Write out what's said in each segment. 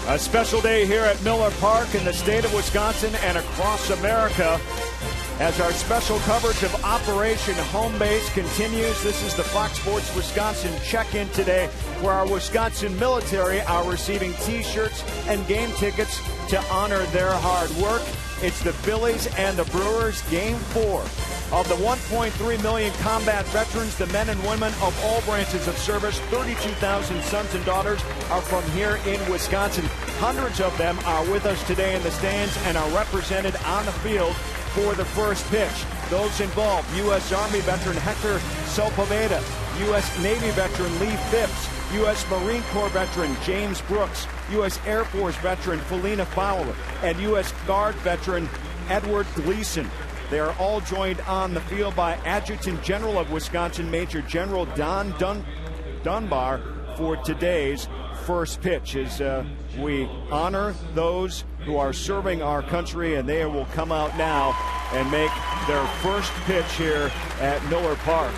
A special day here at Miller Park in the state of Wisconsin and across America as our special coverage of Operation Home Base continues. This is the Fox Sports Wisconsin check-in today, where our Wisconsin military are receiving T-shirts and game tickets to honor their hard work. It's the Phillies and the Brewers, Game 4. Of the 1.3 million combat veterans, the men and women of all branches of service, 32,000 sons and daughters are from here in Wisconsin. Hundreds of them are with us today in the stands and are represented on the field for the first pitch. Those involved: U.S. Army veteran Hector Sepulveda, U.S. Navy veteran Lee Phipps, U.S. Marine Corps veteran James Brooks, U.S. Air Force veteran Felina Fowler, and U.S. Guard veteran Edward Gleason. They are all joined on the field by Adjutant General of Wisconsin, Major General Don Dunbar, for today's first pitch, as we honor those who are serving our country, and they will come out now and make their first pitch here at Miller Park.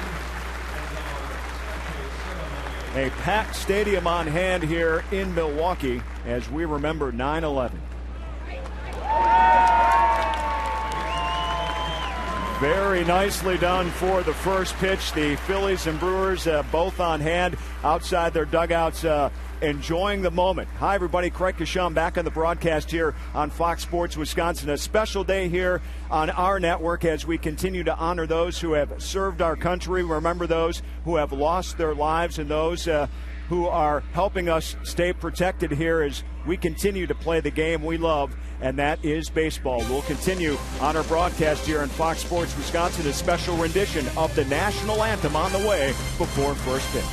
A packed stadium on hand here in Milwaukee as we remember 9/11. Very nicely done for the first pitch. The Phillies and Brewers both on hand outside their dugouts, enjoying the moment. Hi, everybody. Craig Kasham back on the broadcast here on Fox Sports Wisconsin. A special day here on our network as we continue to honor those who have served our country, remember those who have lost their lives, and those who are helping us stay protected here as we continue to play the game we love, and that is baseball. We'll continue on our broadcast here on Fox Sports Wisconsin, a special rendition of the national anthem on the way before first pitch.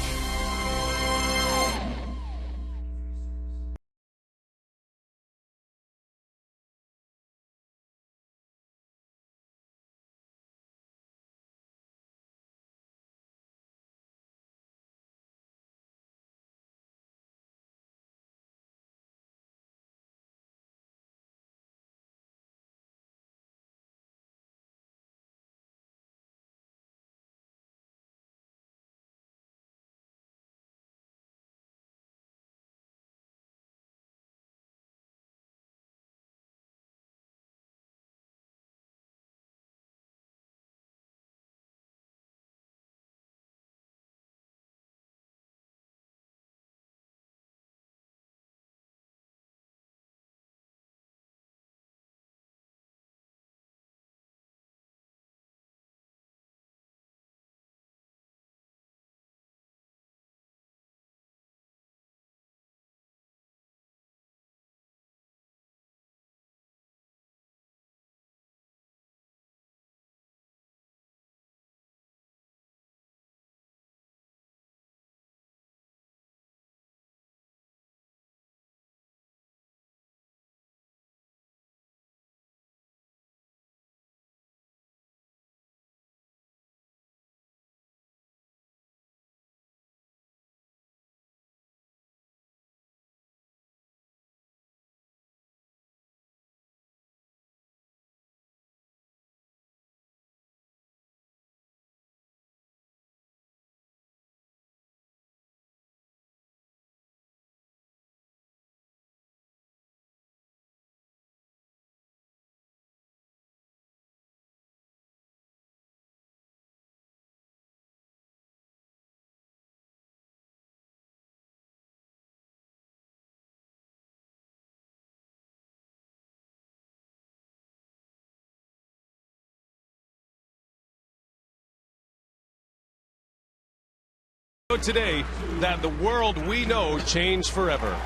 Today, that the world we know changed forever.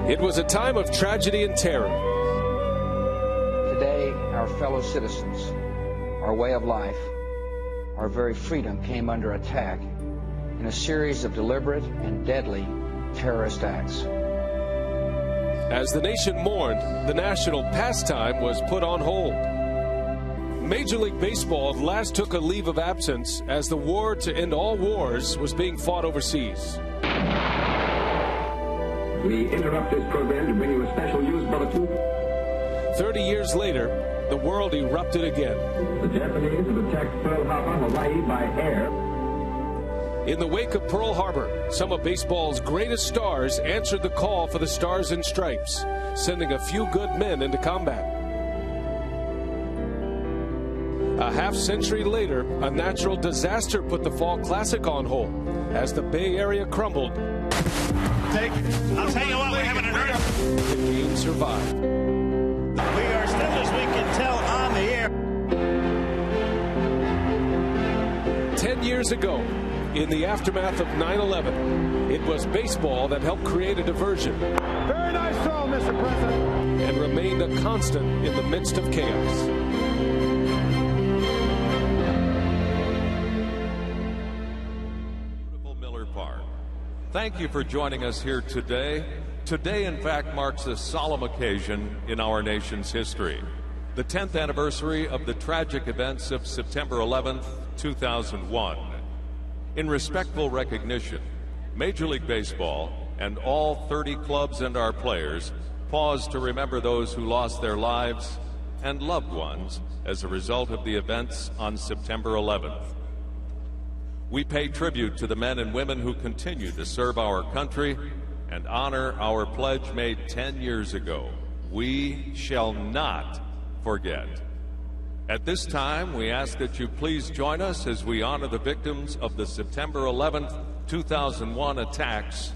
It was a time of tragedy and terror. Today, our fellow citizens, our way of life, our very freedom came under attack in a series of deliberate and deadly terrorist acts. As the nation mourned, the national pastime was put on hold. Major League Baseball last took a leave of absence as the war to end all wars was being fought overseas. We interrupt this program to bring you a special news bulletin. 30 years later, the world erupted again. The Japanese have attacked Pearl Harbor, Hawaii by air. In the wake of Pearl Harbor, some of baseball's greatest stars answered the call for the Stars and Stripes, sending a few good men into combat. A half-century later, a natural disaster put the Fall Classic on hold as the Bay Area crumbled. I'll tell you what, we haven't heard. The game survived. We are still, as we can tell, on the air. 10 years ago, in the aftermath of 9/11, it was baseball that helped create a diversion. Very nice throw, Mr. President. And remained a constant in the midst of chaos. Beautiful Miller Park. Thank you for joining us here today. Today, in fact, marks a solemn occasion in our nation's history. The 10th anniversary of the tragic events of September 11th, 2001. In respectful recognition, Major League Baseball and all 30 clubs and our players pause to remember those who lost their lives and loved ones as a result of the events on September 11th. We pay tribute to the men and women who continue to serve our country and honor our pledge made 10 years ago. We shall not forget. At this time, we ask that you please join us as we honor the victims of the September 11th, 2001 attacks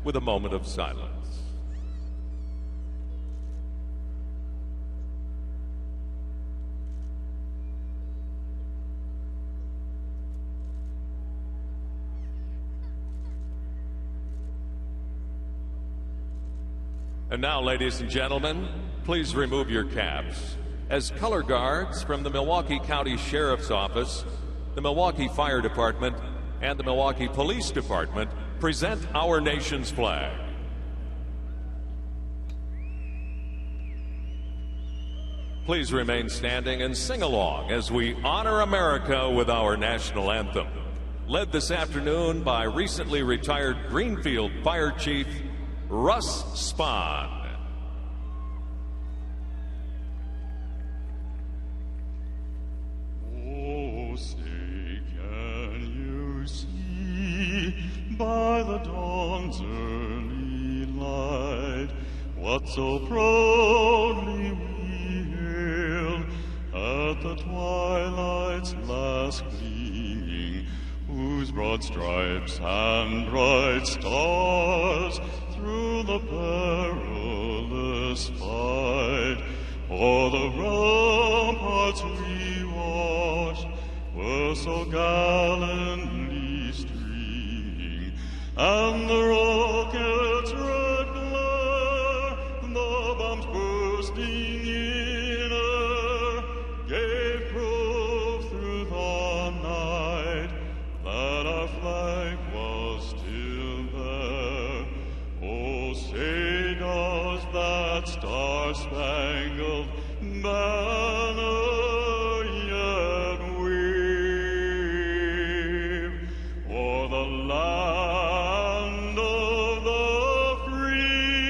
with a moment of silence. And now, ladies and gentlemen, please remove your caps. As color guards from the Milwaukee County Sheriff's Office, the Milwaukee Fire Department, and the Milwaukee Police Department present our nation's flag. Please remain standing and sing along as we honor America with our national anthem, led this afternoon by recently retired Greenfield Fire Chief Russ Spahn. Oh, say, can you see by the dawn's early light what so proudly we hailed at the twilight's last gleaming, whose broad stripes and bright stars through the perilous fight o'er the ramparts we watched were so gallantly streaming, and the rockets' red glare, the bombs bursting in air, gave proof through the night that our flag was still there. Oh, say does that star-spangled banner yet wave o'er the land of the free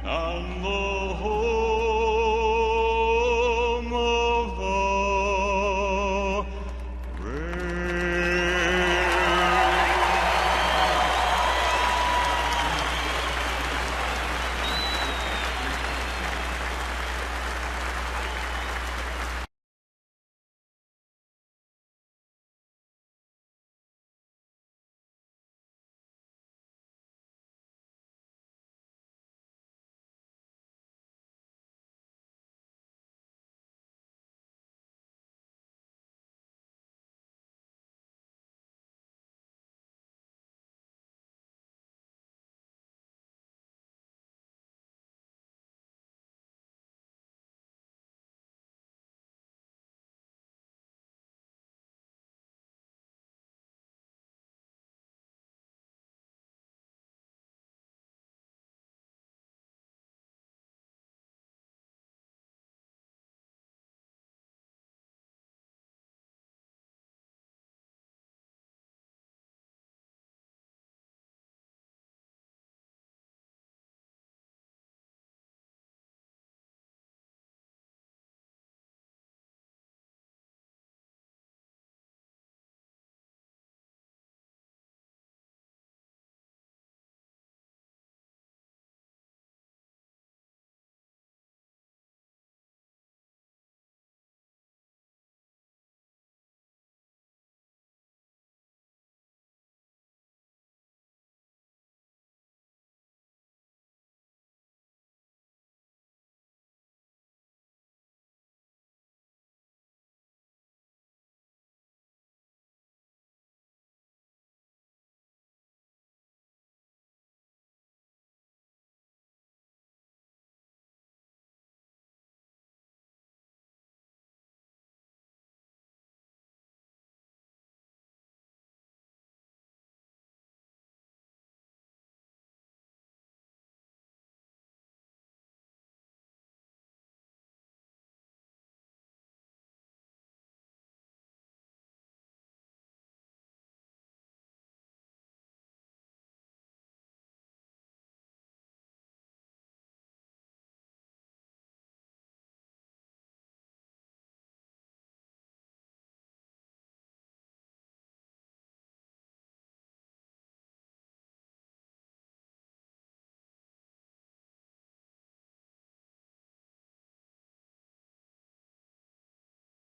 and the home of the brave?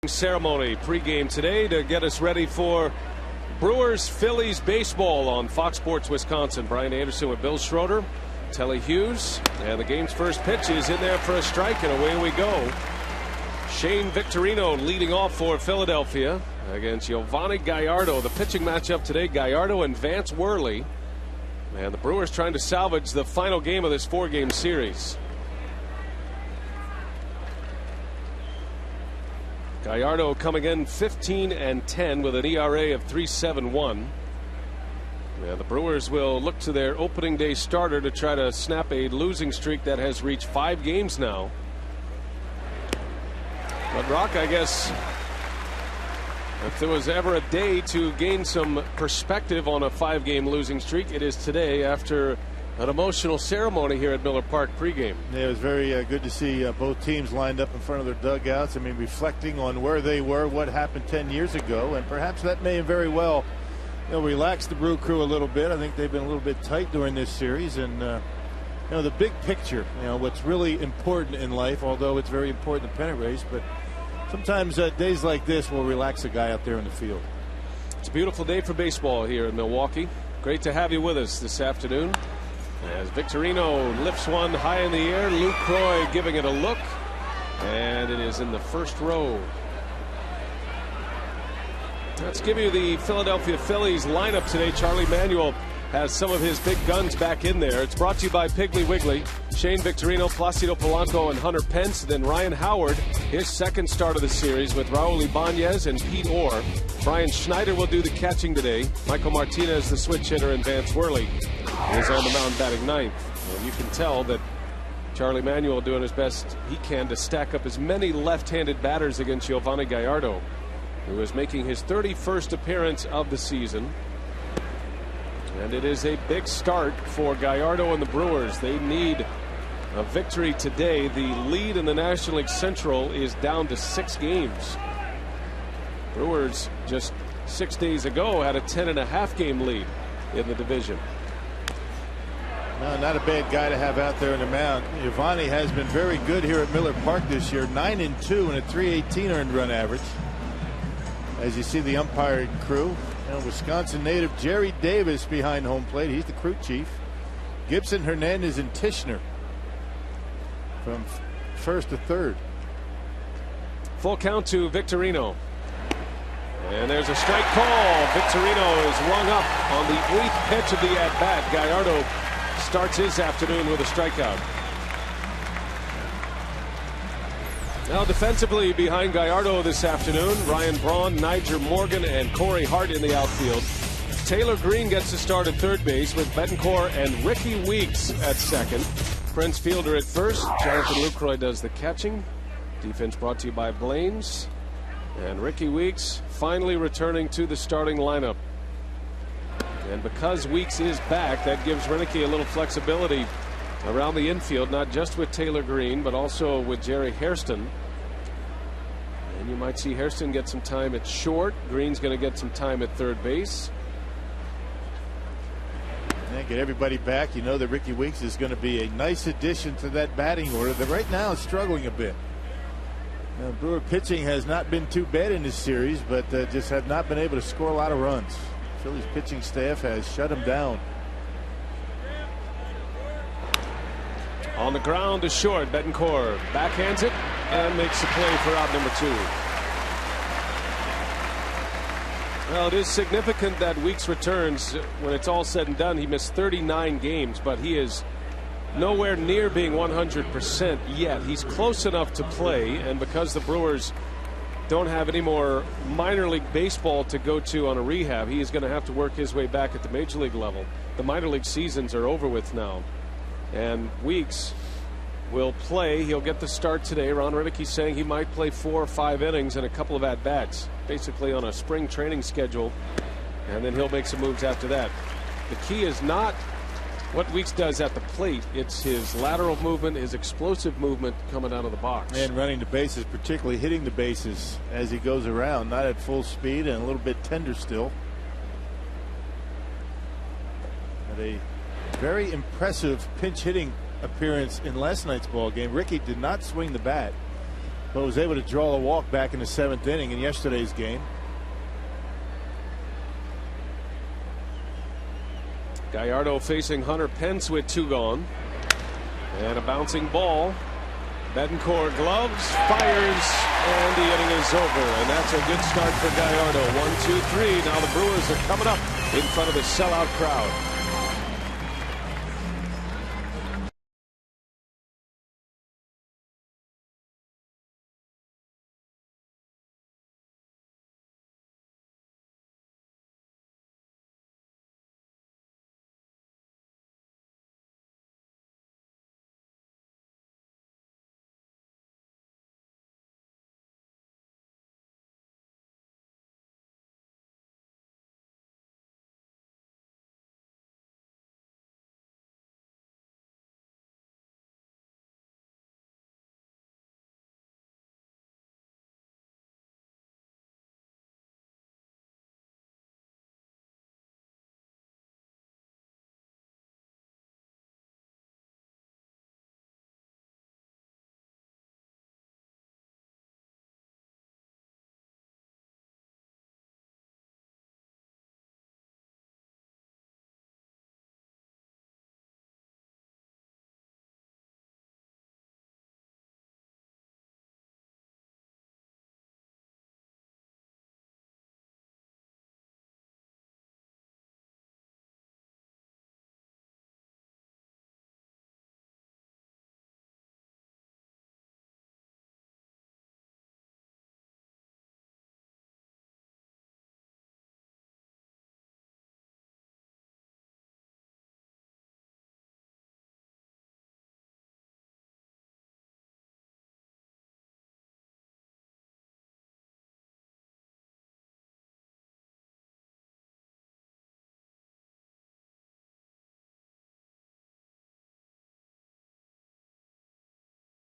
ceremony pregame today to get us ready for Brewers-Phillies baseball on Fox Sports Wisconsin. Brian Anderson with Bill Schroeder, Telly Hughes, and the game's first pitch is in there for a strike, and away we go. Shane Victorino leading off for Philadelphia against Giovanni Gallardo. The pitching matchup today, Gallardo and Vance Worley. And the Brewers trying to salvage the final game of this 4-game series. Gallardo coming in 15-10 with an ERA of 3.71. Yeah, the Brewers will look to their opening day starter to try to snap a losing streak that has reached 5 games now. But Rock, I guess if there was ever a day to gain some perspective on a 5-game losing streak, it is today after an emotional ceremony here at Miller Park pregame. Yeah, it was very good to see both teams lined up in front of their dugouts. I mean, reflecting on where they were, what happened 10 years ago, and perhaps that may very well, relax the Brew Crew a little bit. I think they've been a little bit tight during this series, and the big picture, what's really important in life, although it's very important in the pennant race, but sometimes days like this will relax a guy out there in the field. It's a beautiful day for baseball here in Milwaukee. Great to have you with us this afternoon. As Victorino lifts one high in the air, Lucroy giving it a look, and it is in the first row. Let's give you the Philadelphia Phillies lineup today. Charlie Manuel has some of his big guns back in there. It's brought to you by Piggly Wiggly. Shane Victorino, Placido Polanco, and Hunter Pence. Then Ryan Howard, his second start of the series with Raul Ibanez and Pete Orr. Brian Schneider will do the catching today. Michael Martinez, the switch hitter, and Vance Worley is on the mound batting ninth. And you can tell that Charlie Manuel doing his best he can to stack up as many left-handed batters against Giovanni Gallardo, who is making his 31st appearance of the season. And it is a big start for Gallardo and the Brewers. They need a victory today. The lead in the National League Central is down to 6 games. Brewers just 6 days ago had a 10.5 game lead in the division. No, not a bad guy to have out there in the mound. Giovanni has been very good here at Miller Park this year. 9-2 and a 3.18 earned run average. As you see the umpiring crew, Wisconsin native Jerry Davis behind home plate. He's the crew chief. Gibson, Hernandez, and Tishner from first to third. Full count to Victorino. And there's a strike call. Victorino is rung up on the 8th pitch of the at-bat. Gallardo starts his afternoon with a strikeout. Now defensively behind Gallardo this afternoon, Ryan Braun, Niger Morgan, and Corey Hart in the outfield. Taylor Green gets to start at third base with Betancourt and Ricky Weeks at second. Prince Fielder at first. Jonathan Lucroy does the catching. Defense brought to you by Blaine's. And Ricky Weeks finally returning to the starting lineup. And because Weeks is back, that gives Renicky a little flexibility around the infield, not just with Taylor Green, but also with Jerry Hairston. And you might see Hairston get some time at short. Green's going to get some time at third base. And get everybody back. You know that Ricky Weeks is going to be a nice addition to that batting order that right now is struggling a bit. Now, Brewer pitching has not been too bad in this series, but just have not been able to score a lot of runs. Phillies pitching staff has shut him down. On the ground to short, Betancourt backhands it and makes the play for out number 2. Well, it is significant that Weeks returns. When it's all said and done, he missed 39 games, but he is nowhere near being 100% yet. He's close enough to play, and because the Brewers don't have any more minor league baseball to go to on a rehab, he is going to have to work his way back at the major league level. The minor league seasons are over with now. And Weeks will play. He'll get the start today. Ron Renicky saying he might play 4 or 5 innings and a couple of at-bats, basically on a spring training schedule, and then he'll make some moves after that. The key is not what Weeks does at the plate. It's his lateral movement, his explosive movement coming out of the box. And running the bases, particularly hitting the bases as he goes around, not at full speed and a little bit tender still. Had a very impressive pinch hitting appearance in last night's ball game. Ricky did not swing the bat, but was able to draw a walk back in the 7th inning in yesterday's game. Gallardo facing Hunter Pence with 2 gone. And a bouncing ball. Betancourt gloves, fires, and the inning is over. And that's a good start for Gallardo. 1, 2, 3. Now the Brewers are coming up in front of a sellout crowd.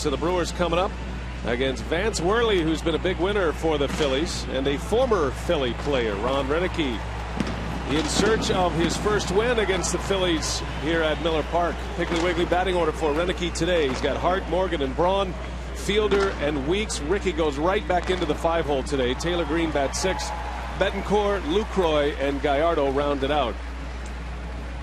So the Brewers coming up against Vance Worley, who's been a big winner for the Phillies, and a former Philly player, Ron Renneke, in search of his first win against the Phillies here at Miller Park. Piggly Wiggly batting order for Renneke today. He's got Hart, Morgan, and Braun, Fielder, and Weeks. Ricky goes right back into the 5-hole today. Taylor Green bats 6. Betancourt, Lucroy, and Gallardo rounded out.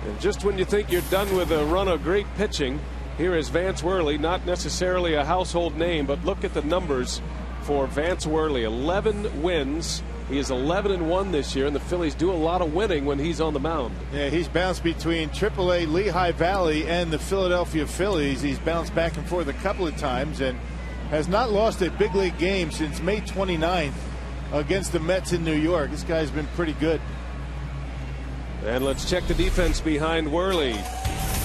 And just when you think you're done with a run of great pitching, here is Vance Worley, not necessarily a household name, but look at the numbers for Vance Worley. 11 wins. He is 11-1 this year, and the Phillies do a lot of winning when he's on the mound. Yeah, he's bounced between AAA Lehigh Valley and the Philadelphia Phillies. He's bounced back and forth a couple of times and has not lost a big league game since May 29th against the Mets in New York. This guy's been pretty good. And let's check the defense behind Worley.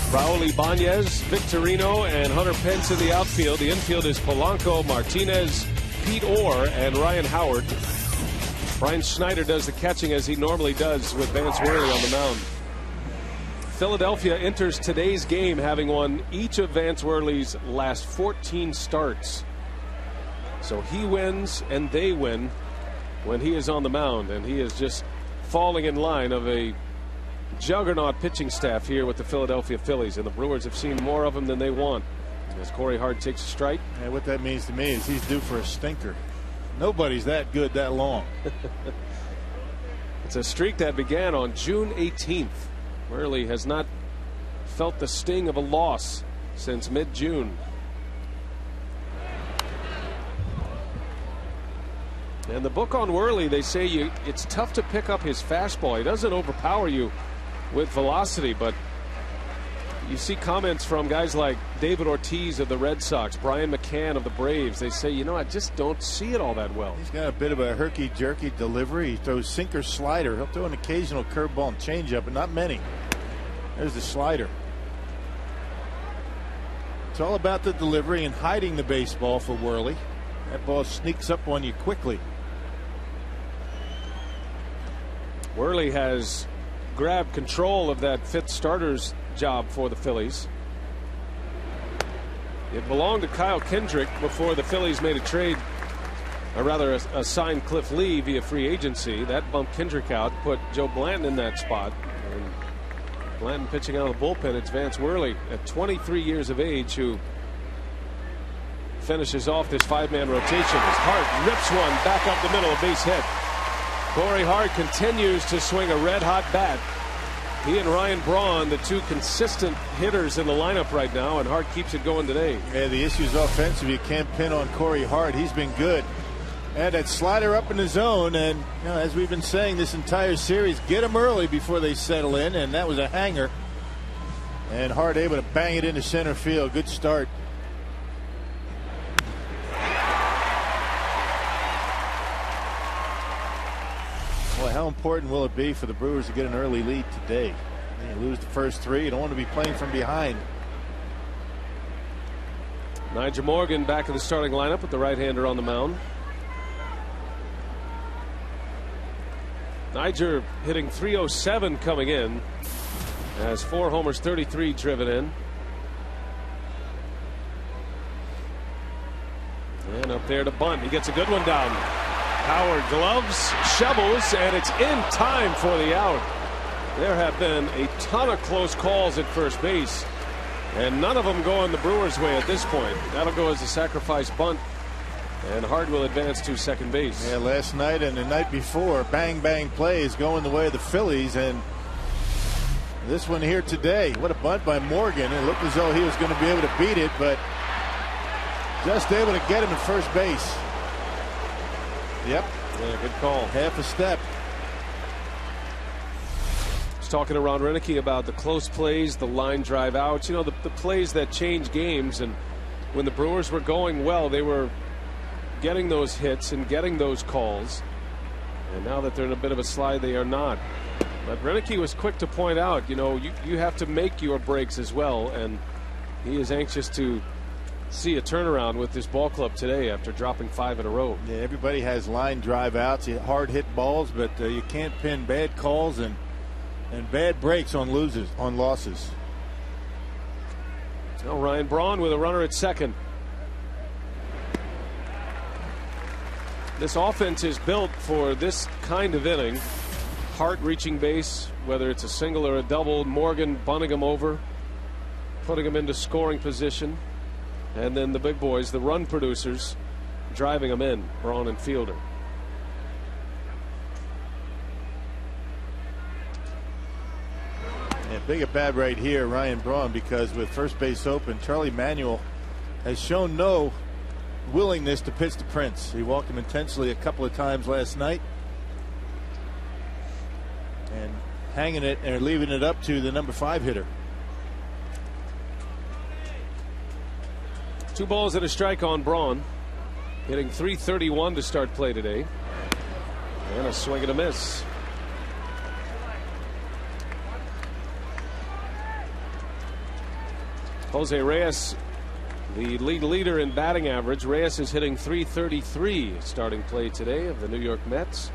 Raul Ibanez, Victorino, and Hunter Pence in the outfield. The infield is Polanco, Martinez, Pete Orr, and Ryan Howard. Brian Schneider does the catching as he normally does with Vance Worley on the mound. Philadelphia enters today's game having won each of Vance Worley's last 14 starts. So he wins and they win when he is on the mound, and he is just falling in line of a juggernaut pitching staff here with the Philadelphia Phillies, and the Brewers have seen more of them than they want. As Corey Hart takes a strike. And what that means to me is he's due for a stinker. Nobody's that good that long. It's a streak that began on June 18th. Worley has not felt the sting of a loss since mid-June. And the book on Worley, they say it's tough to pick up his fastball. He doesn't overpower you with velocity, but you see comments from guys like David Ortiz of the Red Sox, Brian McCann of the Braves. They say, I just don't see it all that well. He's got a bit of a herky-jerky delivery. He throws sinker slider. He'll throw an occasional curveball and changeup, but not many. There's the slider. It's all about the delivery and hiding the baseball for Worley. That ball sneaks up on you quickly. Worley has grabbed control of that 5th starter's job for the Phillies. It belonged to Kyle Kendrick before the Phillies made a trade, or rather assigned Cliff Lee via free agency. That bumped Kendrick out, put Joe Blanton in that spot. And Blanton pitching out of the bullpen. It's Vance Worley at 23 years of age, who finishes off this 5-man rotation as Hart rips one back up the middle, a base hit. Corey Hart continues to swing a red-hot bat. He and Ryan Braun, the two consistent hitters in the lineup right now, and Hart keeps it going today. Yeah, the issue's offensive. You can't pin on Corey Hart. He's been good. And that slider up in the zone, and as we've been saying this entire series, get them early before they settle in, and that was a hanger. And Hart able to bang it into center field. Good start. Well, how important will it be for the Brewers to get an early lead today? You lose the first three, you don't want to be playing from behind. Nyjer Morgan back in the starting lineup with the right-hander on the mound. Nyjer hitting .307 coming in. Has 4 homers, 33 driven in. And up there to bunt. He gets a good one down. Howard gloves, shovels, and it's in time for the out. There have been a ton of close calls at first base, and none of them going the Brewers' way at this point. That'll go as a sacrifice bunt, and Hart will advance to second base. Yeah, last night and the night before, bang bang plays going the way of the Phillies, and this one here today. What a bunt by Morgan. It looked as though he was going to be able to beat it, but just able to get him at first base. Yep. Yeah, good call. Half a step. I was talking to Ron Renicky about the close plays, the line drive outs, the plays that change games. And when the Brewers were going well, they were getting those hits and getting those calls. And now that they're in a bit of a slide, they are not. But Renicky was quick to point out, you have to make your breaks as well. And he is anxious to see a turnaround with this ball club today after dropping 5 in a row. Yeah, everybody has line drive outs, hard hit balls, but you can't pin bad calls and bad breaks on losses. Now Ryan Braun with a runner at second. This offense is built for this kind of inning. Hart reaching base, whether it's a single or a double. Morgan bunting him over, putting him into scoring position. And then the big boys, the run producers, driving them in, Braun and Fielder. Yeah, big at bat right here, Ryan Braun, because with first base open, Charlie Manuel has shown no willingness to pitch to Prince. He walked him intensely a couple of times last night. And hanging it and leaving it up to the number 5 hitter. 2 balls and a strike on Braun. Hitting .331 to start play today. And a swing and a miss. Jose Reyes, the league leader in batting average. Reyes is hitting .333 starting play today of the New York Mets.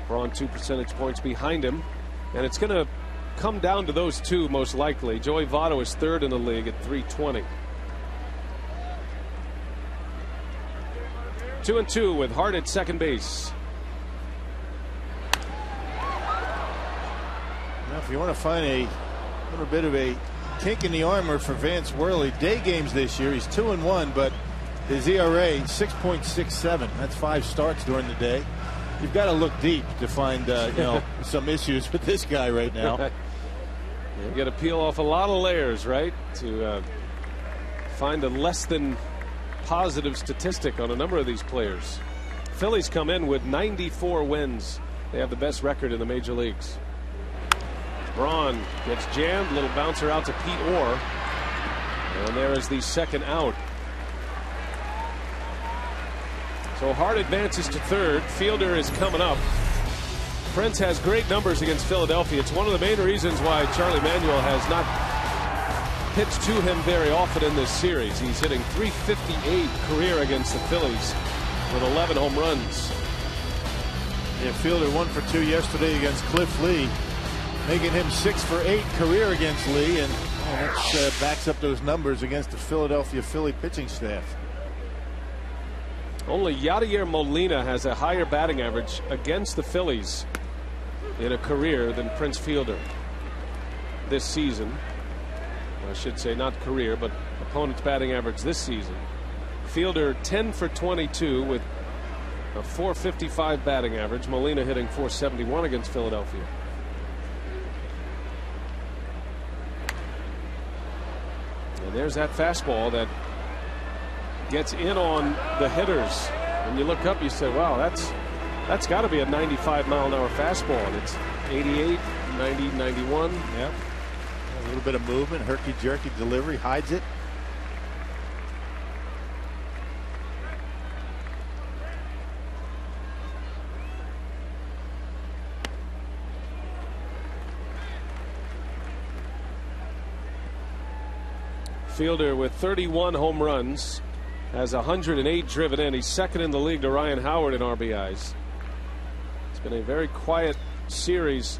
Braun 2 percentage points behind him. And it's going to come down to those two most likely. Joey Votto is 3rd in the league at .320. 2-2 with Hart at second base. Now, if you want to find a little bit of a kink in the armor for Vance Worley, day games this year, he's 2-1, but his ERA 6.67. That's 5 starts during the day. You've got to look deep to find some issues with this guy right now. You got to peel off a lot of layers, right, to find a less than positive statistic on a number of these players. Phillies come in with 94 wins. They have the best record in the major leagues. Braun gets jammed, little bouncer out to Pete Orr, and there is the second out. So Hart advances to third. Fielder is coming up. Prince has great numbers against Philadelphia. It's one of the main reasons why Charlie Manuel has not pitched to him very often in this series. He's hitting .358 career against the Phillies with 11 home runs. Yeah, Fielder 1 for 2 yesterday against Cliff Lee, making him 6 for 8 career against Lee, and that backs up those numbers against the Philadelphia Philly pitching staff. Only Yadier Molina has a higher batting average against the Phillies in a career than Prince Fielder this season. I should say not career, but opponent's batting average this season. Fielder 10 for 22 with a .455 batting average. Molina hitting .471 against Philadelphia. And there's that fastball that gets in on the hitters. When you look up, you say, wow, that's got to be a 95-mile-an-hour fastball. And it's 88, 90, 91. Yep. A little bit of movement, herky-jerky delivery, hides it. Fielder with 31 home runs, has 108 driven in. He's second in the league to Ryan Howard in RBIs. It's been a very quiet series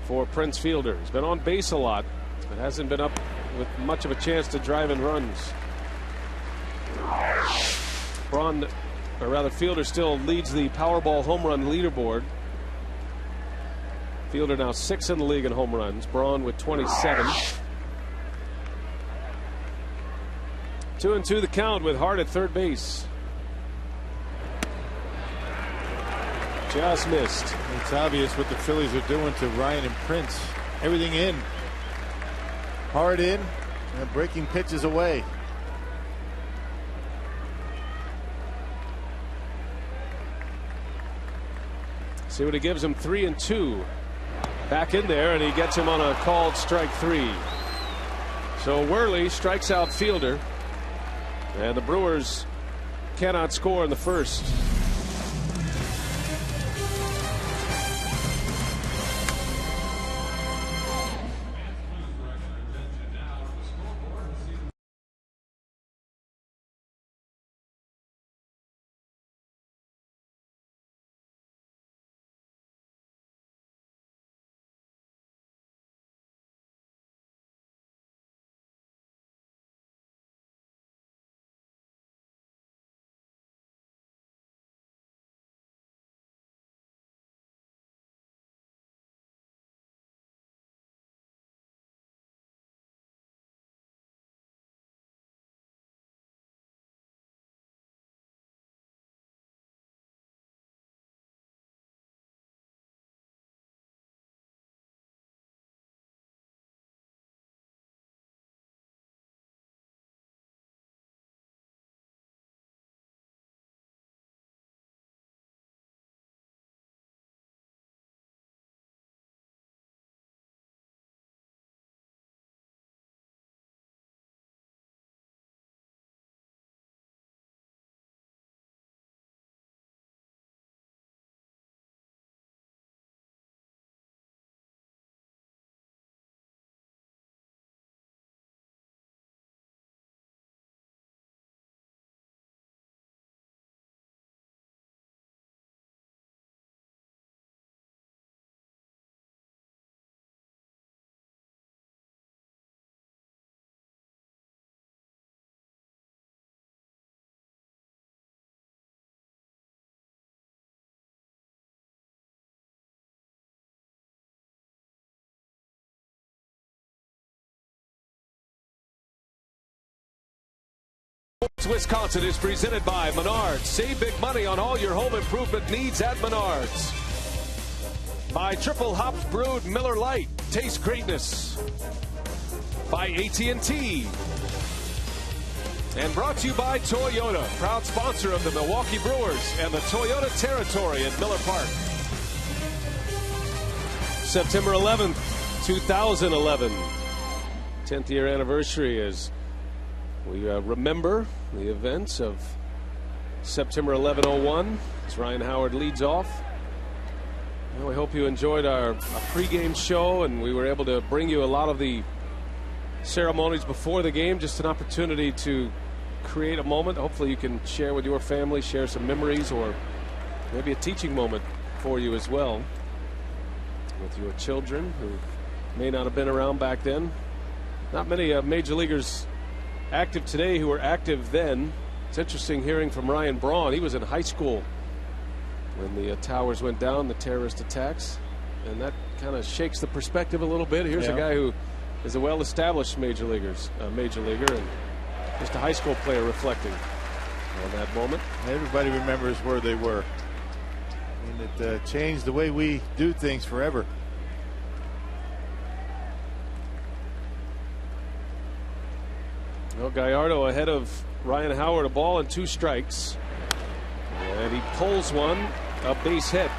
for Prince Fielder. He's been on base a lot, but hasn't been up with much of a chance to drive in runs. Fielder still leads the Powerball home run leaderboard. Fielder now 6th in the league in home runs. Braun with 27. 2-2 the count with Hart at third base. Just missed. It's obvious what the Phillies are doing to Ryan and Prince. Everything in. Hard in and breaking pitches away. See what he gives him. 3-2. Back in there, and he gets him on a called strike 3. So Worley strikes out Fielder. And the Brewers cannot score in the first. Wisconsin is presented by Menards. Save big money on all your home improvement needs at Menards. By Triple Hops Brewed Miller Lite. Taste greatness. By AT&T. And brought to you by Toyota, proud sponsor of the Milwaukee Brewers and the Toyota territory at Miller Park. September 11th, 2011. 10th year anniversary as we remember the events of September 11/01 as Ryan Howard leads off. Well, we hope you enjoyed our pregame show, and we were able to bring you a lot of the ceremonies before the game. Just an opportunity to create a moment. Hopefully you can share with your family, share some memories, or maybe a teaching moment for you as well with your children who may not have been around back then. Not many major leaguers active today who were active then. It's interesting hearing from Ryan Braun. He was in high school when the towers went down, the terrorist attacks, and that kind of shakes the perspective a little bit. Here's a guy who is a well-established major leaguer and just a high school player reflecting. on that moment. Everybody remembers where they were. I mean, it changed the way we do things forever. Well, Gallardo ahead of Ryan Howard, a ball and 2 strikes. And he pulls one, a base hit.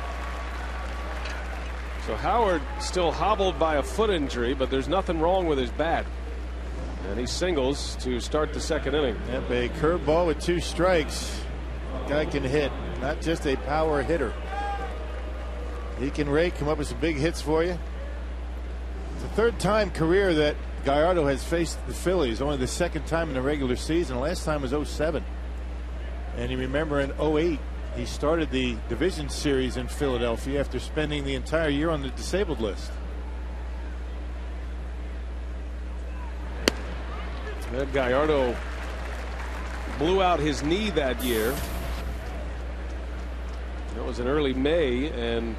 So Howard still hobbled by a foot injury, but there's nothing wrong with his bat. And he singles to start the 2nd inning. Yep, a curveball with 2 strikes. Guy can hit, not just a power hitter. He can rake, come up with some big hits for you. It's the 3rd time career that Gallardo has faced the Phillies, only the 2nd time in the regular season. The last time was 07. And you remember in 08, he started the division series in Philadelphia after spending the entire year on the disabled list. Gallardo blew out his knee that year. That was in early May, and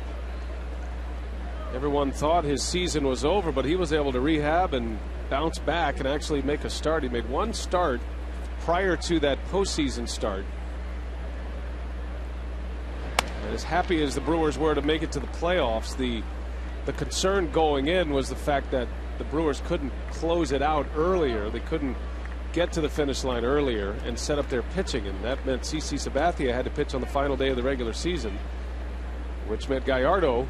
everyone thought his season was over, but he was able to rehab and bounce back and actually make a start. He made 1 start prior to that postseason start. And as happy as the Brewers were to make it to the playoffs, the concern going in was the fact that the Brewers couldn't close it out earlier. They couldn't get to the finish line earlier and set up their pitching, and that meant CC Sabathia had to pitch on the final day of the regular season, which meant Gallardo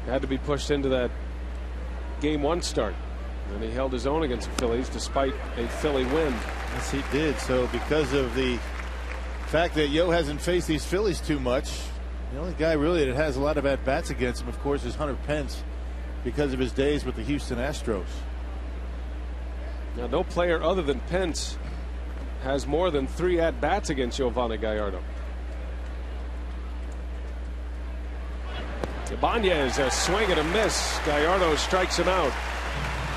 had to be pushed into that Game 1 start. And he held his own against the Phillies despite a Philly win. Yes, he did. So because of the fact that Yo hasn't faced these Phillies too much, the only guy really that has a lot of at-bats against him, of course, is Hunter Pence, because of his days with the Houston Astros. Now, no player other than Pence has more than 3 at-bats against Giovanni Gallardo. Ibanez, a swing and a miss. Gallardo strikes him out.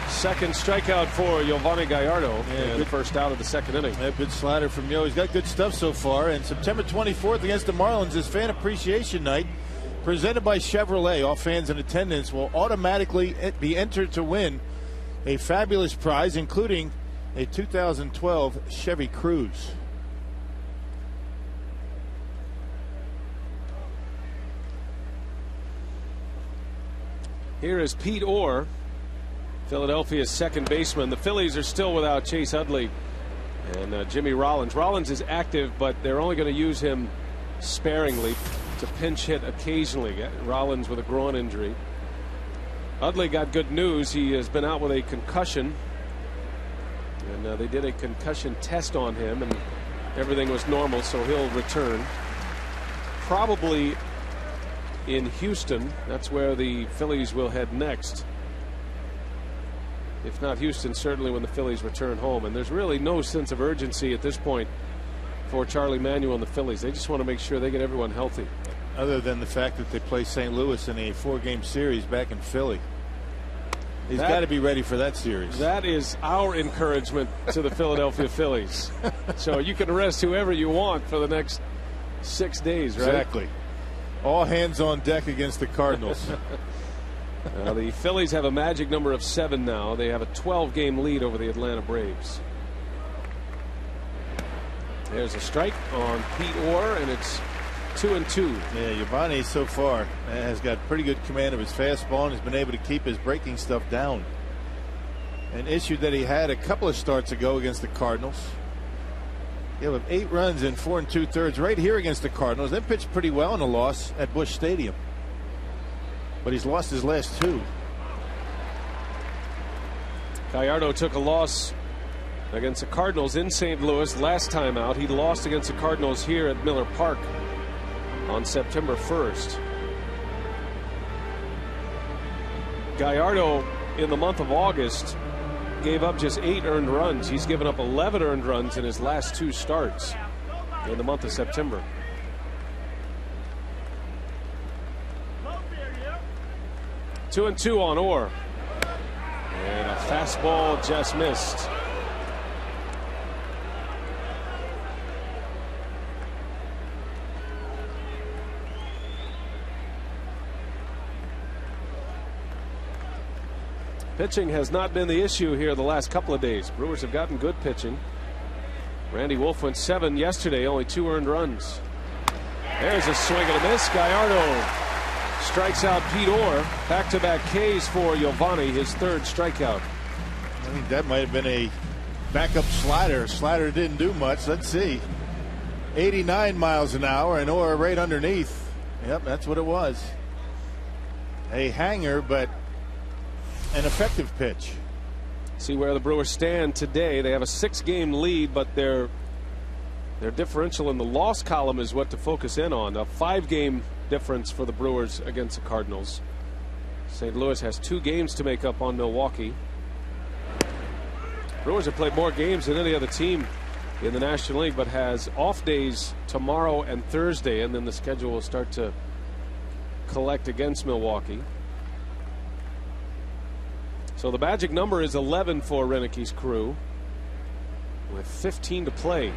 2nd strikeout for Giovanni Gallardo, and the 1st out of the 2nd inning. A good slider from Yo. He's got good stuff so far. And September 24th against the Marlins is Fan Appreciation Night, presented by Chevrolet. All fans in attendance will automatically be entered to win a fabulous prize, including a 2012 Chevy Cruze. Here is Pete Orr, Philadelphia's 2nd baseman. The Phillies are still without Chase Utley and Jimmy Rollins. Rollins is active, but they're only going to use him sparingly to pinch hit occasionally. Rollins with a groin injury. Utley got good news. He has been out with a concussion, and they did a concussion test on him, and everything was normal, so he'll return. Probably in Houston. That's where the Phillies will head next. If not Houston, certainly when the Phillies return home. And there's really no sense of urgency at this point for Charlie Manuel and the Phillies. They just want to make sure they get everyone healthy. Other than the fact that they play St. Louis in a 4-game series back in Philly. He's got to be ready for that series. That is our encouragement to the Philadelphia Phillies. So you can rest whoever you want for the next 6 days, right? Exactly. All hands on deck against the Cardinals. The Phillies have a magic number of 7 now. They have a 12-game lead over the Atlanta Braves. There's a strike on Pete Orr, and it's 2-2. Yeah, Giovanni so far has got pretty good command of his fastball and has been able to keep his breaking stuff down. An issue that he had a couple of starts ago against the Cardinals. He gave up 8 runs in 4 2/3 right here against the Cardinals. They pitched pretty well in a loss at Busch Stadium, but he's lost his last 2. Gallardo took a loss against the Cardinals in St. Louis last time out. He lost against the Cardinals here at Miller Park on September 1st. Gallardo in the month of August gave up just 8 earned runs. He's given up 11 earned runs in his last 2 starts in the month of September. Two and 2 on Orr, and a fastball just missed. Pitching has not been the issue here the last couple of days. Brewers have gotten good pitching. Randy Wolf went 7 yesterday, only 2 earned runs. There's a swing and a miss. Gallardo strikes out Pete Orr. Back-to-back Ks for Giovanni, his 3rd strikeout. I think that might have been a backup slider. Slider didn't do much. Let's see. 89 miles an hour and Orr right underneath. Yep, that's what it was. A hanger, but an effective pitch. See where the Brewers stand today. They have a 6-game lead, but their differential in the loss column is what to focus in on. A 5-game difference for the Brewers against the Cardinals. St. Louis has 2 games to make up on Milwaukee. Brewers have played more games than any other team in the National League, but has off days tomorrow and Thursday, and then the schedule will start to collect against Milwaukee. So the magic number is 11 for Renick's crew with 15 to play.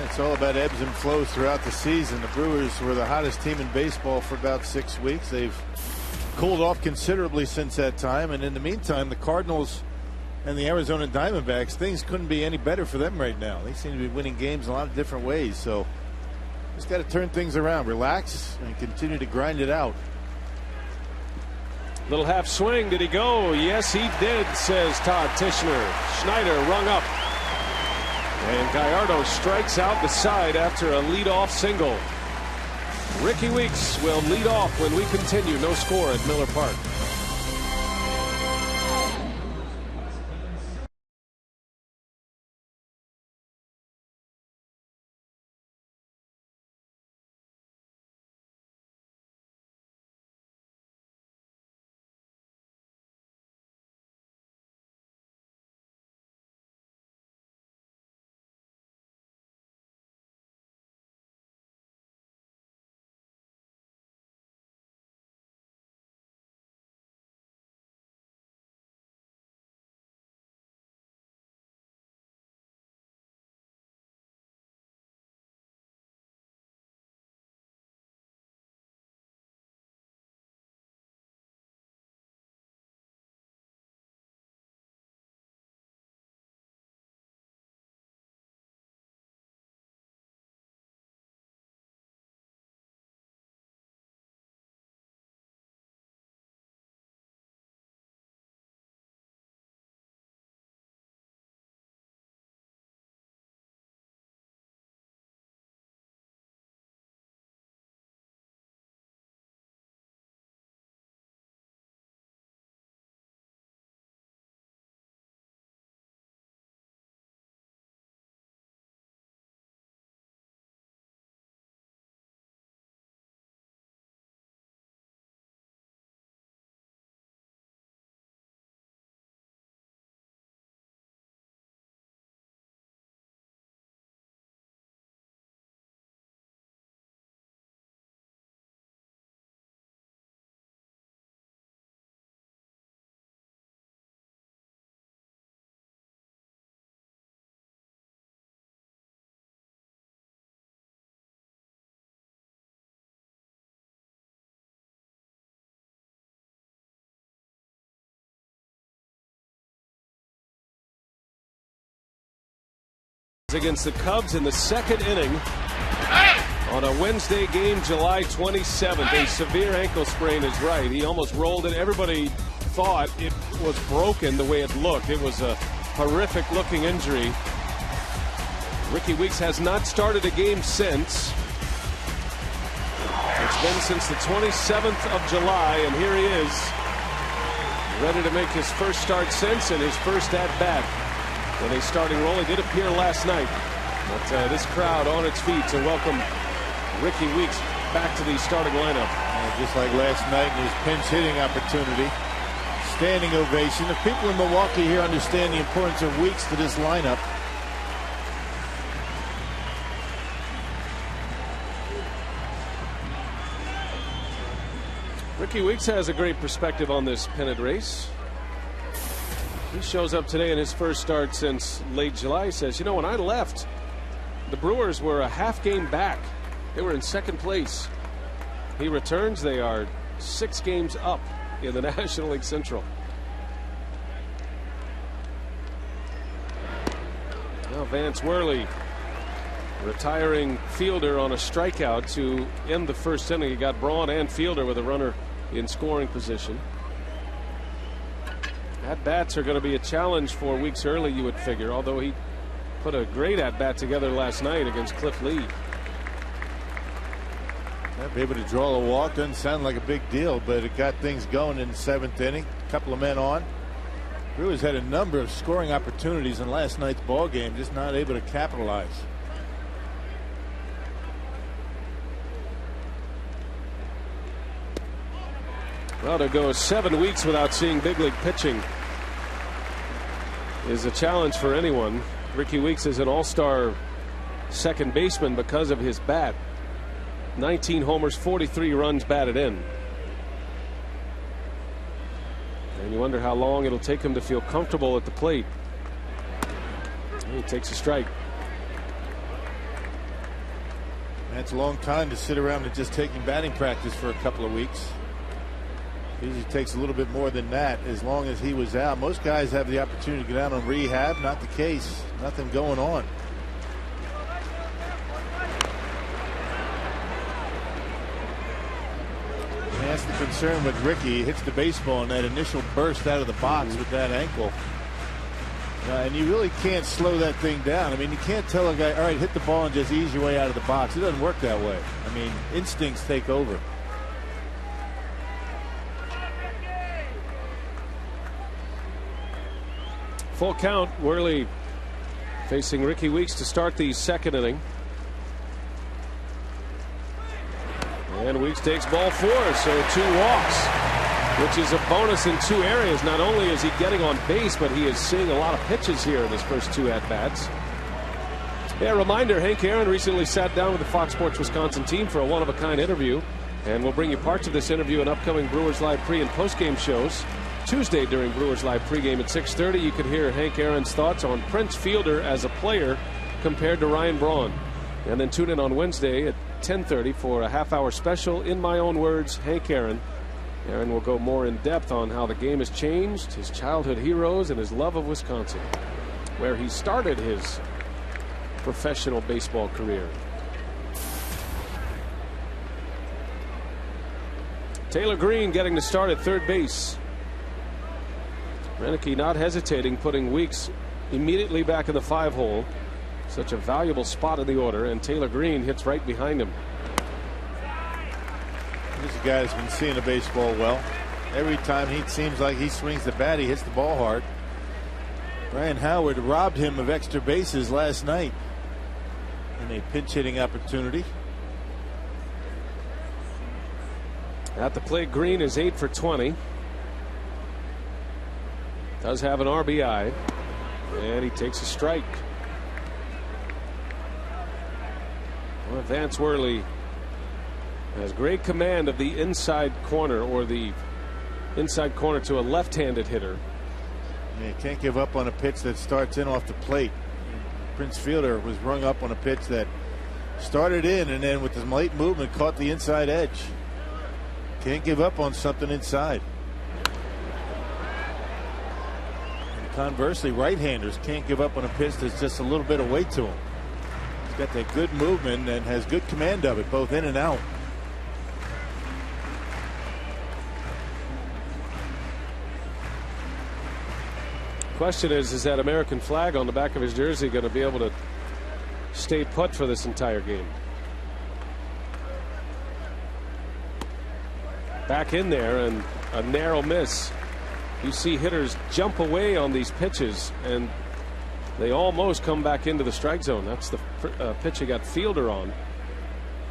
It's all about ebbs and flows throughout the season. The Brewers were the hottest team in baseball for about 6 weeks. They've cooled off considerably since that time, and in the meantime the Cardinals and the Arizona Diamondbacks, things couldn't be any better for them right now. They seem to be winning games in a lot of different ways, so just got to turn things around, relax, and continue to grind it out. Little half swing. Did he go? Yes, he did, says Todd Tishner. Schneider rung up. And Gallardo strikes out the side after a leadoff single. Ricky Weeks will lead off when we continue. No score at Miller Park. Against the Cubs in the 2nd inning on a Wednesday game, July 27th. A severe ankle sprain is right. He almost rolled it. Everybody thought it was broken the way it looked. It was a horrific looking injury. Ricky Weeks has not started a game since. It's been since the 27th of July, and here he is, ready to make his first start since and his first at bat. With a starting role, he did appear last night, but this crowd on its feet to welcome Ricky Weeks back to the starting lineup. Just like last night in his pinch hitting opportunity, standing ovation. The people in Milwaukee here understand the importance of Weeks to this lineup. Ricky Weeks has a great perspective on this pennant race. He shows up today in his first start since late July. He says, you know, when I left, the Brewers were a half game back. They were in 2nd place. He returns. They are 6 games up in the National League Central. Now Vance Worley, retiring fielder on a strikeout to end the first inning. He got Braun and Fielder with a runner in scoring position. At-bats are going to be a challenge for Weeks Early, you would figure, although he put a great at-bat together last night against Cliff Lee. Be able to draw a walk doesn't sound like a big deal, but it got things going in the 7th inning. A couple of men on. Brewers had a number of scoring opportunities in last night's ball game, just not able to capitalize. Well, to go 7 weeks without seeing big league pitching is a challenge for anyone. Ricky Weeks is an all-star second baseman because of his bat. 19 homers, 43 runs batted in. And you wonder how long it'll take him to feel comfortable at the plate. He takes a strike. That's a long time to sit around and just taking batting practice for a couple of weeks. Usually takes a little bit more than that as long as he was out. Most guys have the opportunity to get out on rehab. Not the case. Nothing going on. That's the concern with Ricky. He hits the baseball in that initial burst out of the box with that ankle. And you really can't slow that thing down. I mean, you can't tell a guy, all right, hit the ball and just ease your way out of the box. It doesn't work that way. I mean, instincts take over. Full count. Worley facing Ricky Weeks to start the second inning. And Weeks takes ball 4, so 2 walks, which is a bonus in 2 areas. Not only is he getting on base, but he is seeing a lot of pitches here in his first 2 at-bats. Yeah, reminder, Hank Aaron recently sat down with the Fox Sports Wisconsin team for a one-of-a-kind interview, and we'll bring you parts of this interview in upcoming Brewers Live pre- and post-game shows. Tuesday during Brewers Live pregame at 6:30, you could hear Hank Aaron's thoughts on Prince Fielder as a player compared to Ryan Braun. And then tune in on Wednesday at 10:30 for a half-hour special, In My Own Words, Hank Aaron. Aaron will go more in depth on how the game has changed, his childhood heroes, and his love of Wisconsin, where he started his professional baseball career. Taylor Green getting to start at third base. Renicky not hesitating, putting Weeks immediately back in the 5-hole. Such a valuable spot in the order, and Taylor Green hits right behind him. This guy has been seeing the baseball well. Every time he seems like he swings the bat, he hits the ball hard. Brian Howard robbed him of extra bases last night in a pinch hitting opportunity. At the plate, Green is 8 for 20. Does have an RBI, and he takes a strike. Well, Vance Worley has great command of the inside corner, or the inside corner to a left-handed hitter. Yeah, you can't give up on a pitch that starts in off the plate. Prince Fielder was rung up on a pitch that started in and then with the late movement caught the inside edge. Can't give up on something inside. And conversely, right-handers can't give up on a pitch that's just a little bit of weight to him. He's got that good movement and has good command of it, both in and out. Question is that American flag on the back of his jersey going to be able to stay put for this entire game? Back in there, and a narrow miss. You see hitters jump away on these pitches, and they almost come back into the strike zone. That's the pitch he got Fielder on.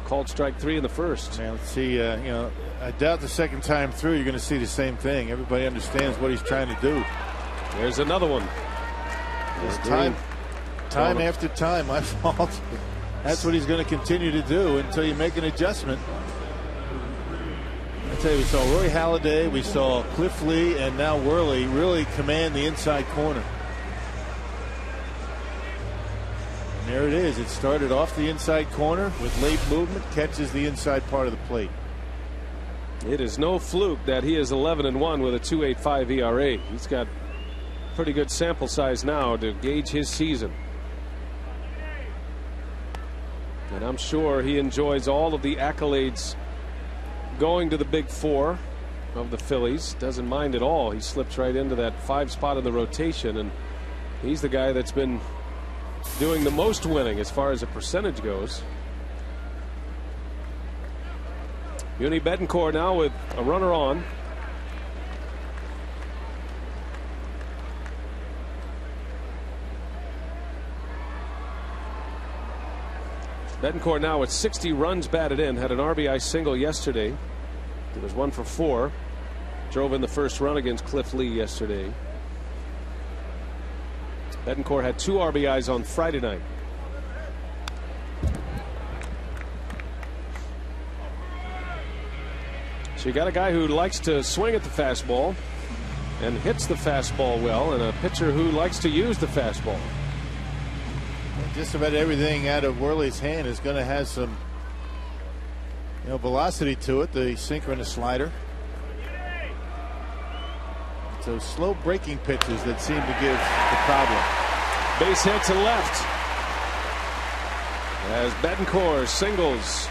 Called strike 3 in the first. Now let's see. I doubt the second time through you're going to see the same thing. Everybody understands what he's trying to do. There's another one. Time after time, my fault. That's what he's going to continue to do until you make an adjustment. I tell you, we saw Roy Halladay, we saw Cliff Lee, and now Worley really command the inside corner. And there it is. It started off the inside corner with late movement, catches the inside part of the plate. It is no fluke that he is 11-1 with a 2.85 ERA. He's got pretty good sample size now to gauge his season. And I'm sure he enjoys all of the accolades going to the big four of the Phillies. Doesn't mind at all. He slips right into that 5 spot in the rotation, and he's the guy that's been doing the most winning as far as a percentage goes. Uni Betancourt now with a runner on. Betancourt now with 60 runs batted in. Had an RBI single yesterday. It was 1 for 4. Drove in the first run against Cliff Lee yesterday. Betancourt had 2 RBIs on Friday night. So you got a guy who likes to swing at the fastball and hits the fastball well, and a pitcher who likes to use the fastball. Just about everything out of Worley's hand is going to have some, velocity to it. The sinker and the slider. It's those slow breaking pitches that seem to give the problem. Base hit to left as Betancourt singles,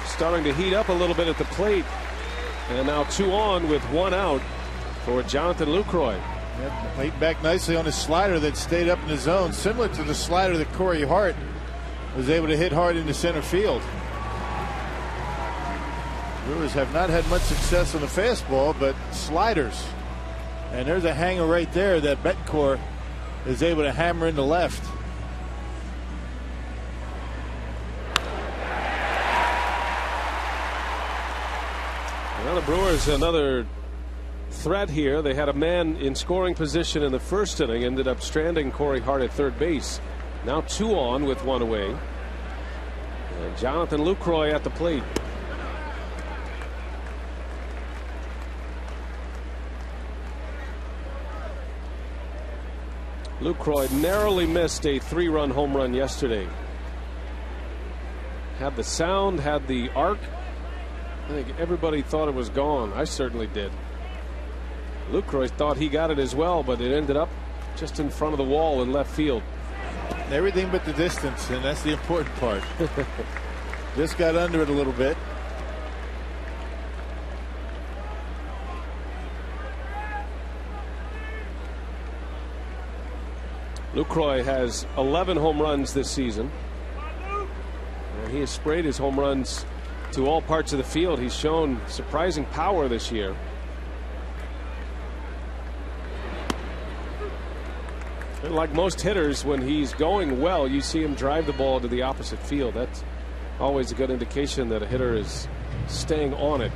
starting to heat up a little bit at the plate, and now 2 on with 1 out for Jonathan Lucroy. Yep, laid back nicely on his slider that stayed up in the zone, similar to the slider that Corey Hart was able to hit hard into center field. Brewers have not had much success on the fastball, but sliders. And there's a hanger right there that Betancourt is able to hammer into left. Well, the Brewers, another threat here. They had a man in scoring position in the first inning, ended up stranding Corey Hart at third base. Now 2 on with 1 away. And Jonathan Lucroy at the plate. Lucroy narrowly missed a 3-run home run yesterday. Had the sound, had the arc. I think everybody thought it was gone. I certainly did. Lucroy thought he got it as well, but it ended up just in front of the wall in left field. Everything but the distance, and that's the important part. Just got under it a little bit. Lucroy has 11 home runs this season. And he has sprayed his home runs to all parts of the field. He's shown surprising power this year. And like most hitters, when he's going well, you see him drive the ball to the opposite field. That's always a good indication that a hitter is staying on it.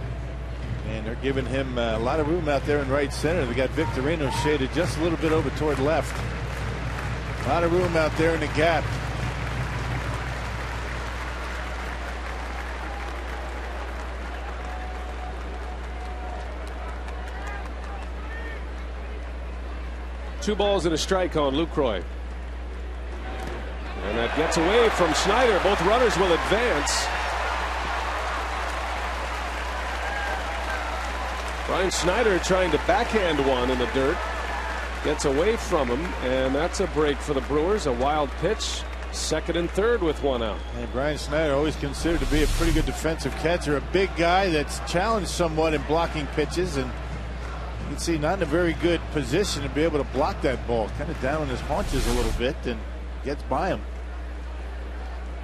And they're giving him a lot of room out there in right center. They got Victorino shaded just a little bit over toward left. A lot of room out there in the gap. Two balls and a strike on Lucroy. And that gets away from Schneider. Both runners will advance. Brian Schneider trying to backhand one in the dirt. Gets away from him, and that's a break for the Brewers. A wild pitch. Second and third with 1 out. And Brian Schneider, always considered to be a pretty good defensive catcher. A big guy that's challenged somewhat in blocking pitches, and you can see not in a very good position to be able to block that ball. Kind of down on his haunches a little bit and gets by him.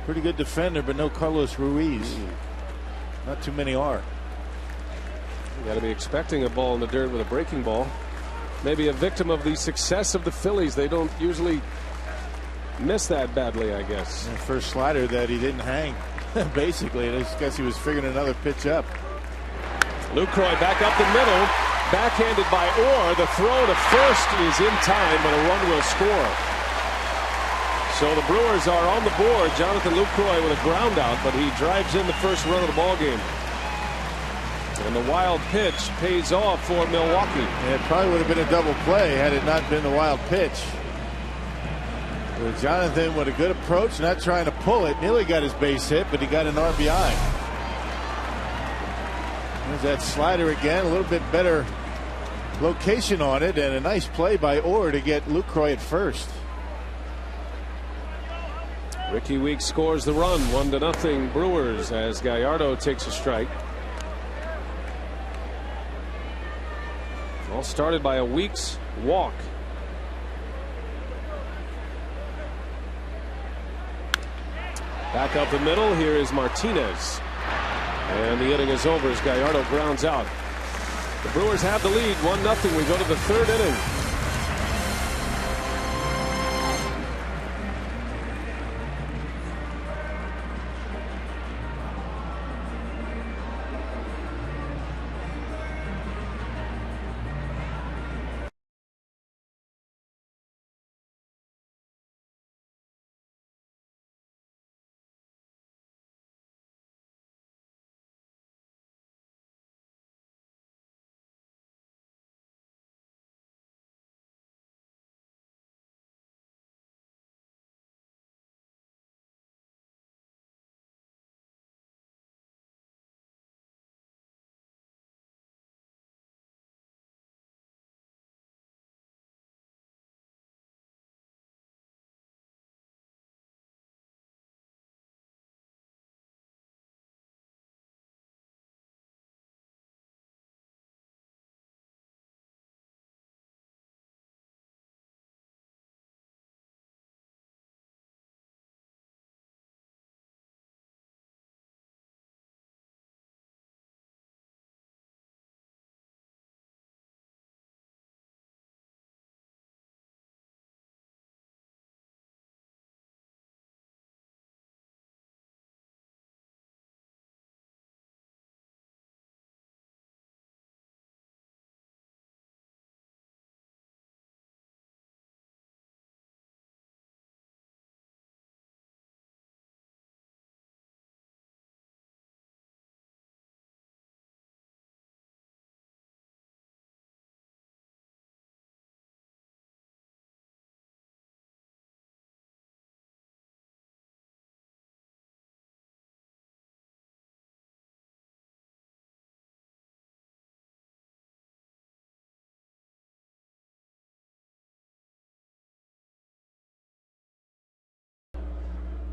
Pretty good defender, but no Carlos Ruiz. Not too many are. You got to be expecting a ball in the dirt with a breaking ball. Maybe a victim of the success of the Phillies. They don't usually miss that badly, I guess. And first slider that he didn't hang. Basically, I guess he was figuring another pitch up. Lucroy back up the middle. Backhanded by Orr. The throw to first is in time, but a run will score. So the Brewers are on the board. Jonathan Lucroy with a ground out, but he drives in the first run of the ball game. And the wild pitch pays off for Milwaukee. And it probably would have been a double play had it not been the wild pitch. But Jonathan with a good approach, not trying to pull it. Nearly got his base hit, but he got an RBI. There's that slider again, a little bit better location on it, and a nice play by Orr to get Lucroy at first. Ricky Weeks scores the run, 1-0 Brewers, as Gallardo takes a strike. All started by a Weeks walk. Back up the middle, here is Martinez. And the inning is over as Gallardo grounds out. The Brewers have the lead, 1-0. We go to the third inning.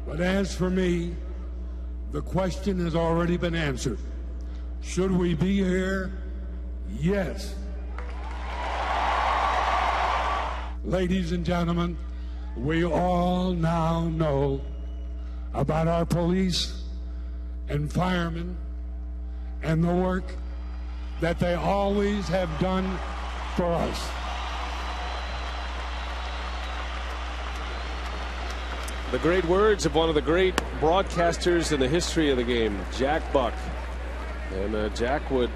But as for me, the question has already been answered. Should we be here? Yes. Ladies and gentlemen, we all now know about our police and firemen and the work that they always have done for us. The great words of one of the great broadcasters in the history of the game, Jack Buck. And Jack would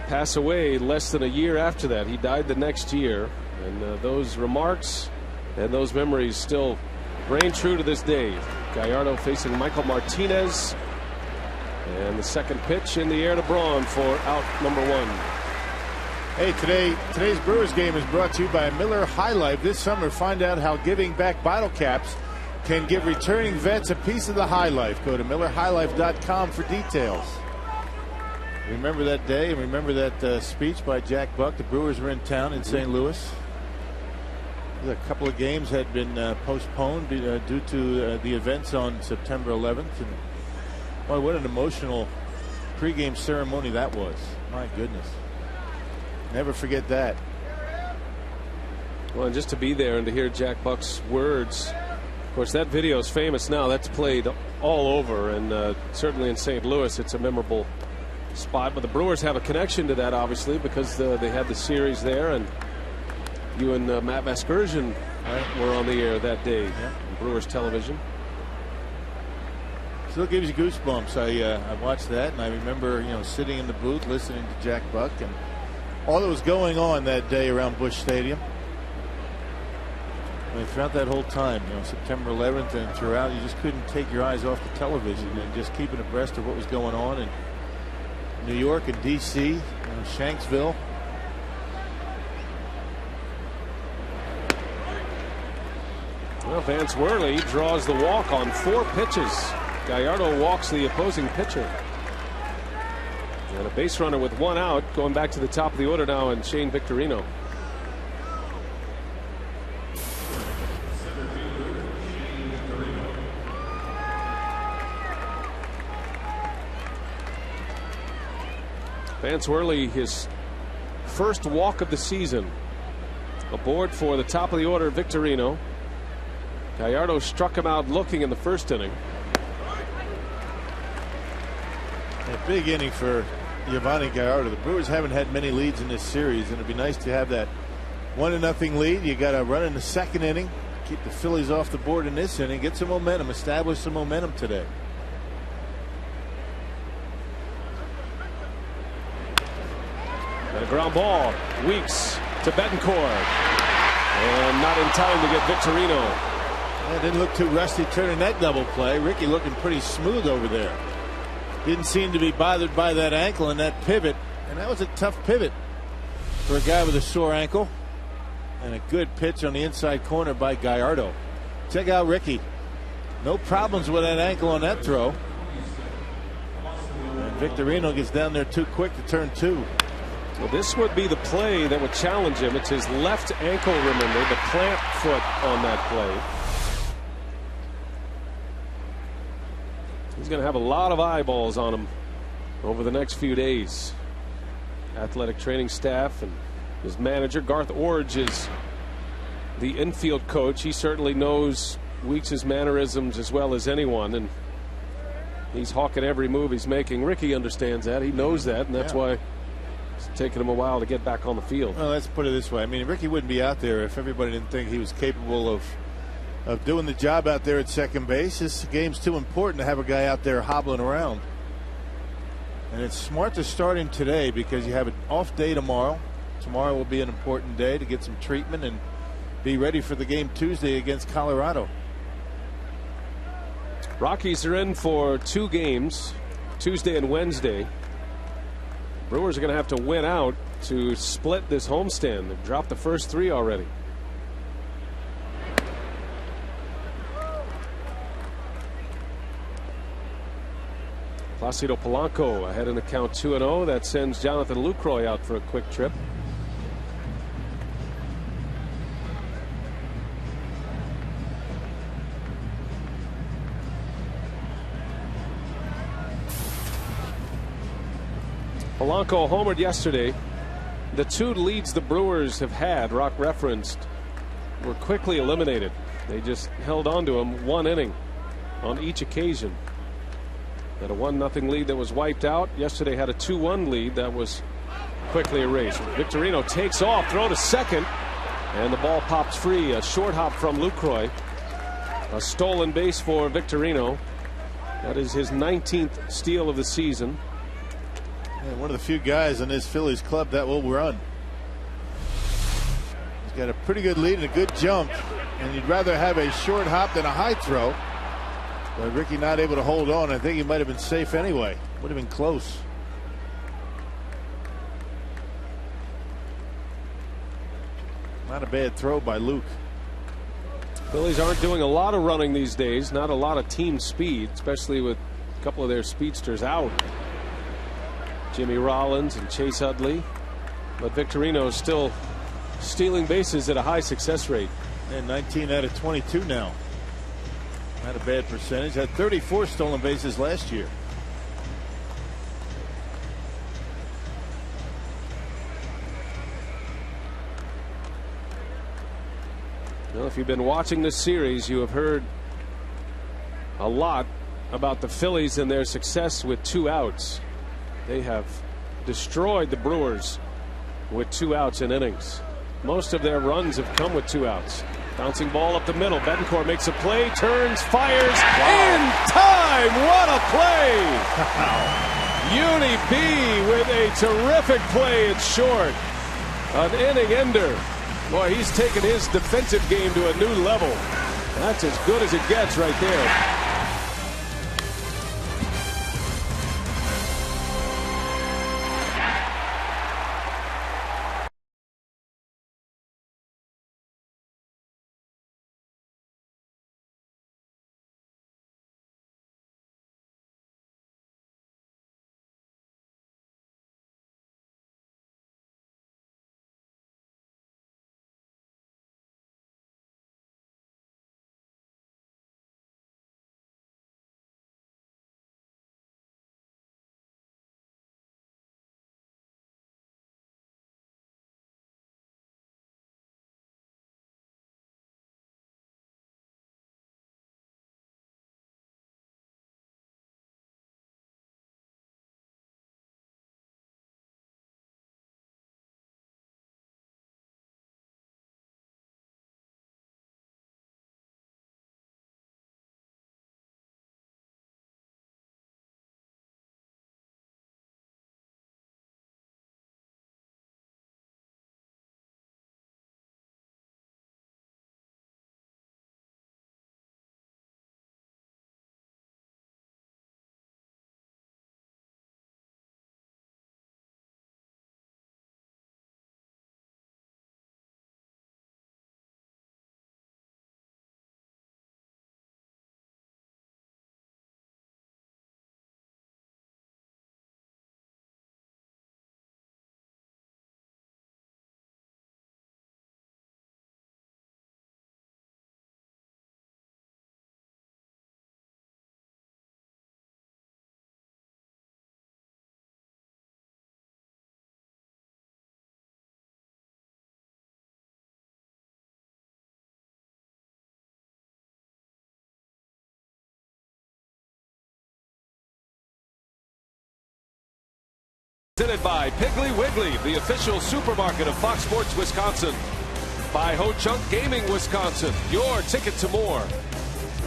pass away less than a year after that. He died the next year. And those remarks and those memories still reign true to this day. Gallardo facing Michael Martinez. And the second pitch in the air to Braun for out number one. Hey, today's Brewers game is brought to you by Miller High Life. This summer, find out how giving back bottle caps can give returning vets a piece of the high life. Go to MillerHighLife.com for details. Remember that day and remember that speech by Jack Buck. The Brewers were in town in St. Louis. A couple of games had been postponed due to the events on September 11th. And boy, what an emotional pregame ceremony that was. My goodness. Never forget that. Well, and just to be there and to hear Jack Buck's words. Of course, that video is famous now. That's played all over, and certainly in St. Louis, it's a memorable spot. But the Brewers have a connection to that, obviously, because they had the series there, and you and Matt Vasgersian were on the air that day on Brewers television. Still gives you goosebumps. I watched that, and I remember sitting in the booth listening to Jack Buck and all that was going on that day around Busch Stadium. I mean, throughout that whole time, September 11th and throughout, you just couldn't take your eyes off the television and just keeping abreast of what was going on in New York and D.C., Shanksville. Well, Vance Worley draws the walk on 4 pitches. Gallardo walks the opposing pitcher. And a base runner with 1 out, going back to the top of the order now, and Shane Victorino. Vance Worley, his first walk of the season, aboard for the top of the order, Victorino. Gallardo struck him out looking in the first inning. A big inning for Giovanni Gallardo. The Brewers haven't had many leads in this series, and it'd be nice to have that 1-0 lead. You got to run in the second inning, keep the Phillies off the board in this inning, get some momentum, establish some momentum today. And a ground ball. Weeks to Betancourt. And not in time to get Victorino. Yeah, didn't look too rusty turning that double play. Ricky looking pretty smooth over there. Didn't seem to be bothered by that ankle and that pivot. And that was a tough pivot for a guy with a sore ankle. And a good pitch on the inside corner by Gallardo. Check out Ricky. No problems with that ankle on that throw. And Victorino gets down there too quick to turn two. Well, this would be the play that would challenge him. It's his left ankle, remember, the plant foot on that play. He's going to have a lot of eyeballs on him over the next few days. Athletic training staff and his manager, Garth Orge, is the infield coach. He certainly knows Weeks' mannerisms as well as anyone, and he's hawking every move he's making. Ricky understands that. He knows that, and that's why it's taken him a while to get back on the field. Well, let's put it this way. I mean, Ricky wouldn't be out there if everybody didn't think he was capable of doing the job out there at second base. This game's too important to have a guy out there hobbling around. And it's smart to start him today because you have an off day tomorrow. Tomorrow will be an important day to get some treatment and be ready for the game Tuesday against Colorado. Rockies are in for 2 games, Tuesday and Wednesday. Brewers are going to have to win out to split this homestand. They've dropped the first 3 already. Placido Polanco ahead in the count 2-0. That sends Jonathan Lucroy out for a quick trip. Polanco homered yesterday. The 2 leads the Brewers have had, Rock referenced, were quickly eliminated. They just held on to him 1 inning on each occasion. Had a 1-0 lead that was wiped out. Yesterday had a 2-1 lead that was quickly erased. Victorino takes off, throw to second, and the ball pops free. A short hop from Lucroy. A stolen base for Victorino. That is his 19th steal of the season. Yeah, one of the few guys in this Phillies club that will run. He's got a pretty good lead and a good jump, and you'd rather have a short hop than a high throw. But Ricky not able to hold on. I think he might have been safe anyway. Would have been close. Not a bad throw by Luke. Phillies aren't doing a lot of running these days. Not a lot of team speed, especially with a couple of their speedsters out. Jimmy Rollins and Chase Utley. But Victorino is still stealing bases at a high success rate. And 19 out of 22 now. Not a bad percentage. Had 34 stolen bases last year. Well, if you've been watching this series, you have heard a lot about the Phillies and their success with 2 outs. They have destroyed the Brewers with 2 outs in innings. Most of their runs have come with 2 outs. Bouncing ball up the middle. Betancourt makes a play, turns, fires in time. What a play! Uni B with a terrific play at short. An inning ender. Boy, he's taken his defensive game to a new level. That's as good as it gets right there. Presented by Piggly Wiggly, the official supermarket of Fox Sports Wisconsin. By Ho Chunk Gaming Wisconsin, your ticket to more.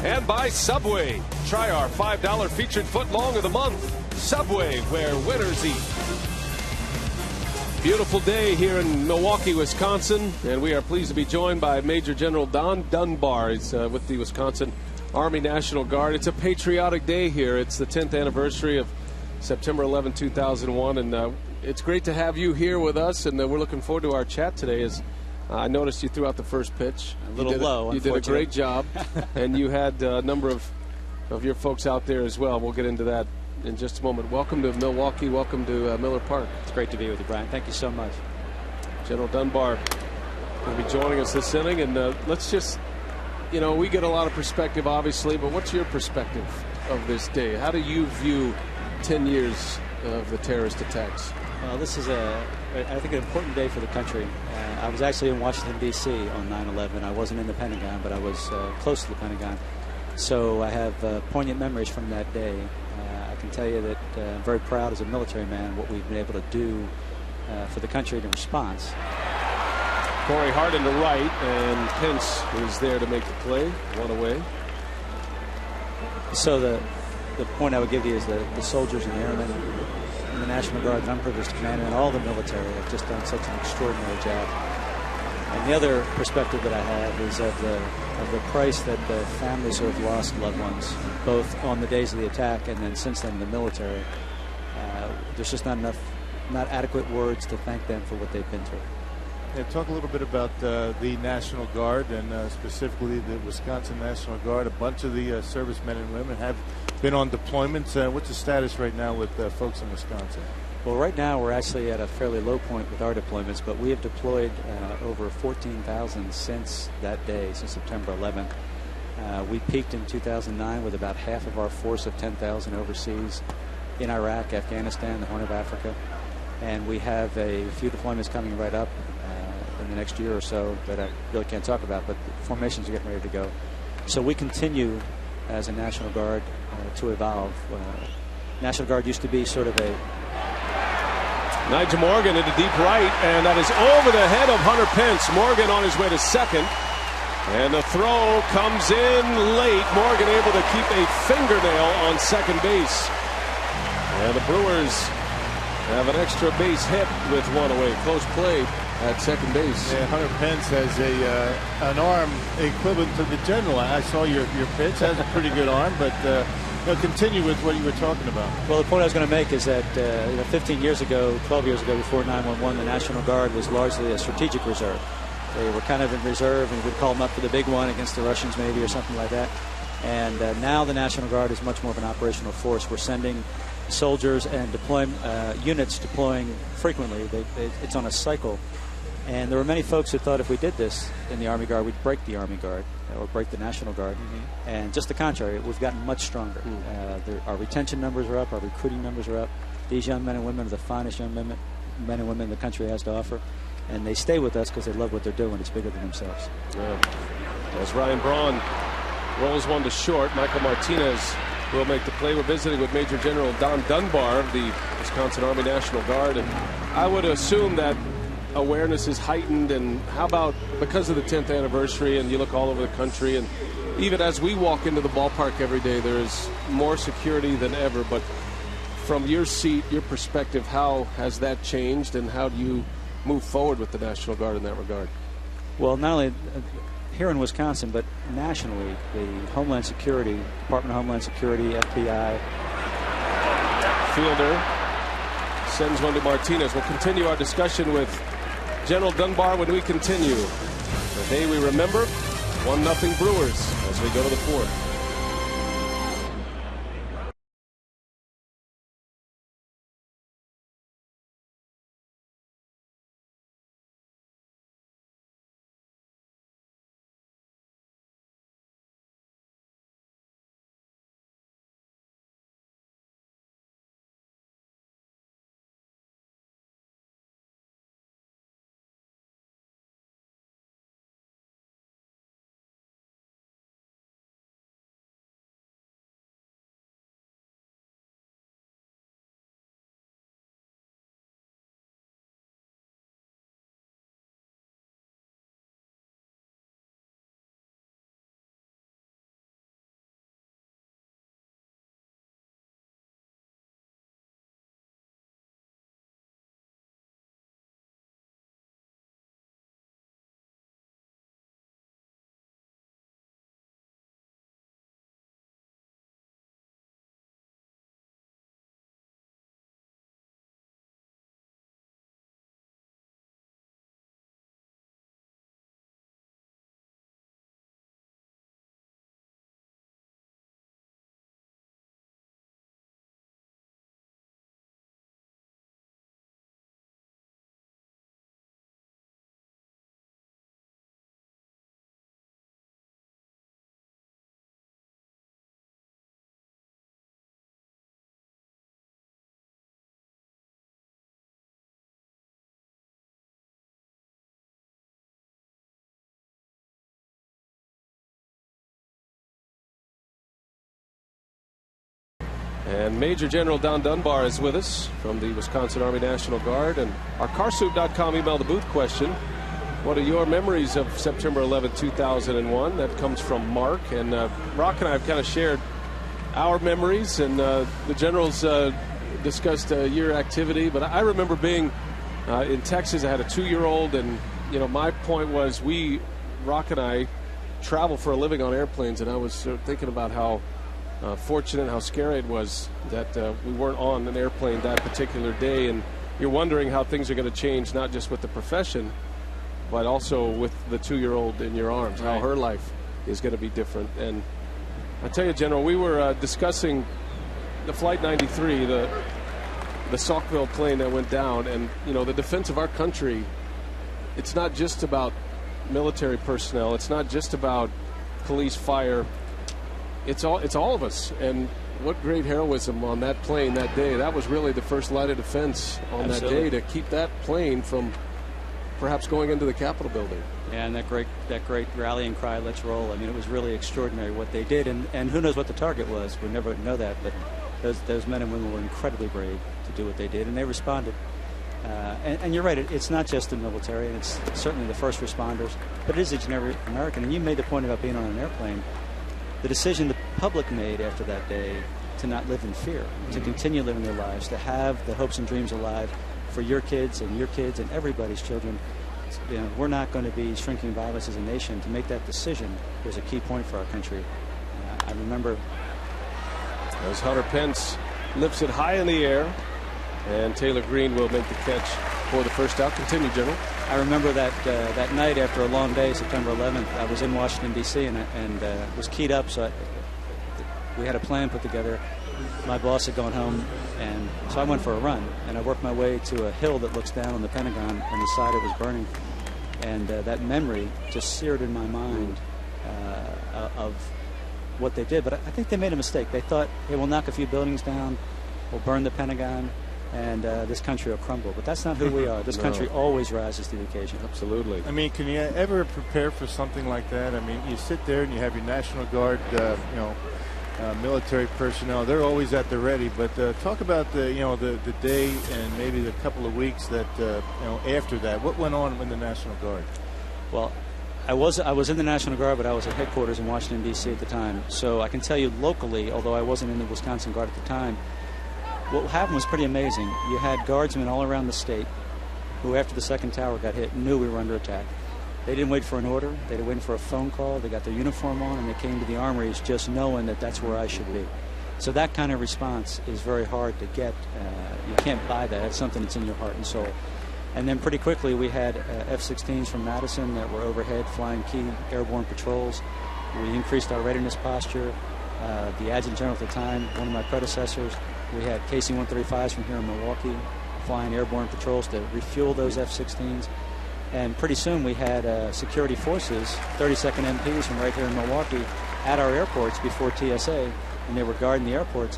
And by Subway. Try our $5 featured footlong of the month. Subway, where winners eat. Beautiful day here in Milwaukee, Wisconsin, and we are pleased to be joined by Major General Don Dunbar. He's with the Wisconsin Army National Guard. It's a patriotic day here. It's the 10th anniversary of September 11, 2001, and it's great to have you here with us, and we're looking forward to our chat today. As I noticed you threw out the first pitch. A little low, You did a great job, and you had a number of your folks out there as well. We'll get into that in just a moment. Welcome to Milwaukee. Welcome to Miller Park. It's great to be with you, Brian. Thank you so much. General Dunbar will be joining us this inning, and let's just, we get a lot of perspective, obviously, but what's your perspective of this day? How do you view 10 years of the terrorist attacks? Well, this is I think, an important day for the country. I was actually in Washington, D.C. on 9/11. I wasn't in the Pentagon, but I was close to the Pentagon. So I have poignant memories from that day. I can tell you that I'm very proud as a military man what we've been able to do for the country in response. Corey Hart in the right, and Pence is there to make the play. One away. So the point I would give you is the soldiers and airmen in the National Guard that I'm privileged to command, and all the military have just done such an extraordinary job. And the other perspective that I have is of the price that the families who have lost loved ones, both on the days of the attack and then since then in the military. There's just not adequate words to thank them for what they've been through. Yeah, talk a little bit about the National Guard and specifically the Wisconsin National Guard. A bunch of the servicemen and women have been on deployments. What's the status right now with folks in Wisconsin? Well, right now we're actually at a fairly low point with our deployments, but we have deployed over 14,000 since that day, since September 11th. We peaked in 2009 with about half of our force of 10,000 overseas in Iraq, Afghanistan, the Horn of Africa. And we have a few deployments coming right up in the next year or so that I really can't talk about, but the formations are getting ready to go. So we continue as a National Guard to evolve. National Guard used to be sort of a... Nigel Morgan into deep right, and that is over the head of Hunter Pence. Morgan on his way to second, and the throw comes in late. Morgan able to keep a fingernail on second base. And the Brewers have an extra base hit with one away. Close play at second base. Yeah, Hunter Pence has an arm equivalent to the general. I saw your pitch. Has a pretty good arm, but continue with what you were talking about. Well, the point I was going to make is that 15 years ago, 12 years ago, before 9/11, the National Guard was largely a strategic reserve. They were kind of in reserve, and we'd call them up for the big one against the Russians, maybe, or something like that. And now the National Guard is much more of an operational force. We're sending soldiers and units deploying frequently. It's on a cycle. And there were many folks who thought if we did this in the Army Guard, we'd break the Army Guard or break the National Guard. Mm-hmm. And just the contrary, we've gotten much stronger. Our retention numbers are up, our recruiting numbers are up. These young men and women are the finest young men and women the country has to offer. And they stay with us because they love what they're doing. It's bigger than themselves. Yeah. As Ryan Braun rolls one to short, Michael Martinez will make the play. We're visiting with Major General Don Dunbar of the Wisconsin Army National Guard. And I would assume that awareness is heightened, and how about because of the 10th anniversary, and you look all over the country, and even as we walk into the ballpark every day, there is more security than ever. But from your seat, your perspective, how has that changed, and how do you move forward with the National Guard in that regard? Well, not only here in Wisconsin, but nationally, the Homeland Security, Department of Homeland Security, FBI. Fielder sends one to Martinez. We'll continue our discussion with General Dunbar when we continue. The day we remember, 1-0 Brewers as we go to the fourth. And Major General Don Dunbar is with us from the Wisconsin Army National Guard. And our carsoup.com email the booth question: what are your memories of September 11, 2001? That comes from Mark. And Rock and I have kind of shared our memories, and the generals discussed year activity. But I remember being in Texas. I had a 2-year-old, and my point was Rock and I travel for a living on airplanes, and I was thinking about how fortunate, how scary it was that we weren't on an airplane that particular day. And you're wondering how things are going to change, not just with the profession, but also with the 2-year-old in your arms, how her life is going to be different. And I tell you, General, we were discussing the Flight 93, the Saukville plane that went down, and the defense of our country. It's not just about military personnel. It's not just about police, fire. It's all of us. And what great heroism on that plane that day. That was really the first line of defense on Absolutely. that day, to keep that plane from perhaps going into the Capitol building. Yeah, and that great rallying cry, "Let's roll." I mean, it was really extraordinary what they did, and who knows what the target was. We'll never know that, but those men and women were incredibly brave to do what they did, and they responded. And you're right, it's not just the military, and it's certainly the first responders, but it is each and every American. And you made the point about being on an airplane. The decision the public made after that day to not live in fear, to continue living their lives, to have the hopes and dreams alive for your kids and everybody's children. We're not going to be shrinking violence as a nation. To make that decision was a key point for our country. I remember as Hunter Pence lifts it high in the air, and Taylor Green will make the catch for the first out. Continue, General. I remember that night after a long day, September 11th, I was in Washington, D.C., and was keyed up, so we had a plan put together. My boss had gone home, and so I went for a run, and I worked my way to a hill that looks down on the Pentagon, and the side it was burning. And that memory just seared in my mind of what they did. But I think they made a mistake. They thought, hey, we'll knock a few buildings down, we'll burn the Pentagon, and this country will crumble. But that's not who we are. This country always rises to the occasion. Absolutely. I mean, can you ever prepare for something like that? I mean, you sit there and you have your National Guard, military personnel. They're always at the ready. But talk about the day and maybe the couple of weeks that after that. What went on in the National Guard? Well, I was in the National Guard, but I was at headquarters in Washington, D.C. at the time. So I can tell you locally, although I wasn't in the Wisconsin Guard at the time, what happened was pretty amazing. You had guardsmen all around the state who, after the second tower got hit, knew we were under attack. They didn't wait for an order. They didn't wait for a phone call. They got their uniform on, and they came to the armories just knowing that that's where I should be. So that kind of response is very hard to get. You can't buy that. It's something that's in your heart and soul. And then pretty quickly we had F-16s from Madison that were overhead flying key airborne patrols. We increased our readiness posture. The adjutant general at the time, one of my predecessors, we had KC-135s from here in Milwaukee flying airborne patrols to refuel those F-16s. And pretty soon we had security forces, 32nd MPs from right here in Milwaukee, at our airports before TSA, and they were guarding the airports.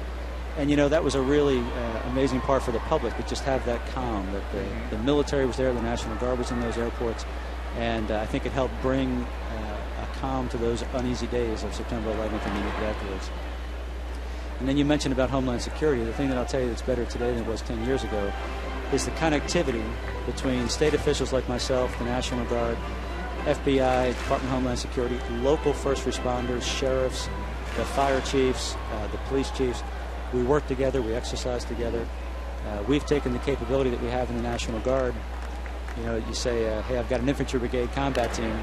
And, that was a really amazing part for the public, to just have that calm, that the military was there, the National Guard was in those airports, and I think it helped bring a calm to those uneasy days of September 11th and the week afterwards. And then you mentioned about Homeland Security. The thing that I'll tell you that's better today than it was 10 years ago is the connectivity between state officials like myself, the National Guard, FBI, Department of Homeland Security, local first responders, sheriffs, the fire chiefs, the police chiefs. We work together, we exercise together. We've taken the capability that we have in the National Guard. You say, hey, I've got an infantry brigade combat team,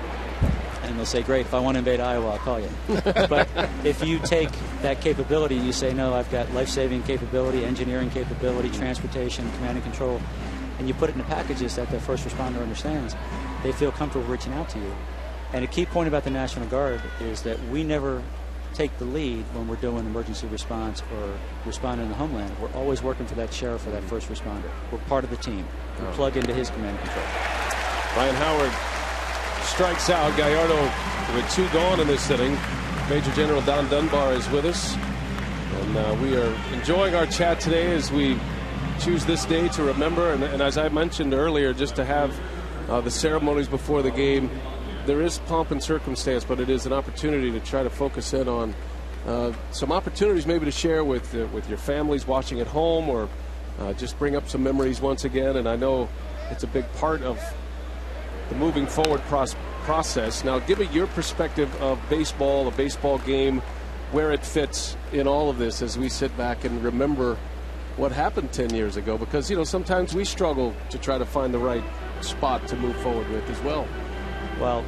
and they'll say, great, if I want to invade Iowa, I'll call you. But if you take that capability, you say, no, I've got life-saving capability, engineering capability, transportation, command and control, and you put it in packages that the first responder understands, they feel comfortable reaching out to you. And a key point about the National Guard is that we never take the lead when we're doing emergency response or responding in the homeland. We're always working for that sheriff or that first responder. We're part of the team. We plug into his command and control. Ryan Howard strikes out. Gallardo with 2 gone in this inning. Major General Don Dunbar is with us. And we are enjoying our chat today as we choose this day to remember. And as I mentioned earlier, just to have the ceremonies before the game. There is pomp and circumstance, but it is an opportunity to try to focus in on some opportunities maybe to share with your families watching at home, or just bring up some memories once again. And I know it's a big part of the moving forward process. Now, give me your perspective of baseball, a baseball game, where it fits in all of this as we sit back and remember what happened 10 years ago, because, you know, sometimes we struggle to try to find the right spot to move forward with as well. Well,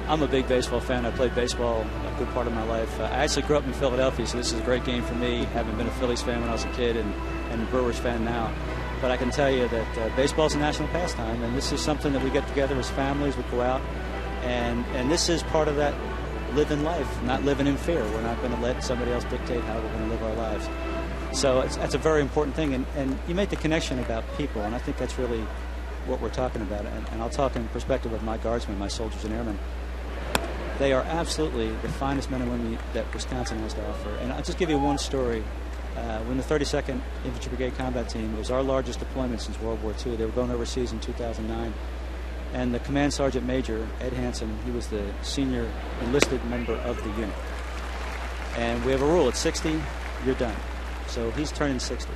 I'm a big baseball fan. I played baseball a good part of my life. I actually grew up in Philadelphia, so this is a great game for me, having been a Phillies fan when I was a kid and a Brewers fan now. But I can tell you that baseball is a national pastime, and this is something that we get together as families. We go out, and this is part of that living life, not living in fear. We're not going to let somebody else dictate how we're going to live our lives. So that's a very important thing, and you make the connection about people, and I think that's really what we're talking about. And I'll talk in perspective of my guardsmen, my soldiers and airmen. They are absolutely the finest men and women that Wisconsin has to offer. And I'll just give you one story. When the 32nd Infantry Brigade Combat Team was our largest deployment since World War II. They were going overseas in 2009. And the Command Sergeant Major, Ed Hansen, he was the senior enlisted member of the unit. And we have a rule, at 60, you're done. So he's turning 60.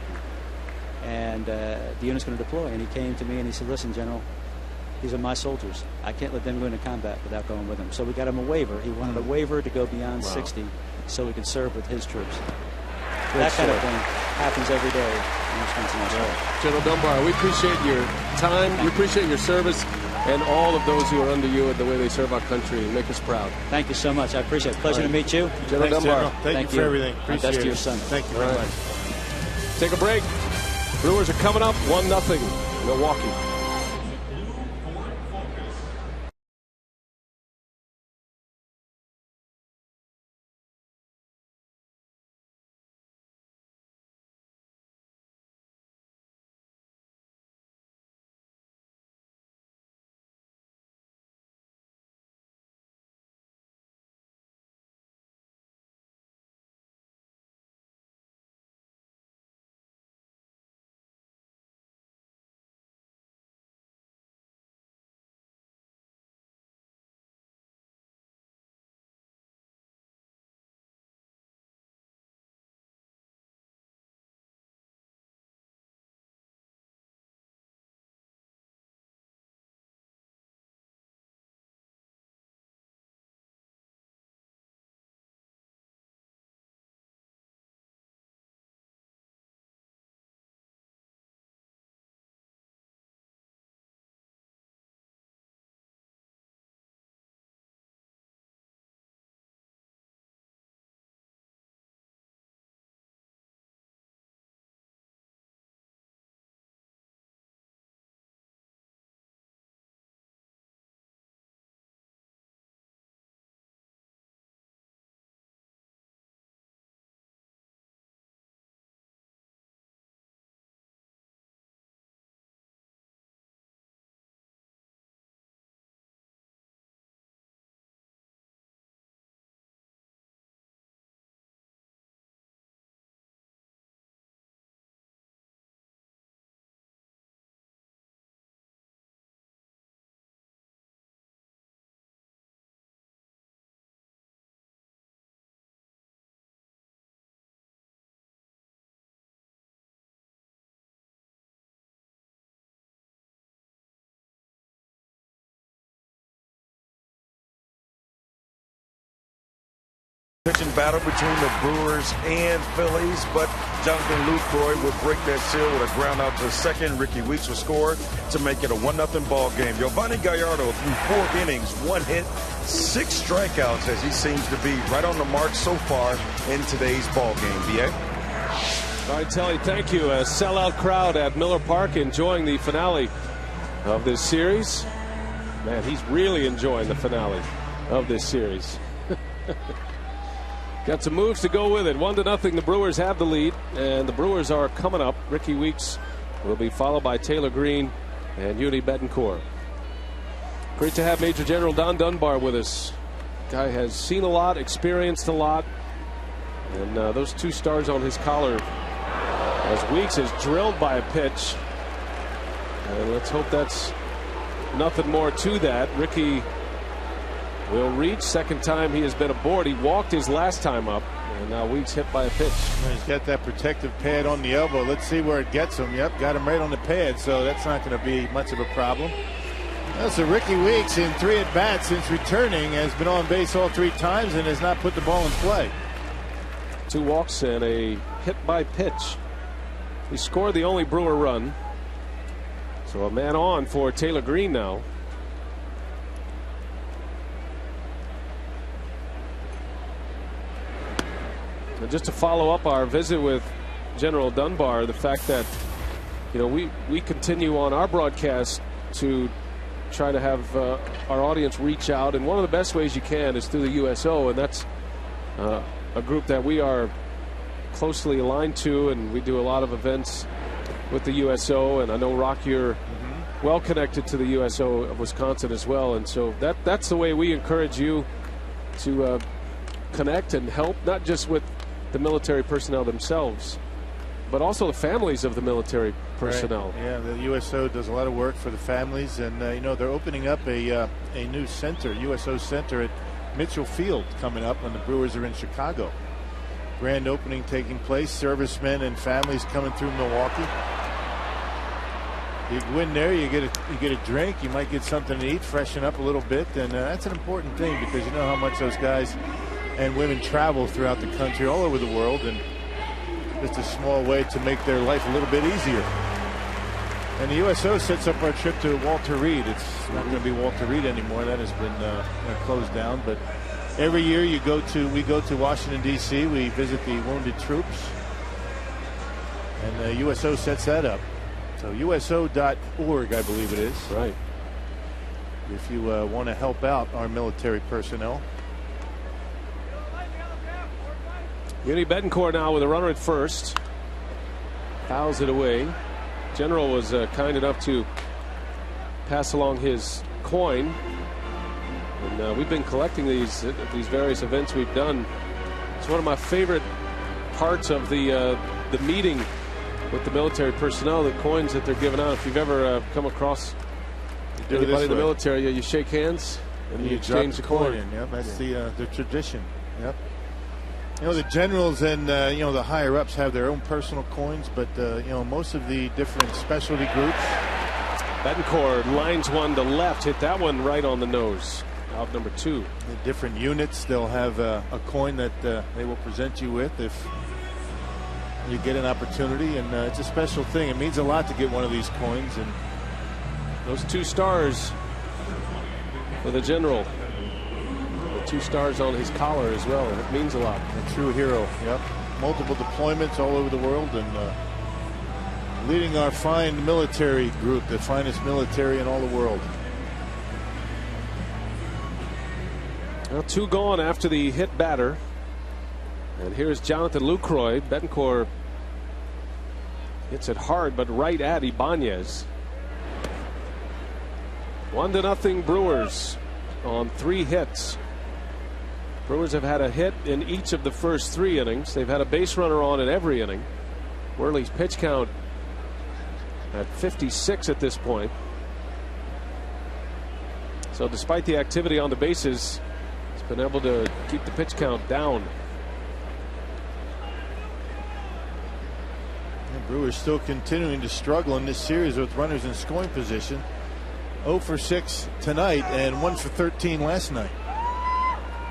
And the unit's going to deploy. And he came to me and he said, listen, General, these are my soldiers. I can't let them go into combat without going with them. So we got him a waiver. He wanted a waiver to go beyond 60 so he could serve with his troops. That kind of thing happens every day in Wisconsin. General Dunbar, we appreciate your time. We appreciate your service and all of those who are under you and the way they serve our country and make us proud. Thank you so much. I appreciate it. Pleasure to meet you. General Dunbar. Thank you for everything. My best to your son. Thank you very much. Take a break. Brewers are coming up 1-0 Milwaukee. Pitching battle between the Brewers and Phillies, but Jonathan Lucroy would break that seal with a ground out to second. Ricky Weeks will score to make it a 1-0 ball game. Giovanni Gallardo threw 4 innings, 1 hit, 6 strikeouts, as he seems to be right on the mark so far in today's ball game. B.A. All right, Telly, thank you. A sellout crowd at Miller Park enjoying the finale of this series. Man, he's really enjoying the finale of this series. Got some moves to go with it. 1-0. The Brewers have the lead, and the Brewers are coming up. Ricky Weeks will be followed by Taylor Green and Uni Betancourt. Great to have Major General Don Dunbar with us. Guy has seen a lot, experienced a lot, and those 2 stars on his collar as Weeks is drilled by a pitch. And let's hope that's nothing more to that. Ricky will reach. Second time he has been aboard. He walked his last time up, And now Weeks hit by a pitch. He's got that protective pad on the elbow. Let's see where it gets him. Yep, got him right on the pad, so that's not going to be much of a problem. Well, so Ricky Weeks, in 3 at-bats since returning, has been on base all 3 times and has not put the ball in play. 2 walks and a hit by pitch. He scored the only Brewer run. So a man on for Taylor Green now. And just to follow up our visit with General Dunbar, the fact that, you know, we continue on our broadcast to try to have our audience reach out, and one of the best ways you can is through the USO, and that's a group that we are closely aligned to, and we do a lot of events with the USO, and I know, Rock, you're well connected to the USO of Wisconsin as well, and so that's the way we encourage you to connect and help, not just with the military personnel themselves, but also the families of the military personnel. Right. Yeah, the USO does a lot of work for the families, and you know, they're opening up a new center, USO center at Mitchell Field coming up when the Brewers are in Chicago. Grand opening taking place. Servicemen and families coming through Milwaukee. You go in there, you get a drink, you might get something to eat, freshen up a little bit, and that's an important thing because you know how much those guys and women travel throughout the country, all over the world, and just a small way to make their life a little bit easier. And the USO sets up our trip to Walter Reed. It's not going to be Walter Reed anymore. That has been closed down. But every year we go to Washington, D.C. We visit the wounded troops. And the USO sets that up. So USO.org, I believe it is. Right. If you want to help out our military personnel. Yuri Betancourt now with a runner at first. Fouls it away. General was kind enough to pass along his coin. And we've been collecting these various events we've done. It's one of my favorite parts of the meeting with the military personnel, the coins that they're giving out. If you've ever come across anybody in the military, you shake hands and you exchange the coin. Yep, that's the tradition. Yep. You know, the generals and you know, the higher ups have their own personal coins, but you know, most of the different specialty groups. Betancourt lines one to left, hit that one right on the nose. Out number 2. The different units, they'll have a coin that they will present you with if you get an opportunity, and it's a special thing. It means a lot to get one of these coins, and those 2 stars for the general. 2 stars on his collar as well, and it means a lot. A true hero. Yep. Multiple deployments all over the world, and leading our fine military group, the finest military in all the world. Well, 2 gone after the hit batter. And here's Jonathan Lucroy. Betancourt hits it hard, but right at Ibanez. 1-0 Brewers on 3 hits. Brewers have had a hit in each of the first 3 innings. They've had a base runner on in every inning. Worley's pitch count at 56 at this point. So despite the activity on the bases, he's been able to keep the pitch count down. And Brewers still continuing to struggle in this series with runners in scoring position. 0 for 6 tonight and 1 for 13 last night.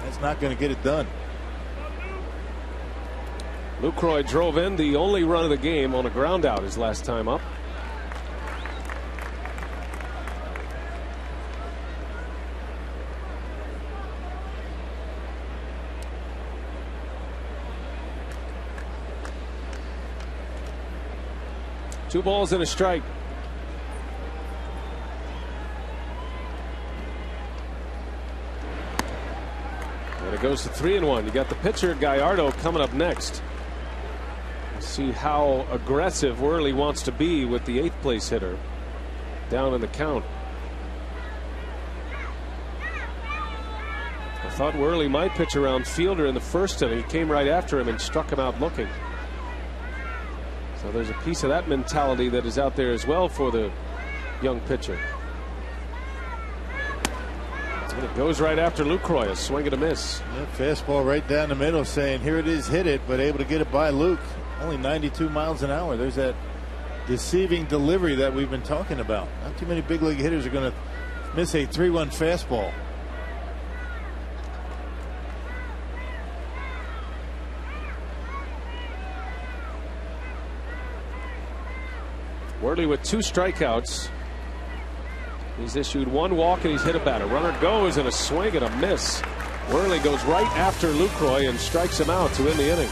That's not going to get it done. Lucroy drove in the only run of the game on a ground out his last time up. Two balls and a strike. And it goes to 3-1. You got the pitcher Gallardo coming up next. Let's see how aggressive Worley wants to be with the 8th place hitter down in the count. I thought Worley might pitch around Fielder in the first inning. He came right after him and struck him out looking. So there's a piece of that mentality that is out there as well for the young pitcher. And a Goes right after Lucroy, a swing and a miss. Yeah, fastball right down the middle, saying here it is, hit it, but able to get it by Luke. Only 92 miles an hour. There's that deceiving delivery that we've been talking about. Not too many big league hitters are going to miss a 3-1 fastball. Worley with 2 strikeouts. He's issued 1 walk and he's hit a batter. Runner goes and a swing and a miss. Worley goes right after Lucroy and strikes him out to end the inning.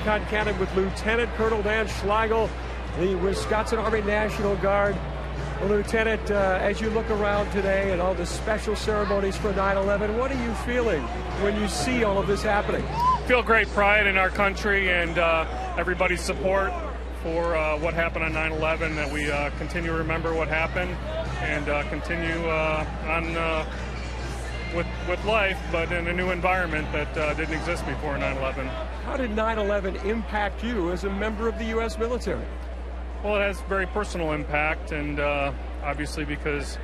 Counted with Lieutenant Colonel Dan Schlegel, the Wisconsin Army National Guard. Well, Lieutenant, as you look around today and all the special ceremonies for 9/11, what are you feeling when you see all of this happening? Feel great pride in our country and everybody's support for what happened on 9/11, that we continue to remember what happened and continue on with life, but in a new environment that didn't exist before 9/11. How did 9/11 impact you as a member of the U.S. military? Well, it has very personal impact, and obviously because,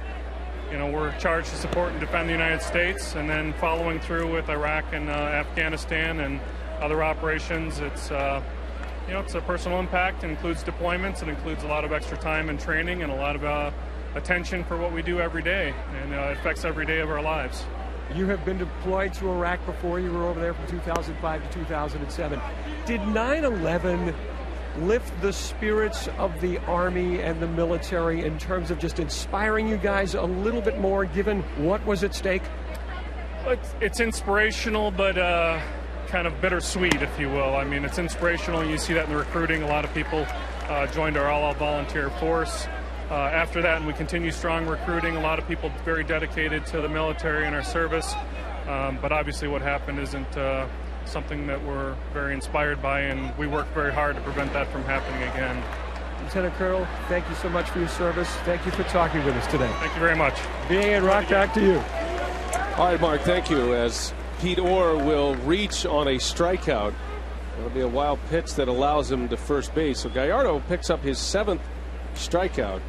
you know, we're charged to support and defend the United States, and then following through with Iraq and Afghanistan and other operations. It's you know, it's a personal impact. It includes deployments. It includes a lot of extra time and training and a lot of attention for what we do every day, and it affects every day of our lives. You have been deployed to Iraq before. You were over there from 2005 to 2007. Did 9/11 lift the spirits of the Army and the military in terms of just inspiring you guys a little bit more, given what was at stake? It's inspirational, but kind of bittersweet, if you will. I mean, it's inspirational, and you see that in the recruiting. A lot of people joined our all-out volunteer force. After that, and we continue strong recruiting. A lot of people very dedicated to the military and our service. But obviously what happened isn't something that we're very inspired by, and we work very hard to prevent that from happening again. Lieutenant Colonel, thank you so much for your service. Thank you for talking with us today. Thank you very much. BA and Rock, back to you. All right, Mark, thank you. As Pete Orr will reach on a strikeout. It'll be a wild pitch that allows him to first base. So Gallardo picks up his 7th strikeout.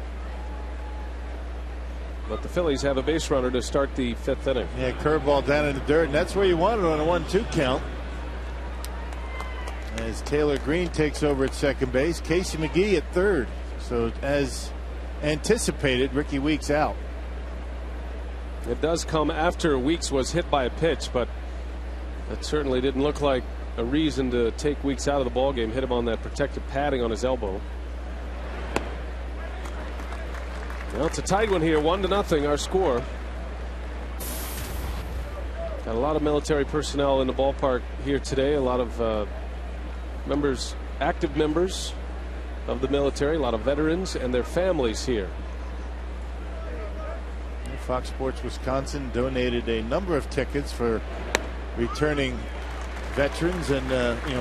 But the Phillies have a base runner to start the 5th inning. Yeah, curveball down in the dirt, and that's where you want it on a 1-2 count. As Taylor Green takes over at second base, Casey McGee at third. So as anticipated, Ricky Weeks out. It does come after Weeks was hit by a pitch, but that certainly didn't look like a reason to take Weeks out of the ballgame. Hit him on that protective padding on his elbow. Well, it's a tight one here, 1-0 our score. Got a lot of military personnel in the ballpark here today. A lot of members, active members of the military, a lot of veterans and their families here. Fox Sports Wisconsin donated a number of tickets for returning veterans and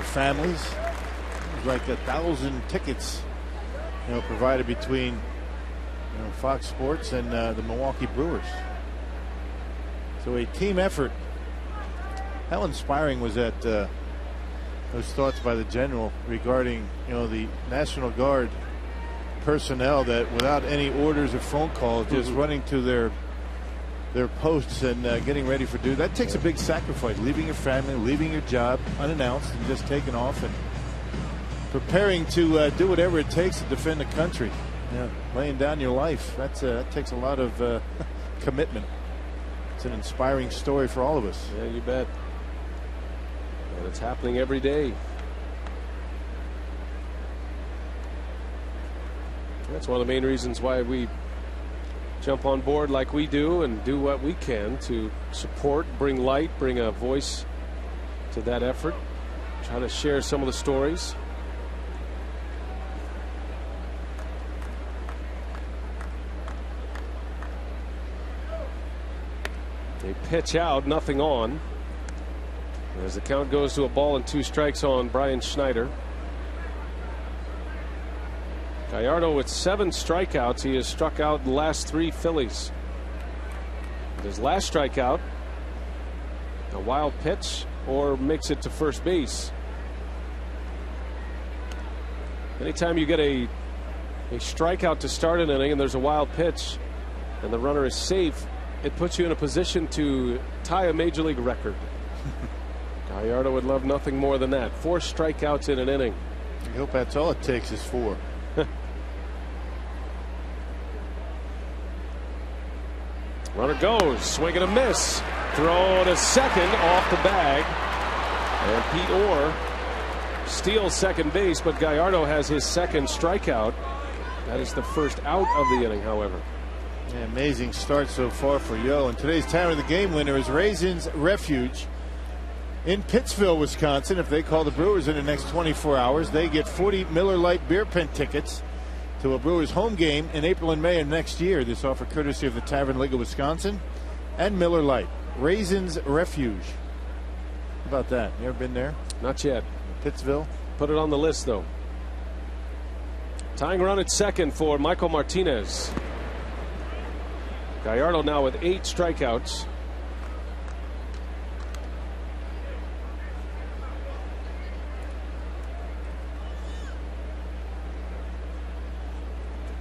families. It was like 1,000 tickets provided between Fox Sports and the Milwaukee Brewers. So a team effort. How inspiring was that? Those thoughts by the general regarding the National Guard personnel that without any orders or phone calls just running to their posts and getting ready for duty. That takes a big sacrifice, leaving your family, leaving your job unannounced and just taking off and preparing to do whatever it takes to defend the country. Laying down your life. That takes a lot of commitment. It's an inspiring story for all of us. Yeah, you bet. And it's happening every day. That's one of the main reasons why we jump on board like we do and do what we can to support, bring light, bring a voice to that effort, try to share some of the stories. They pitch out, nothing on. As the count goes to a ball and 2 strikes on Brian Schneider. Gallardo with 7 strikeouts. He has struck out the last 3 Phillies. His last strikeout, a wild pitch, or makes it to first base. Anytime you get a strikeout to start an inning and there's a wild pitch and the runner is safe, it puts you in a position to tie a major league record. Gallardo would love nothing more than that. 4 strikeouts in an inning. I hope that's all it takes is 4. Runner goes, swing and a miss. Throw to second, off the bag. And Pete Orr steals second base, but Gallardo has his 2nd strikeout. That is the first out of the inning, however. Yeah, amazing start so far for Yo. And today's time of the game winner is Raisins Refuge in Pittsville, Wisconsin. If they call the Brewers in the next 24 hours, they get 40 Miller Lite beer pen tickets to a Brewers home game in April and May of next year. This offer courtesy of the Tavern League of Wisconsin and Miller Lite. Raisins Refuge. How about that? You ever been there? Not yet. Pittsville? Put it on the list, though. Tying run at second for Michael Martinez. Gallardo now with 8 strikeouts.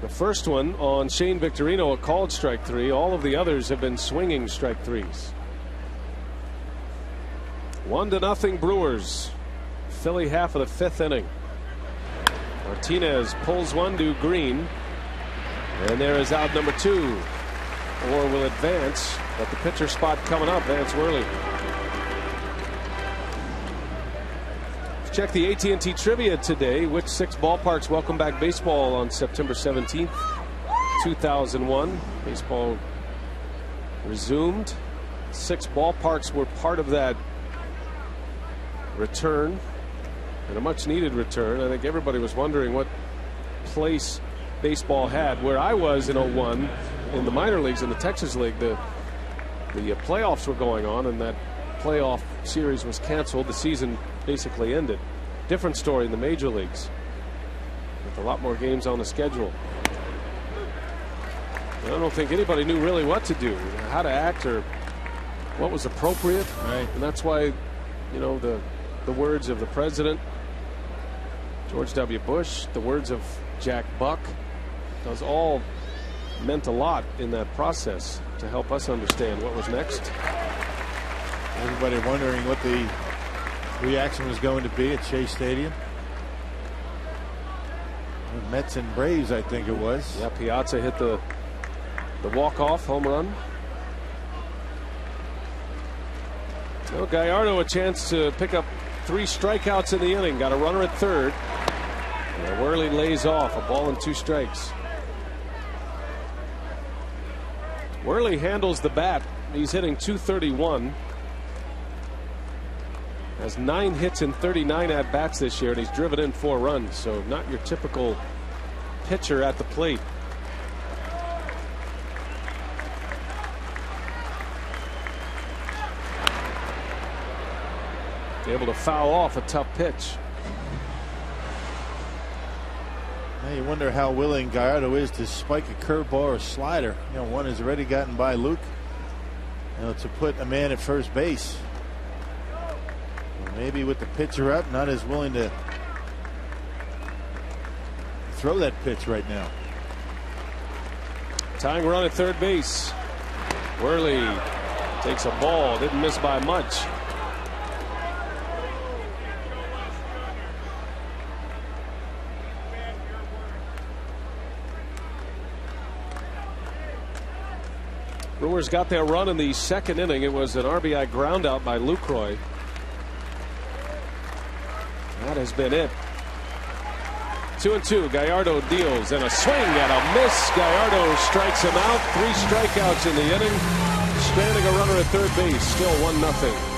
The first one on Shane Victorino, a called strike 3. All of the others have been swinging strike 3s. 1-0 Brewers. Philly half of the 5th inning. Martinez pulls one to Green. And there is out number 2. Or will advance, but the pitcher spot coming up, Vance Worley. Check the AT&T trivia today. Which 6 ballparks welcome back baseball on September 17th, 2001? Baseball resumed. 6 ballparks were part of that return, and a much needed return. I think everybody was wondering what place baseball had. Where I was in 01 in the minor leagues, in the Texas League, the playoffs were going on, and that playoff series was canceled. The season basically ended. Different story in the major leagues with a lot more games on the schedule. I don't think anybody knew really what to do, how to act, or what was appropriate. Right. And that's why, you know, the words of the president, George W. Bush, the words of Jack Buck, those all meant a lot in that process to help us understand what was next. Everybody wondering what the reaction was going to be at Shea Stadium. The Mets and Braves, I think it was. Yeah, Piazza hit the walk-off home run. Well, Gallardo a chance to pick up 3 strikeouts in the inning. Got a runner at third. And Worley lays off, a ball and 2 strikes. Worley handles the bat. He's hitting .231. Has 9 hits and 39 at bats this year, and he's driven in 4 runs. So not your typical pitcher at the plate. Able to foul off a tough pitch. Now you wonder how willing Gallardo is to spike a curveball or a slider. One has already gotten by Luke. To put a man at first base. Maybe with the pitcher up, not as willing to throw that pitch right now. Tying run at third base. Worley takes a ball, didn't miss by much. Brewers got their run in the second inning. It was an RBI ground out by Lucroy. That has been it. 2-2. Gallardo deals and a swing and a miss. Gallardo strikes him out. 3 strikeouts in the inning. Stranding a runner at third base. Still 1-0.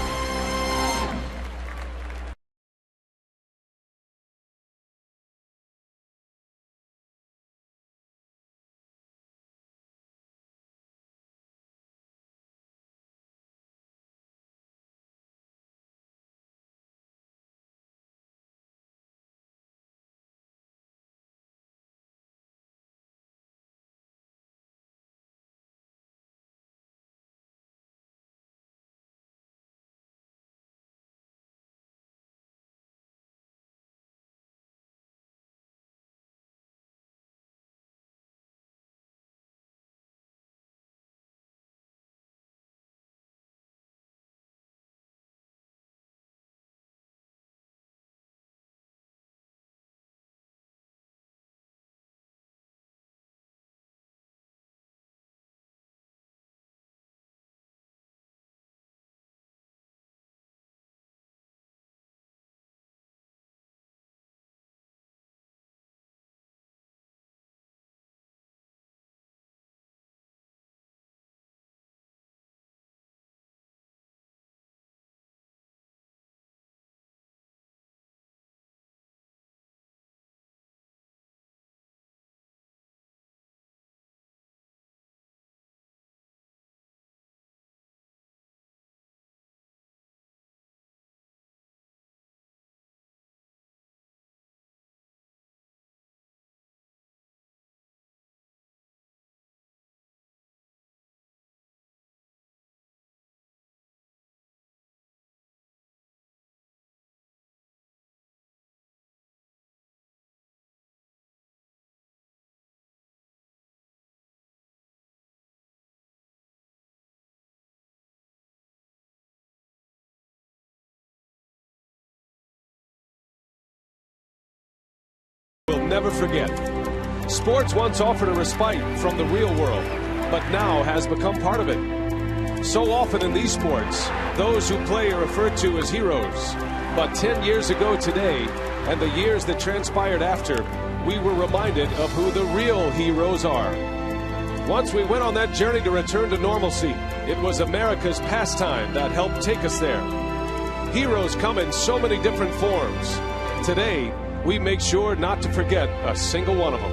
We'll never forget. Sports once offered a respite from the real world, but now has become part of it. So often in these sports, those who play are referred to as heroes. But 10 years ago today, and the years that transpired after, we were reminded of who the real heroes are. Once we went on that journey to return to normalcy, it was America's pastime that helped take us there. Heroes come in so many different forms. Today, we make sure not to forget a single one of them.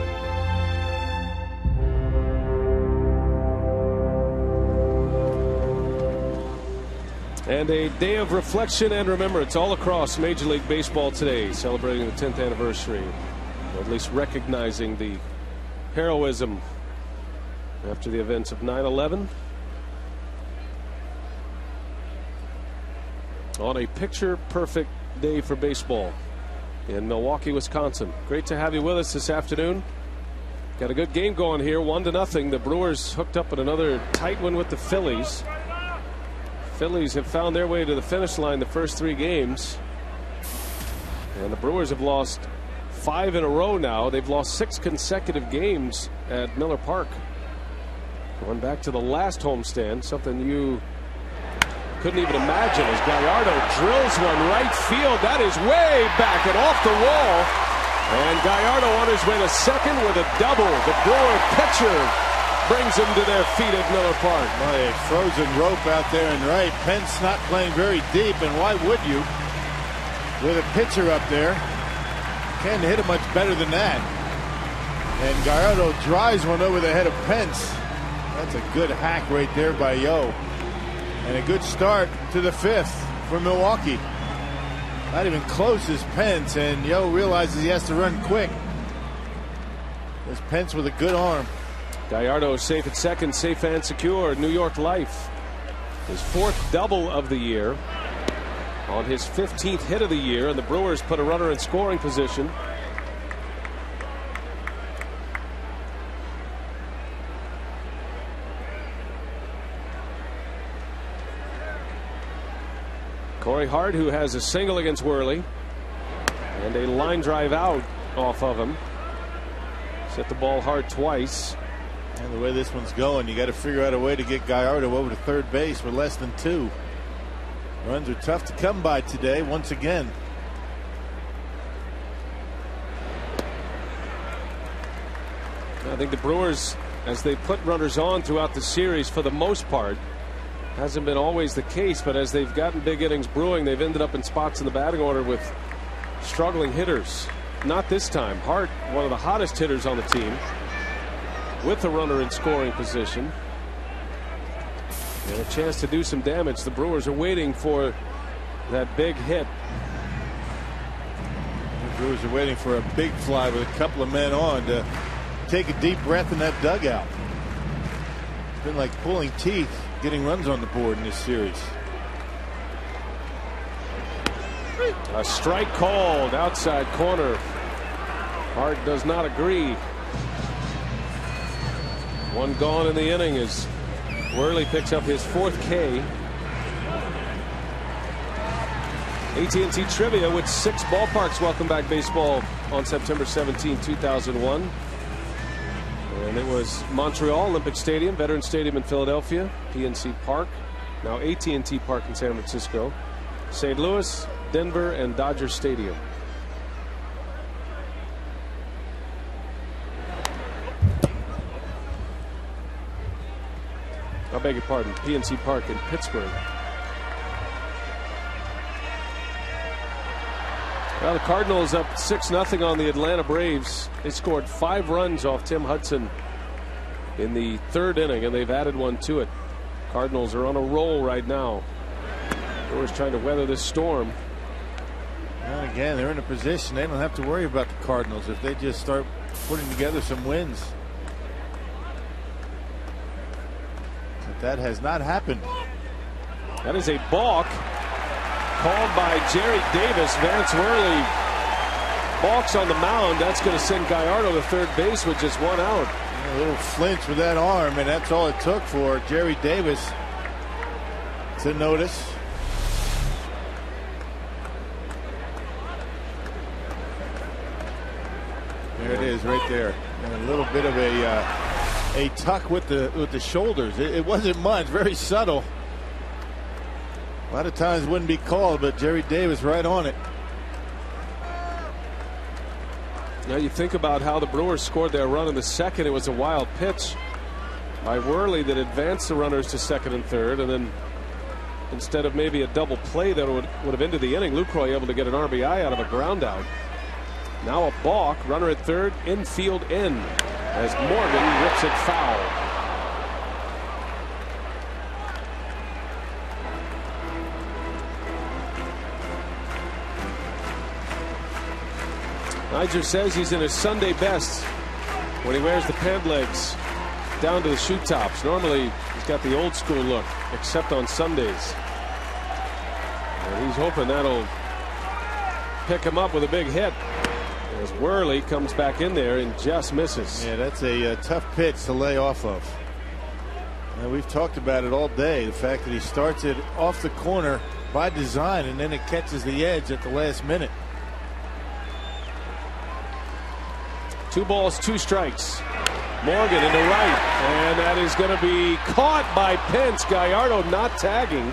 And a day of reflection and remembrance all across Major League Baseball today, celebrating the 10th anniversary, or at least recognizing the heroism after the events of 9/11. On a picture-perfect day for baseball in Milwaukee, Wisconsin. Great to have you with us this afternoon. Got a good game going here, 1-0. The Brewers hooked up in another tight one with the Phillies. Phillies have found their way to the finish line the first 3 games. And the Brewers have lost 5 in a row now. They've lost 6 consecutive games at Miller Park. Going back to the last homestand, something you couldn't even imagine, as Gallardo drills one right field. That is way back and off the wall. And Gallardo on his way to second with a double. The Brewer pitcher brings them to their feet at Miller Park. My frozen rope out there in right. Pence not playing very deep, and why would you? With a pitcher up there, can't hit it much better than that. And Gallardo drives one over the head of Pence. That's a good hack right there by Yo. And a good start to the 5th for Milwaukee. Not even close as Pence, and Yo realizes he has to run quick. There's Pence with a good arm. Gallardo safe at second, safe and secure. New York Life. His 4th double of the year. On his 15th hit of the year, and the Brewers put a runner in scoring position. Corey Hart, who has a single against Worley and a line drive out off of him. Set the ball hard twice. And the way this one's going, you got to figure out a way to get Gallardo over to third base with less than 2. Runs are tough to come by today once again. I think the Brewers, as they put runners on throughout the series for the most part, hasn't been always the case, but as they've gotten big innings brewing, they've ended up in spots in the batting order with struggling hitters. Not this time. Hart, one of the hottest hitters on the team, with a runner in scoring position. And a chance to do some damage. The Brewers are waiting for that big hit. The Brewers are waiting for a big fly with a couple of men on to take a deep breath in that dugout. It's been like pulling teeth getting runs on the board in this series. A strike called outside corner. Hart does not agree. One gone in the inning as Worley picks up his 4th K. AT&T Trivia with 6 ballparks welcome back baseball on September 17, 2001. And it was Montreal Olympic Stadium, Veterans Stadium in Philadelphia, PNC Park, now AT&T Park in San Francisco, St. Louis, Denver, and Dodger Stadium. I beg your pardon, PNC Park in Pittsburgh. Well, the Cardinals up 6-0 on the Atlanta Braves. They scored 5 runs off Tim Hudson in the 3rd inning, and they've added one to it. Cardinals are on a roll right now. Brewers trying to weather this storm. And again, they're in a position they don't have to worry about the Cardinals if they just start putting together some wins. But that has not happened. That is a balk called by Jerry Davis. Vance Worley balks on the mound. That's going to send Gallardo to third base with just 1 out. A little flinch with that arm, and that's all it took for Jerry Davis to notice. There it is, right there. And a little bit of a tuck with the shoulders. It wasn't much, very subtle. A lot of times wouldn't be called, but Jerry Davis right on it. Now you think about how the Brewers scored their run in the 2nd. It was a wild pitch by Worley that advanced the runners to 2nd and 3rd, and then instead of maybe a double play that would have ended the inning, Lucroy able to get an RBI out of a ground out. Now a balk, runner at 3rd, infield in, as Morgan rips it foul. Niger says he's in his Sunday best when he wears the pant legs down to the shoe tops. Normally he's got the old school look, except on Sundays. And he's hoping that'll pick him up with a big hit as Worley comes back in there and just misses. Yeah, that's a tough pitch to lay off of. And we've talked about it all day, the fact that he starts it off the corner by design and then it catches the edge at the last minute. 2 balls, 2 strikes. Morgan into right, and that is going to be caught by Pence. Gallardo not tagging,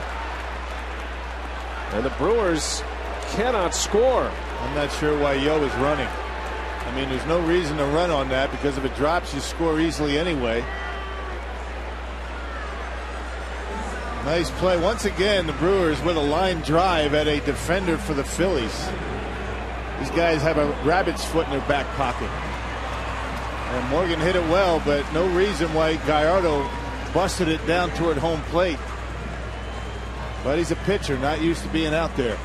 and the Brewers cannot score. I'm not sure why Yo is running. I mean, there's no reason to run on that, because if it drops, you score easily anyway. Nice play once again. The Brewers with a line drive at a defender for the Phillies. These guys have a rabbit's foot in their back pocket. And Morgan hit it well, but no reason why Gallardo busted it down toward home plate. But he's a pitcher, not used to being out there.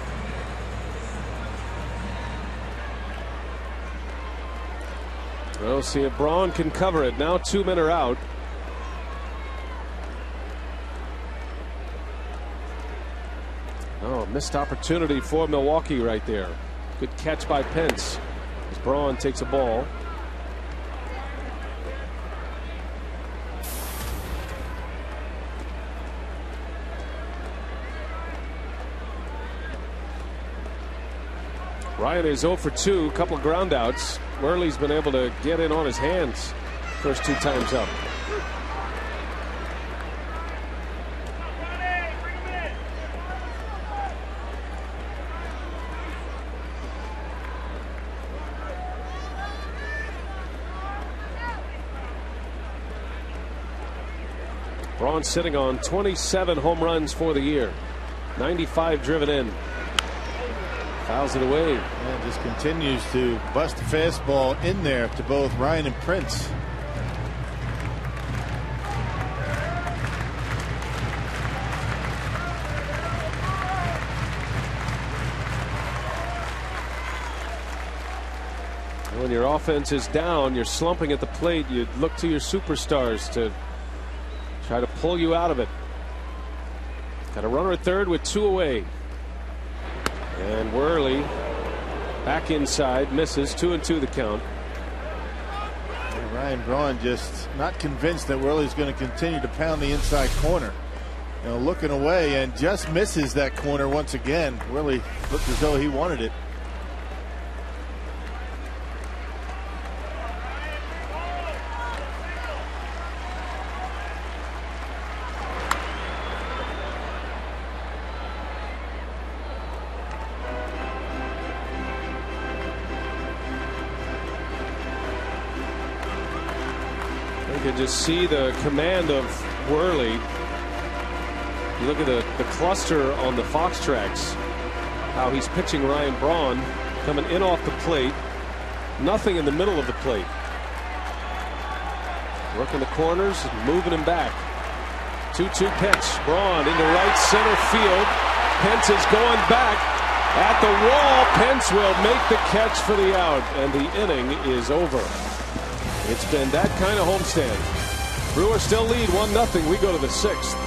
We'll see if Braun can cover it. Now 2 men are out. Oh, missed opportunity for Milwaukee right there. Good catch by Pence as Braun takes a ball. Ryan is 0 for 2, a couple of ground outs. Worley's been able to get in on his hands first 2 times up. Braun sitting on 27 home runs for the year, 95 driven in. Fouls it away. And just continues to bust the fastball in there to both Ryan and Prince. When your offense is down, you're slumping at the plate, you look to your superstars to try to pull you out of it. Got a runner at third with 2 away. And Worley back inside, misses. 2-2 the count. And Ryan Braun just not convinced that Worley's going to continue to pound the inside corner. You know, looking away and just misses that corner once again. Worley looked as though he wanted it. You can just see the command of Worley. You look at the cluster on the Fox tracks, how he's pitching Ryan Braun, coming in off the plate, nothing in the middle of the plate. Working the corners, moving him back. 2-2 pitch. Braun into right center field. Pence is going back at the wall. Pence will make the catch for the out, and the inning is over. It's been that kind of homestand. Brewers still lead 1-0. We go to the 6th.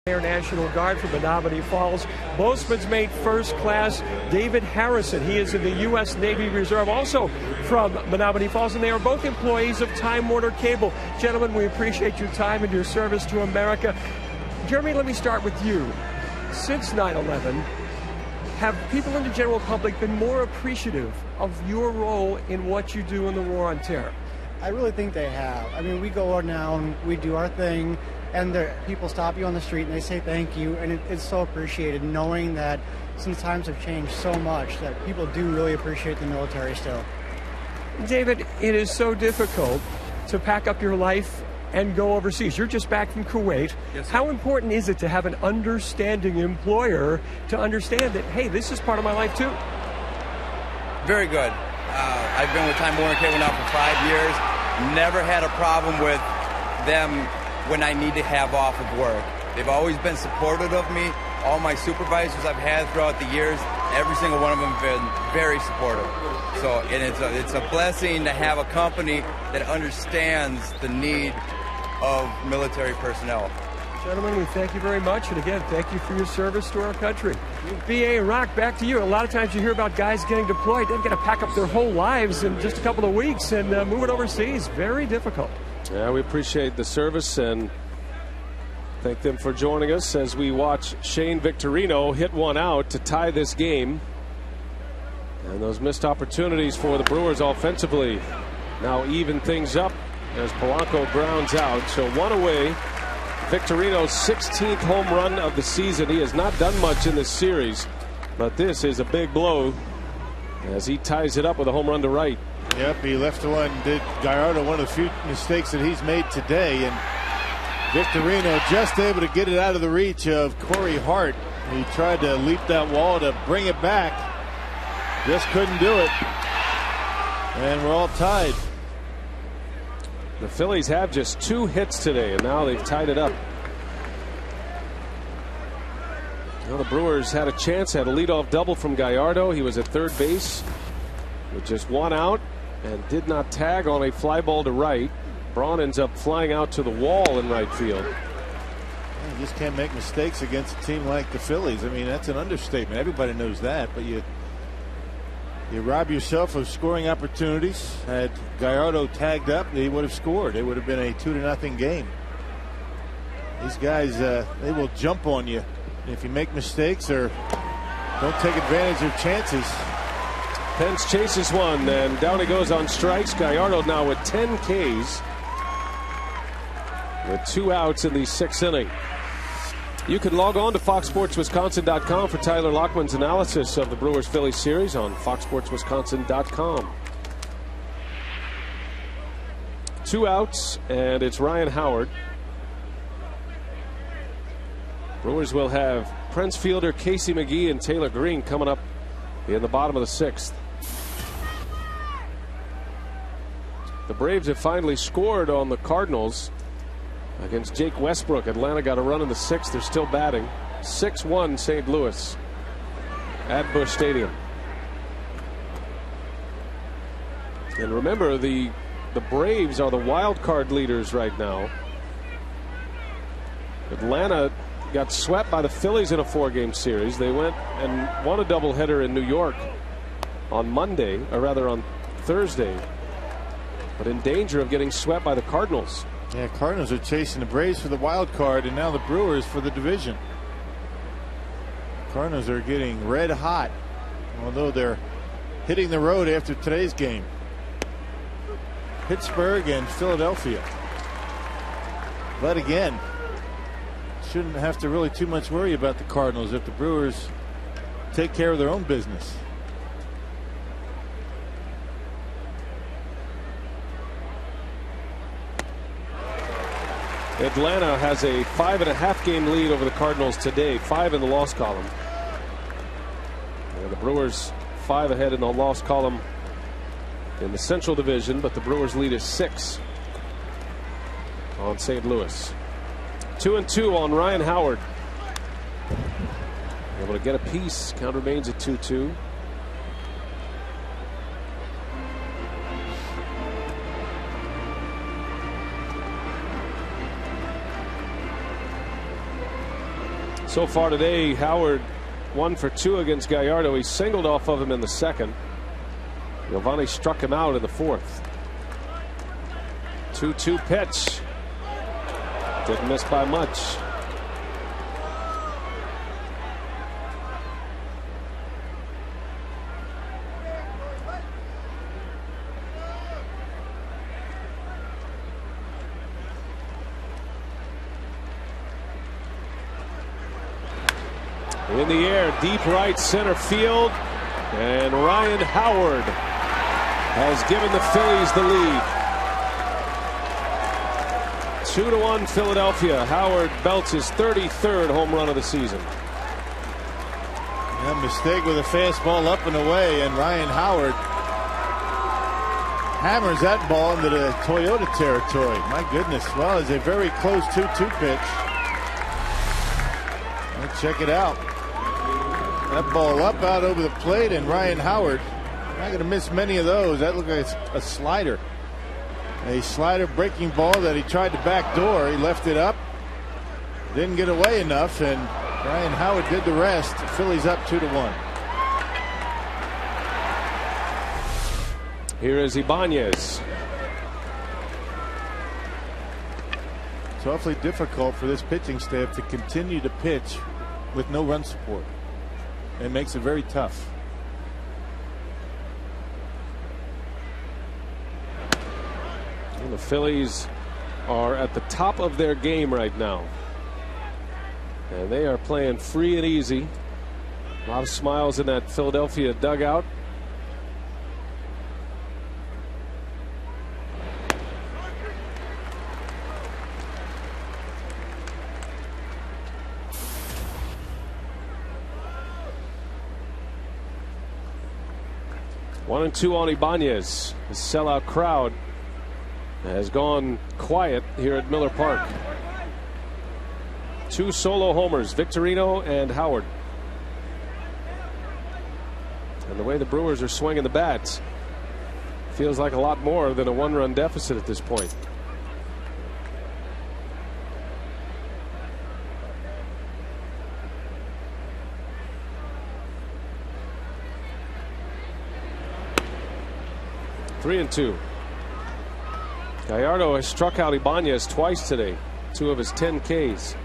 Air National Guard from Menominee Falls. Bozeman's mate first class David Harrison. He is in the U.S. Navy Reserve, also from Menominee Falls, and they are both employees of Time Warner Cable. Gentlemen, we appreciate your time and your service to America. Jeremy, let me start with you. since 9/11, have people in the general public been more appreciative of your role in what you do in the War on Terror? I really think they have. I mean, we go out now and we do our thing, and people stop you on the street and they say thank you, and it's so appreciated knowing that since times have changed so much that people do really appreciate the military still. David, it is so difficult to pack up your life and go overseas. You're just back from Kuwait. Yes, how important is it to have an understanding employer to understand that, hey, this is part of my life too? Very good. I've been with Time Warner Cable now for 5 years. Never had a problem with them when I need to have off of work. They've always been supportive of me. All my supervisors I've had throughout the years, every single one of them have been very supportive. So, and it's a blessing to have a company that understands the need of military personnel. Gentlemen, we thank you very much, and again, thank you for your service to our country. B.A. Rock, back to you. A lot of times you hear about guys getting deployed. They've got to pack up their whole lives in just a couple of weeks and move it overseas. Very difficult. Yeah, we appreciate the service and thank them for joining us as we watch Shane Victorino hit one out to tie this game. And those missed opportunities for the Brewers offensively now even things up as Polanco grounds out. So one away. Victorino's 16th home run of the season. He has not done much in this series, but this is a big blow as he ties it up with a home run to right. Yep, he left one. Did Gallardo one of the few mistakes that he's made today, and Victorino just able to get it out of the reach of Corey Hart. He tried to leap that wall to bring it back, just couldn't do it, and we're all tied. The Phillies have just 2 hits today, and now they've tied it up. Well, the Brewers had a chance, had a leadoff double from Gallardo. He was at third base with just 1 out and did not tag on a fly ball to right. Braun ends up flying out to the wall in right field. You just can't make mistakes against a team like the Phillies. I mean, that's an understatement. Everybody knows that, but you rob yourself of scoring opportunities. Had Gallardo tagged up, he would have scored. It would have been a 2-0 game. These guys, they will jump on you if you make mistakes or don't take advantage of chances. Pence chases one, and down he goes on strikes. Gallardo now with 10 Ks with 2 outs in the 6th inning. You can log on to FoxSportsWisconsin.com for Tyler Lockman's analysis of the Brewers-Phillies series on FoxSportsWisconsin.com. 2 outs, and it's Ryan Howard. Brewers will have Prince Fielder, Casey McGee, and Taylor Green coming up in the bottom of the 6th. The Braves have finally scored on the Cardinals against Jake Westbrook. Atlanta got a run in the 6th. They're still batting. 6-1 St. Louis at Busch Stadium. And remember, the Braves are the wild card leaders right now. Atlanta got swept by the Phillies in a 4-game series. They went and won a doubleheader in New York on Monday, or rather on Thursday, but in danger of getting swept by the Cardinals. Yeah, Cardinals are chasing the Braves for the wild card, and now the Brewers for the division. Cardinals are getting red hot, although they're hitting the road after today's game. Pittsburgh and Philadelphia. But again, shouldn't have to really too much worry about the Cardinals if the Brewers take care of their own business. Atlanta has a 5.5 game lead over the Cardinals today, 5 in the loss column. And the Brewers 5 ahead in the loss column in the Central Division, but the Brewers lead is 6 on St. Louis. 2-2 on Ryan Howard. Able to get a piece. Count remains at 2-2. So far today, Howard 1 for 2 against Gallardo. He singled off of him in the 2nd. Giovanni struck him out in the 4th. 2-2 pitch. Didn't miss by much. In the air, deep right center field. And Ryan Howard has given the Phillies the lead. 2-1 Philadelphia. Howard belts his 33rd home run of the season. A mistake with a fastball up and away, and Ryan Howard hammers that ball into the Toyota territory. My goodness. Well, it's a very close 2-2 pitch. Let's check it out. That ball up out over the plate, and Ryan Howard not going to miss many of those. That looked like a slider. A slider breaking ball that he tried to backdoor. He left it up. Didn't get away enough, and Ryan Howard did the rest. The Phillies up 2-1. Here is Ibanez. It's awfully difficult for this pitching staff to continue to pitch with no run support. It makes it very tough. And the Phillies are at the top of their game right now. And they are playing free and easy. A lot of smiles in that Philadelphia dugout. One and two on Ibanez. The sellout crowd has gone quiet here at Miller Park. Two solo homers, Victorino and Howard. And the way the Brewers are swinging the bats, feels like a lot more than a one-run deficit at this point. Three and two. Gallardo has struck out Ibanez twice today, 2 of his 10 Ks.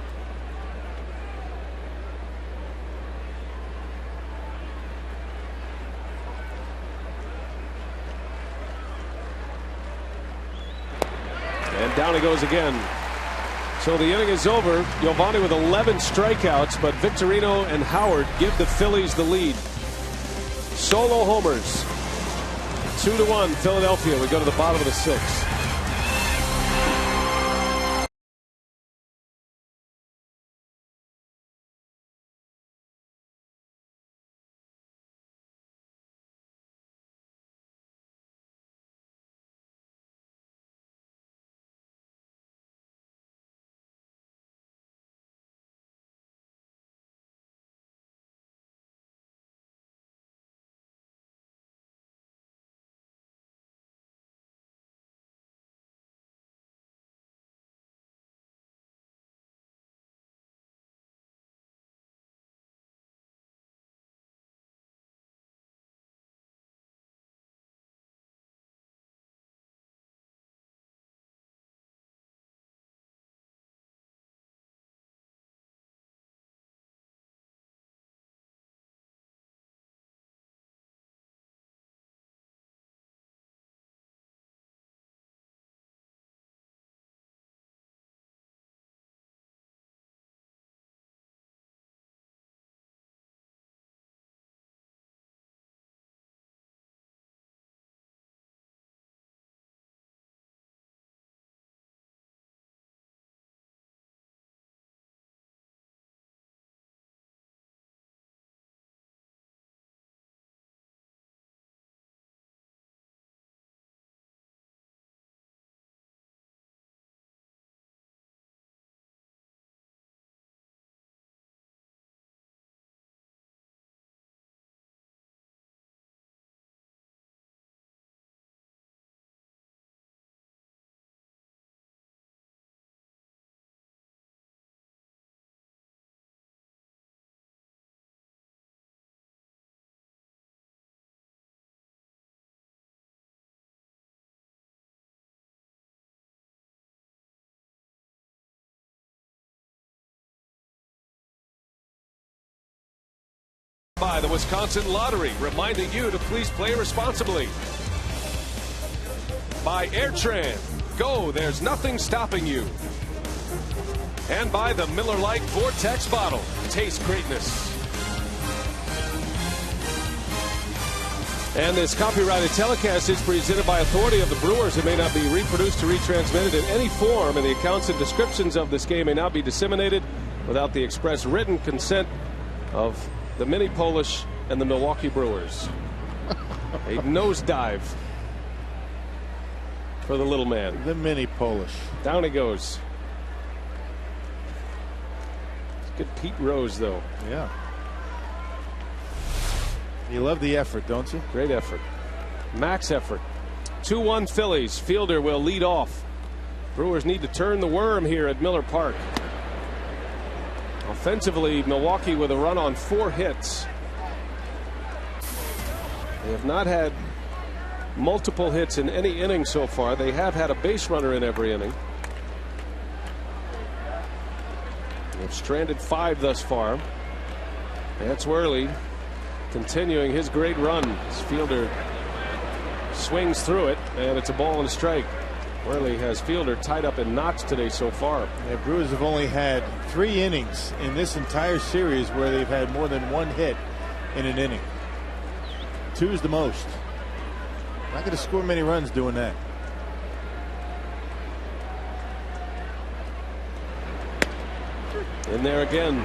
And down he goes again. So the inning is over. Giovanni with 11 strikeouts, but Victorino and Howard give the Phillies the lead. Solo homers. 2-1 Philadelphia. We go to the bottom of the 6th. By the Wisconsin Lottery, reminding you to please play responsibly. By Airtran, go, there's nothing stopping you. And by the Miller Lite Vortex bottle, taste greatness. And this copyrighted telecast is presented by authority of the Brewers. It may not be reproduced or retransmitted in any form, and the accounts and descriptions of this game may not be disseminated without the express written consent of the Mini Polish and the Milwaukee Brewers. A nosedive for the little man. The Mini Polish. Down he goes. It's good Pete Rose, though. Yeah. You love the effort, don't you? Great effort. Max effort. 2-1 Phillies. Fielder will lead off. Brewers need to turn the worm here at Miller Park. Offensively, Milwaukee with a run on 4 hits. They have not had multiple hits in any inning so far. They have had a base runner in every inning. They've stranded 5 thus far. Vance Worley continuing his great run. His fielder swings through it, and it's a ball and a strike. Worley has Fielder tied up in knots today so far. The Brewers have only had 3 innings in this entire series where they've had more than 1 hit in an inning. 2 is the most. Not going to score many runs doing that. In there again.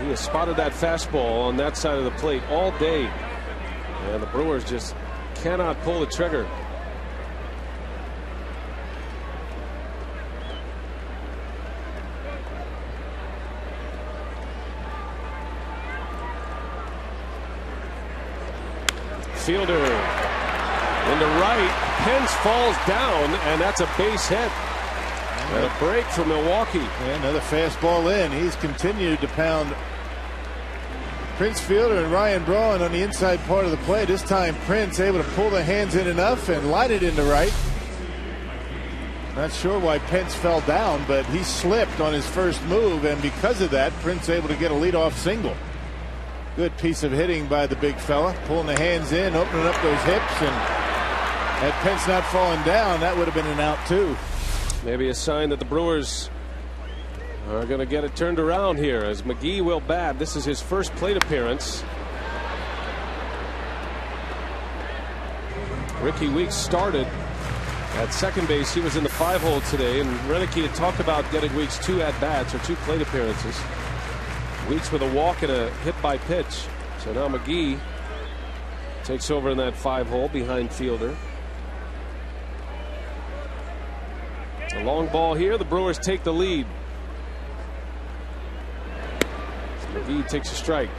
He has spotted that fastball on that side of the plate all day, and the Brewers just cannot pull the trigger. Fielder into right. Pence falls down, and that's a base hit. And a break for Milwaukee. Yeah, another fastball in. He's continued to pound Prince Fielder and Ryan Braun on the inside part of the play. This time Prince able to pull the hands in enough and line it into right. Not sure why Pence fell down, but he slipped on his first move, and because of that, Prince able to get a leadoff single. Good piece of hitting by the big fella, pulling the hands in, opening up those hips, and had Pence not fallen down, that would have been an out too. Maybe a sign that the Brewers are going to get it turned around here as McGee will bat. This is his first plate appearance. Ricky Weeks started at second base. He was in the 5-hole today, and Renicky had talked about getting Weeks 2 at-bats or 2 plate appearances. Weeks with a walk and a hit by pitch. So now McGee takes over in that 5-hole behind Fielder. A long ball here. The Brewers take the lead. McGee takes a strike.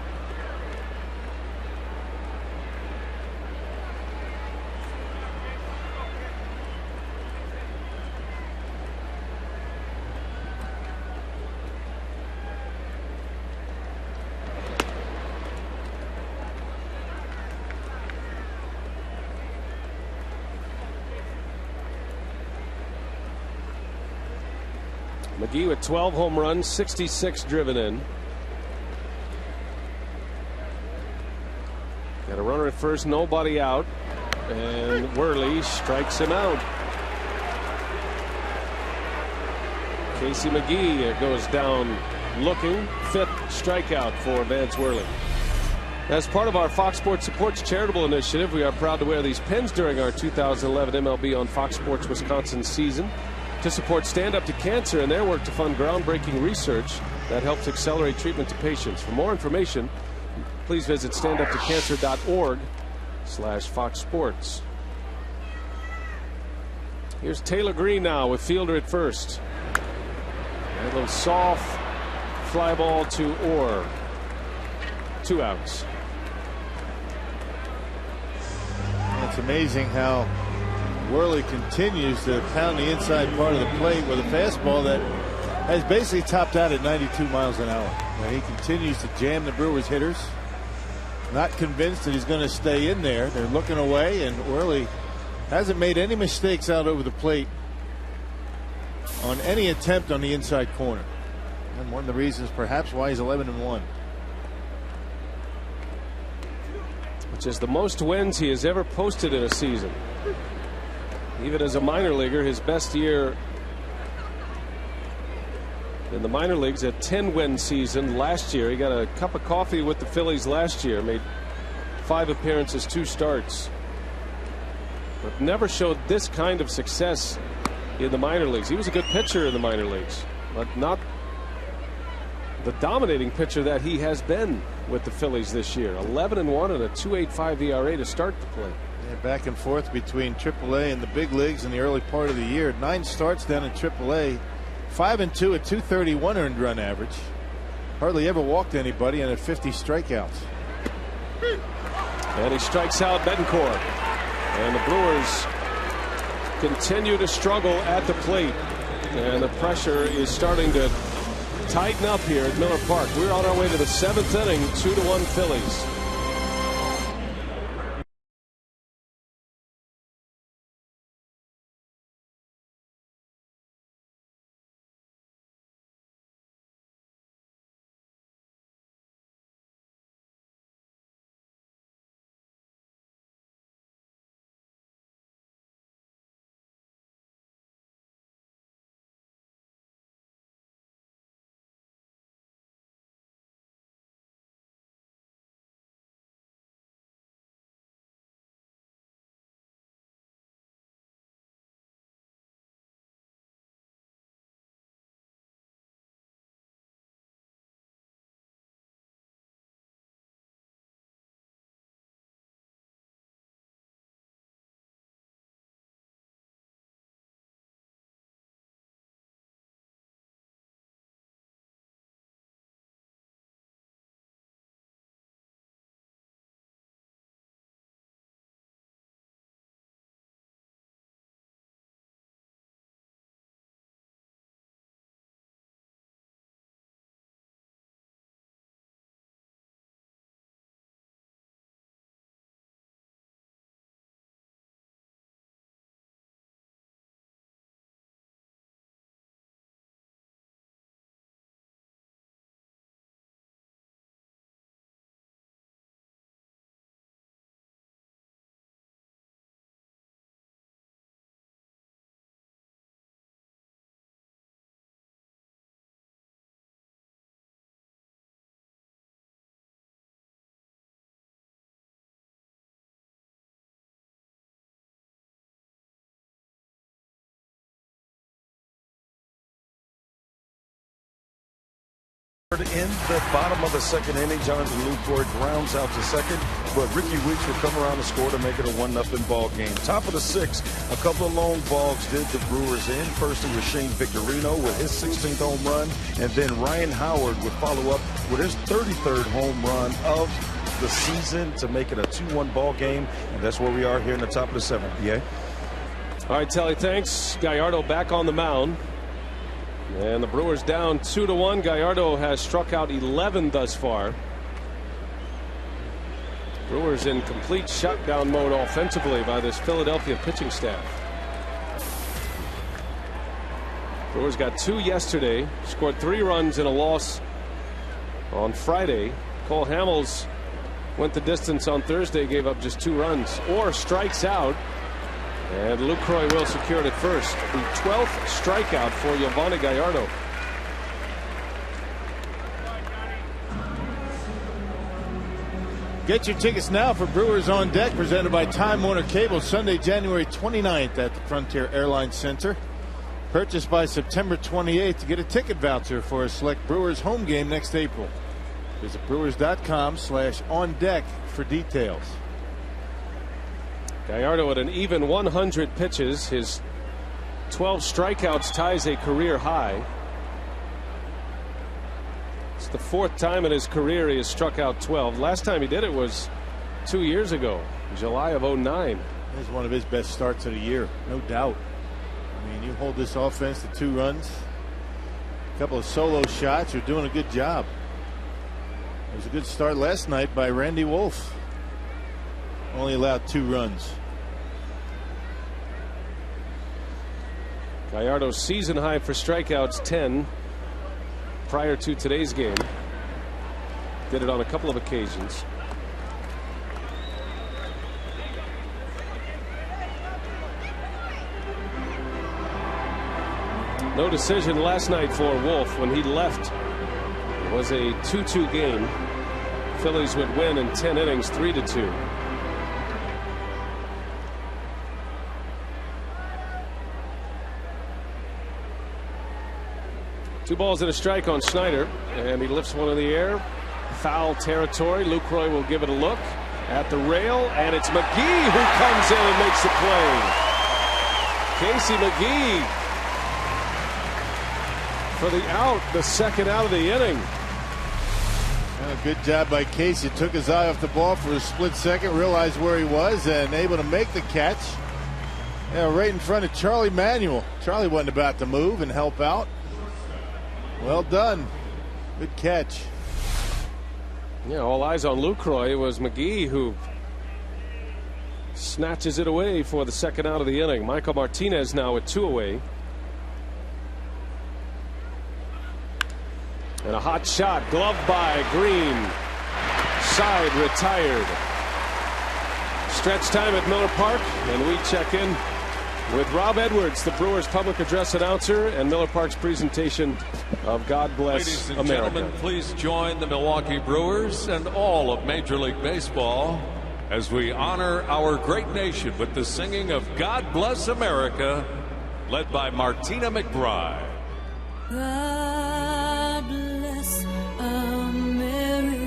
McGee with 12 home runs, 66 driven in. Got a runner at first, nobody out, and Worley strikes him out. Casey McGee goes down looking. 5th strikeout for Vance Worley. As part of our Fox Sports Supports charitable initiative, we are proud to wear these pins during our 2011 MLB on Fox Sports Wisconsin season to support Stand Up to Cancer and their work to fund groundbreaking research that helps accelerate treatment to patients. For more information, please visit standuptocancer.org/Fox Sports. Here's Taylor Green now with Fielder at first. A little soft fly ball to Orr. 2 outs. It's amazing how Worley continues to pound the inside part of the plate with a fastball that has basically topped out at 92 miles an hour. And he continues to jam the Brewers hitters. Not convinced that he's going to stay in there. They're looking away, and Worley hasn't made any mistakes out over the plate on any attempt on the inside corner. And one of the reasons perhaps why he's 11-1. Which is the most wins he has ever posted in a season. Even as a minor leaguer, his best year in the minor leagues, a 10-win season last year. He got a cup of coffee with the Phillies last year, made 5 appearances, 2 starts. But never showed this kind of success in the minor leagues. He was a good pitcher in the minor leagues, but not the dominating pitcher that he has been with the Phillies this year. 11-1 and a 2.85 ERA to start the play. Yeah, back and forth between AAA and the big leagues in the early part of the year. 9 starts down in AAA, 5-2 at 231 earned run average. Hardly ever walked anybody and had 50 strikeouts. And he strikes out Betancourt. And the Brewers continue to struggle at the plate. And the pressure is starting to tighten up here at Miller Park. We're on our way to the 7th inning, 2-1 Phillies. In the bottom of the 2nd inning, Jonathan Lucroy grounds out to second, but Ricky Weeks will come around to score to make it a 1-0 ball game. Top of the 6th, a couple of long balls did the Brewers in. First it was Shane Victorino with his 16th home run, and then Ryan Howard would follow up with his 33rd home run of the season to make it a 2-1 ball game, and that's where we are here in the top of the 7th. Yeah. All right, Telly, thanks. Gallardo back on the mound. And the Brewers down 2-1. Gallardo has struck out 11 thus far. Brewers in complete shutdown mode offensively by this Philadelphia pitching staff. Brewers got 2 yesterday, scored 3 runs in a loss on Friday. Cole Hamels went the distance on Thursday, gave up just 2 runs. Or strikes out. And Lucroy will secure it at first. The 12th strikeout for Yovani Gallardo. Get your tickets now for Brewers on Deck, presented by Time Warner Cable, Sunday, January 29th at the Frontier Airlines Center. Purchase by September 28th to get a ticket voucher for a select Brewers home game next April. Visit brewers.com/on-deck for details. Gallardo at an even 100 pitches. His 12 strikeouts ties a career high. It's the 4th time in his career he has struck out 12. Last time he did it was 2 years ago, July of 2009. It was one of his best starts of the year, no doubt. I mean, you hold this offense to 2 runs, a couple of solo shots, you're doing a good job. It was a good start last night by Randy Wolf. Only allowed 2 runs. Gallardo's season high for strikeouts, 10 prior to today's game. Did it on a couple of occasions. No decision last night for Wolf when he left. It was a 2-2 game. Phillies would win in 10 innings, 3-2. Two balls and a strike on Schneider, and he lifts one in the air. Foul territory. Lucroy will give it a look at the rail, and it's McGee who comes in and makes the play. Casey McGee for the out, the second out of the inning. A good job by Casey. Took his eye off the ball for a split second, realized where he was, and able to make the catch. Yeah, right in front of Charlie Manuel. Charlie wasn't about to move and help out. Well done. Good catch. Yeah, all eyes on Lucroy. It was McGee who snatches it away for the second out of the inning. Michael Martinez now with 2 away. And a hot shot, gloved by Green. Side retired. Stretch time at Miller Park, and we check in with Rob Edwards, the Brewers public address announcer, and Miller Park's presentation of God Bless Ladies and America. gentlemen, please join the Milwaukee Brewers and all of Major League Baseball as we honor our great nation with the singing of God Bless America, led by Martina McBride. God bless America,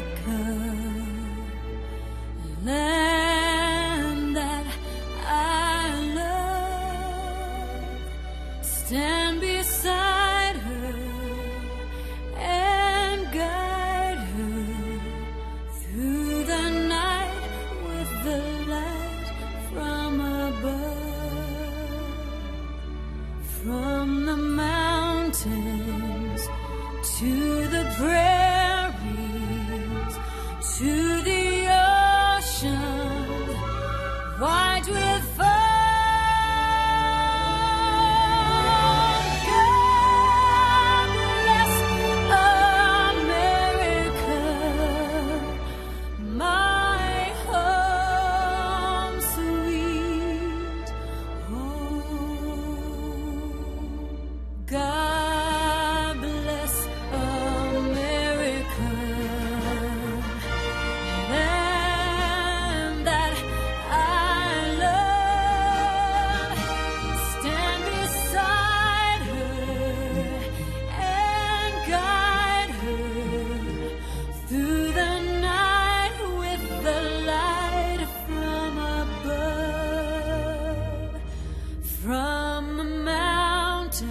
land that I love. Stand beside her and guide her through the night with the light from above. From the mountains to the prairies, to the ocean, wide with foam. God bless America, my home, sweet home. God bless America, land that I love. Stand beside her and guide her through the night with the light from above. From the mountains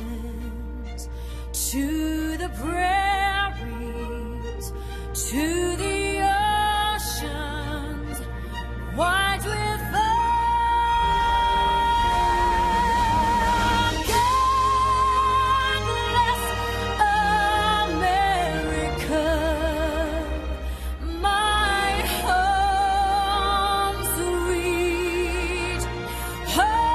to the prairies, to the oceans, wide with foam. God bless America, my home, sweet home.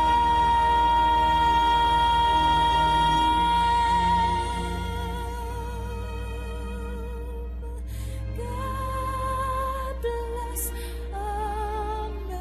God bless America.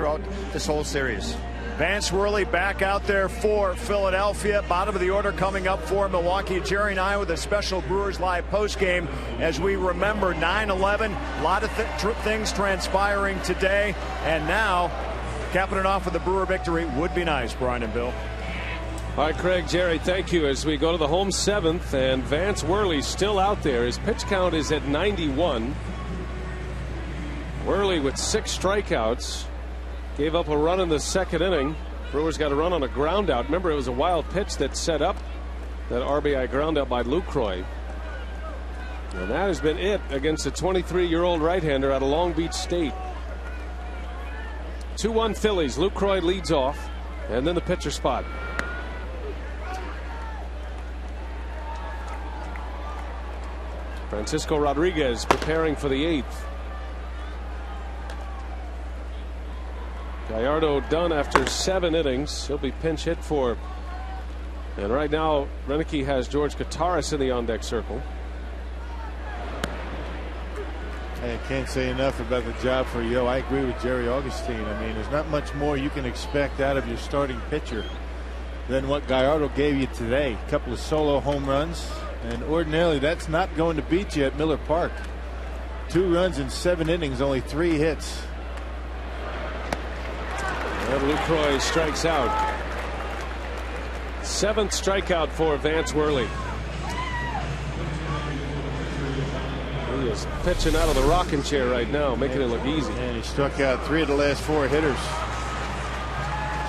throughout this whole series. Vance Worley back out there for Philadelphia. Bottom of the order coming up for Milwaukee. Jerry and I with a special Brewers Live postgame as we remember 9/11. A lot of things transpiring today. And now, capping it off with a Brewer victory would be nice, Brian and Bill. All right, Craig, Jerry, thank you. As we go to the home seventh, and Vance Worley still out there. His pitch count is at 91. Worley with 6 strikeouts. Gave up a run in the second inning. Brewers got a run on a ground out. Remember, it was a wild pitch that set up that RBI ground out by Lucroy. And that has been it against a 23-year-old right-hander out of Long Beach State. 2-1 Phillies. Lucroy leads off, and then the pitcher spot. Francisco Rodriguez preparing for the 8th. Gallardo done after 7 innings. He'll be pinch hit for. And right now, Renicky has George Kataris in the on-deck circle. I can't say enough about the job for Yo. I agree with Jerry Augustine. I mean, there's not much more you can expect out of your starting pitcher than what Gallardo gave you today. A couple of solo home runs, and ordinarily that's not going to beat you at Miller Park. 2 runs in 7 innings, only 3 hits. And Lucroy strikes out. 7th strikeout for Vance Worley. He is pitching out of the rocking chair right now, making it look easy. And he struck out 3 of the last 4 hitters.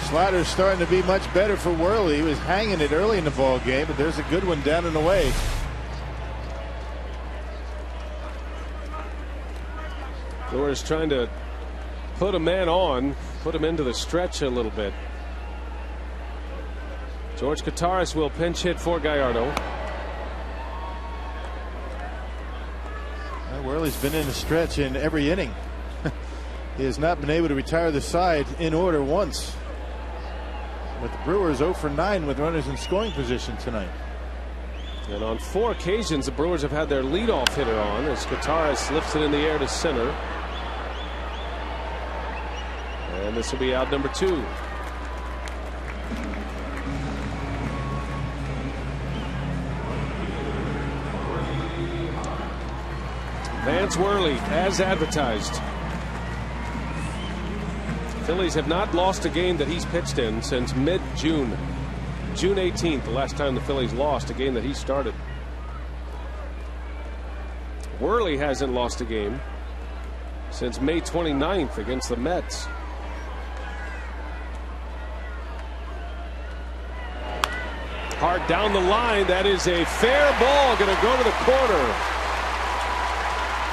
Slider's starting to be much better for Worley. He was hanging it early in the ball game, but there's a good one down and away. Brewers trying to put a man on, put him into the stretch a little bit. George Kataris will pinch hit for Gallardo. Worley's been in the stretch in every inning. He has not been able to retire the side in order once. But the Brewers 0 for 9 with runners in scoring position tonight. And on 4 occasions, the Brewers have had their leadoff hitter on as Kataris lifts it in the air to center. And this will be out number 2. Vance Worley, as advertised. Phillies have not lost a game that he's pitched in since mid-June. June 18th, the last time the Phillies lost a game that he started. Worley hasn't lost a game since May 29th against the Mets. Hard down the line. That is a fair ball. Going to go to the corner.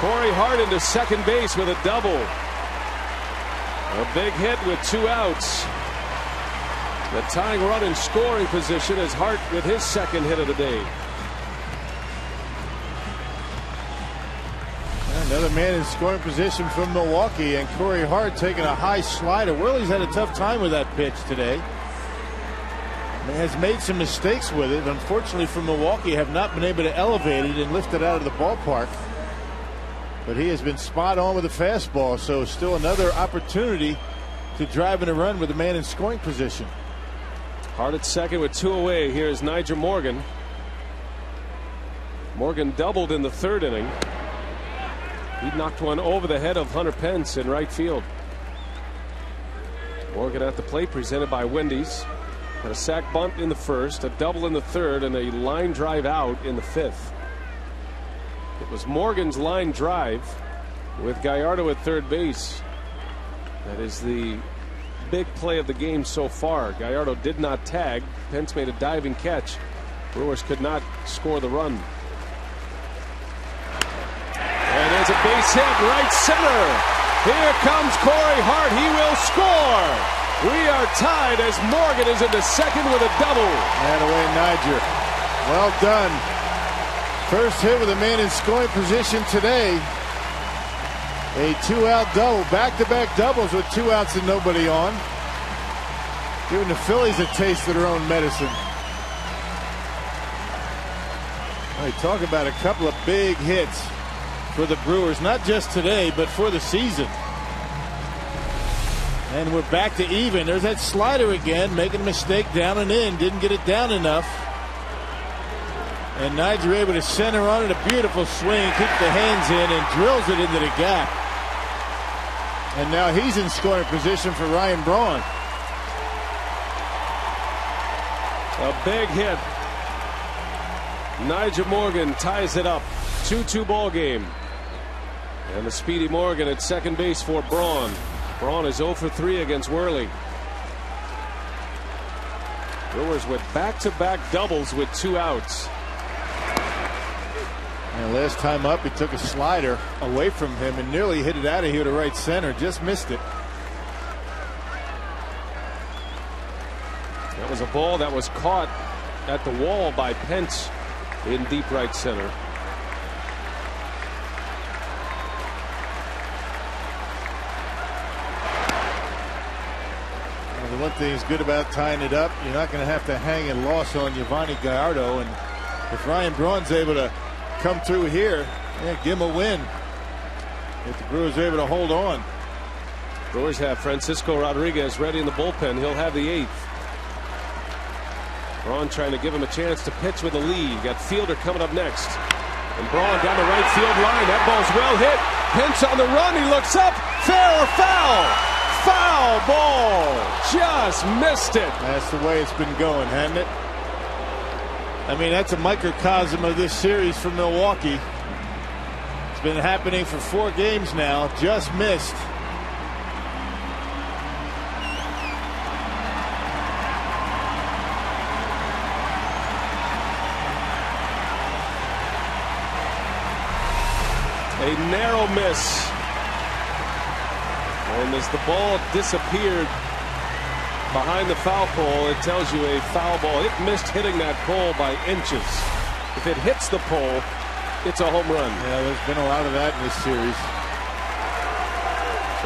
Corey Hart into second base with a double. A big hit with 2 outs. The tying run in scoring position is Hart with his second hit of the day. Another man in scoring position from Milwaukee, and Corey Hart taking a high slider. Worley's had a tough time with that pitch today. Has made some mistakes with it. Unfortunately for Milwaukee, have not been able to elevate it and lift it out of the ballpark. But he has been spot on with the fastball, so still another opportunity to drive in a run with a man in scoring position. Hart at second with 2 away. Here's Nyjer Morgan. Morgan doubled in the 3rd inning. He knocked one over the head of Hunter Pence in right field. Morgan at the plate, presented by Wendy's. Had a sac bunt in the 1st, a double in the 3rd, and a line drive out in the 5th. It was Morgan's line drive with Gallardo at 3rd base. That is the big play of the game so far. Gallardo did not tag. Pence made a diving catch. Brewers could not score the run. And there's a base hit right center. Here comes Corey Hart. He will score. We are tied as Morgan is into second with a double. And away Nyjer. Well done. First hit with a man in scoring position today. A 2-out double. Back-to-back doubles with 2 outs and nobody on. Giving the Phillies a taste of their own medicine. They talk about a couple of big hits for the Brewers, not just today, but for the season. And we're back to even. There's that slider again, making a mistake down and in. Didn't get it down enough. And Niger able to center on it. A beautiful swing. Keeps the hands in and drills it into the gap. And now he's in scoring position for Ryan Braun. A big hit. Niger Morgan ties it up. 2-2 ball game. And the speedy Morgan at second base for Braun. Braun is 0 for 3 against Worley. Brewers with back-to-back doubles with 2 outs. And last time up, he took a slider away from him and nearly hit it out of here to right center. Just missed it. That was a ball that was caught at the wall by Pence in deep right center. The one thing is good about tying it up, you're not going to have to hang a loss on Yovani Gallardo. And if Ryan Braun's able to come through here, yeah, give him a win. If the Brewers are able to hold on. Brewers have Francisco Rodriguez ready in the bullpen. He'll have the 8th. Braun trying to give him a chance to pitch with a lead. Got Fielder coming up next. And Braun down the right field line. That ball's well hit. Pence on the run. He looks up. Fair or foul? Foul ball. Just missed it. That's the way it's been going, hasn't it? I mean, that's a microcosm of this series for Milwaukee. It's been happening for 4 games now. Just missed. A narrow miss. And as the ball disappeared behind the foul pole, it tells you a foul ball. It missed hitting that pole by inches. If it hits the pole, it's a home run. Yeah, there's been a lot of that in this series.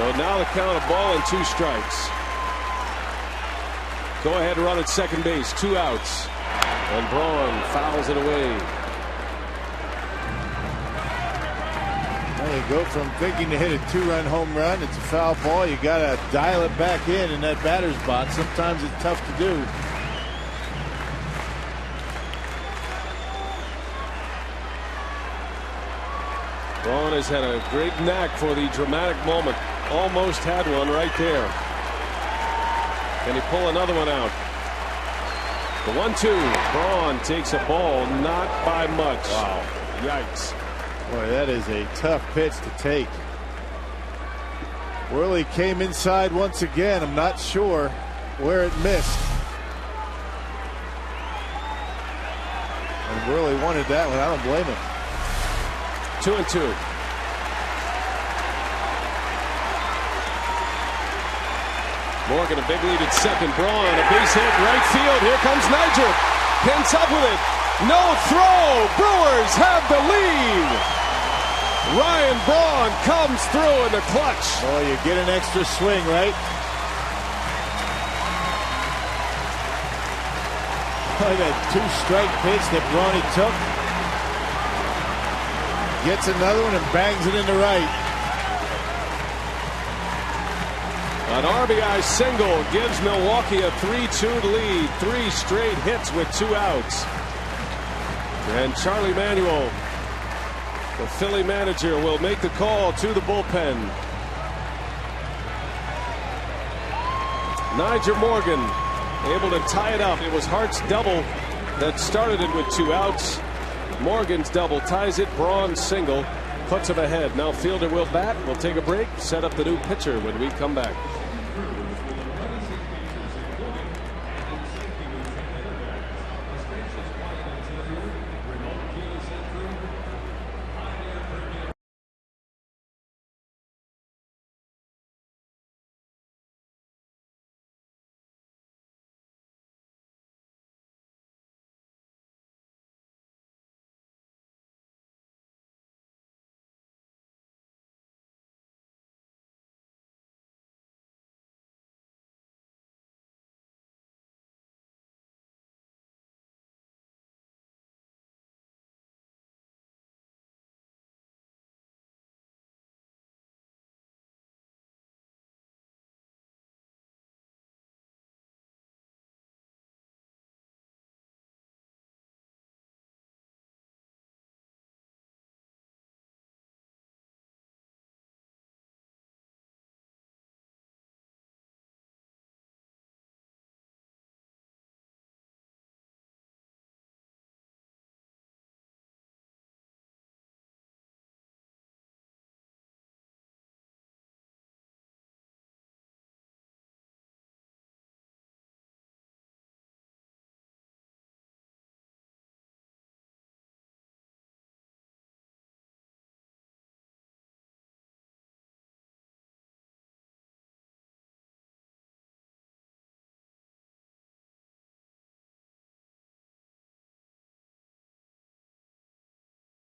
So now the count of ball and 2 strikes. Go ahead run at second base. 2 outs. And Braun fouls it away. You go from thinking to hit a 2-run home run, it's a foul ball, you got to dial it back in that batter's box. Sometimes it's tough to do. Braun has had a great knack for the dramatic moment. Almost had one right there. Can he pull another one out? The 1-2. Braun takes a ball, not by much. Wow. Yikes. Boy, that is a tough pitch to take. Worley came inside once again. I'm not sure where it missed. And Worley wanted that one. I don't blame him. 2-2. Morgan a big lead at second. Braun a base hit right field. Here comes Niger. Pence up with it. No throw. Brewers have the lead. Ryan Braun comes through in the clutch. Oh, you get an extra swing, right? Oh, that 2-strike pitch that Brawny took. Gets another one and bangs it into right. An RBI single gives Milwaukee a 3-2 lead. 3 straight hits with 2 outs. And Charlie Manuel, the Philly manager, will make the call to the bullpen. Niger Morgan able to tie it up. It was Hart's double that started it with 2 outs. Morgan's double ties it. Braun's single puts him ahead. Now Fielder will bat. We'll take a break, set up the new pitcher when we come back.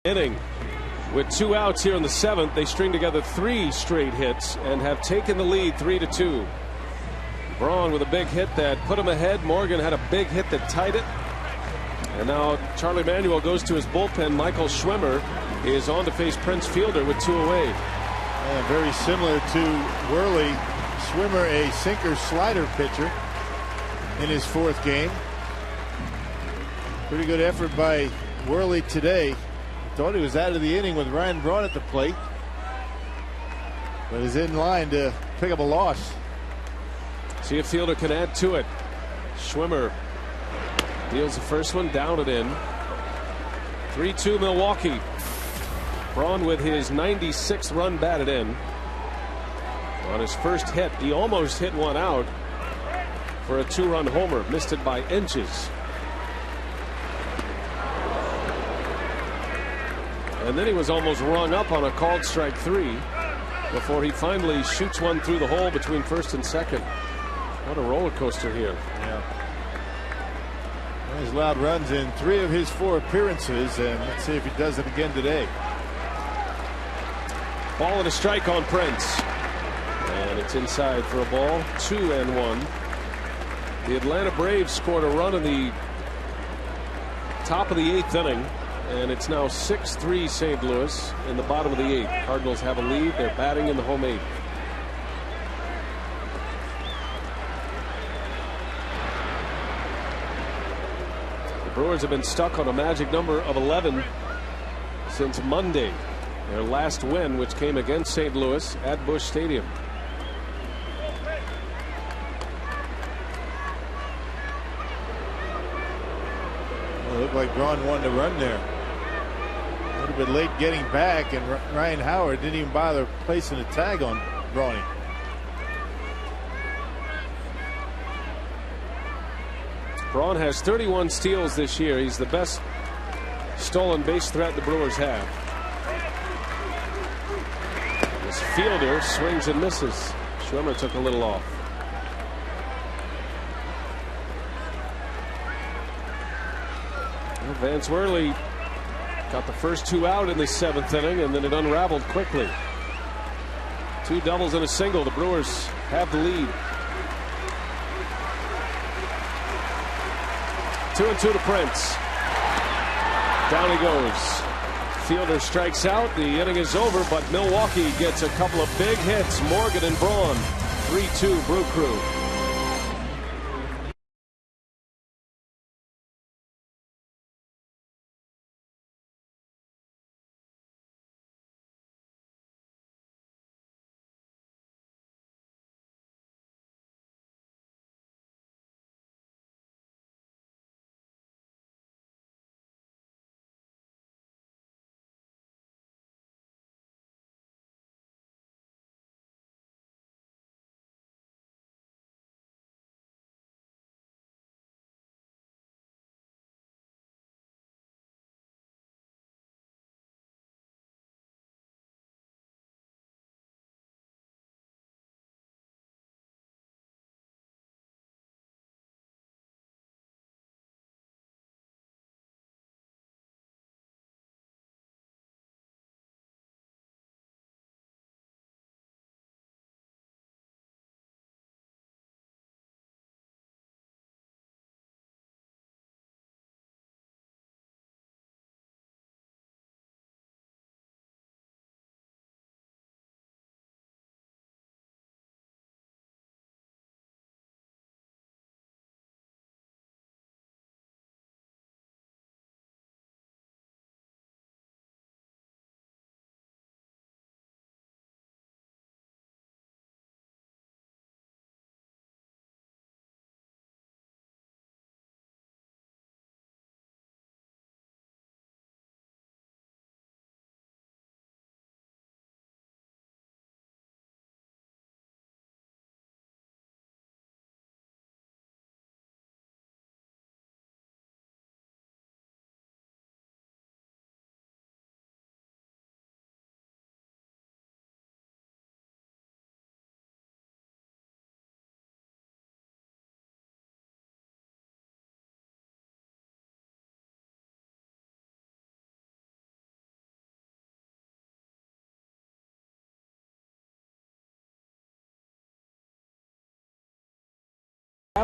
Inning. With 2 outs here in the 7th, they string together 3 straight hits and have taken the lead 3-2. Braun with a big hit that put him ahead. Morgan had a big hit that tied it. And now Charlie Manuel goes to his bullpen. Michael Schwimmer is on to face Prince Fielder with 2 away. And very similar to Worley, Schwimmer a sinker slider pitcher in his 4th game. Pretty good effort by Worley today. Thought he was out of the inning with Ryan Braun at the plate, but is in line to pick up a loss. See if Fielder can add to it. Schwimmer deals the first one, down and in. 3-2 Milwaukee. Braun with his 96th run batted in. On his first hit, he almost hit one out for a 2-run homer. Missed it by inches. And then he was almost rung up on a called strike 3 before he finally shoots one through the hole between first and second. What a roller coaster here. Yeah. He's allowed runs in 3 of his 4 appearances, and let's see if he does it again today. Ball and a strike on Prince. And it's inside for a ball. 2-1. The Atlanta Braves scored a run in the top of the 8th inning. And it's now 6-3 St. Louis in the bottom of the 8th. Cardinals have a lead. They're batting in the home 8th. The Brewers have been stuck on a magic number of 11 since Monday. Their last win, which came against St. Louis at Busch Stadium. Well, it looked like Braun wanted to run there. A little bit late getting back, and Ryan Howard didn't even bother placing a tag on Brawny. Braun has 31 steals this year. He's the best stolen base threat the Brewers have. This Fielder swings and misses. Schwimmer took a little off. Well, Vance Worley got the first 2 out in the 7th inning, and then it unraveled quickly. 2 doubles and a single. The Brewers have the lead. 2-2 to Prince. Down he goes. Fielder strikes out. The inning is over, but Milwaukee gets a couple of big hits. Morgan and Braun. 3-2 Brew Crew.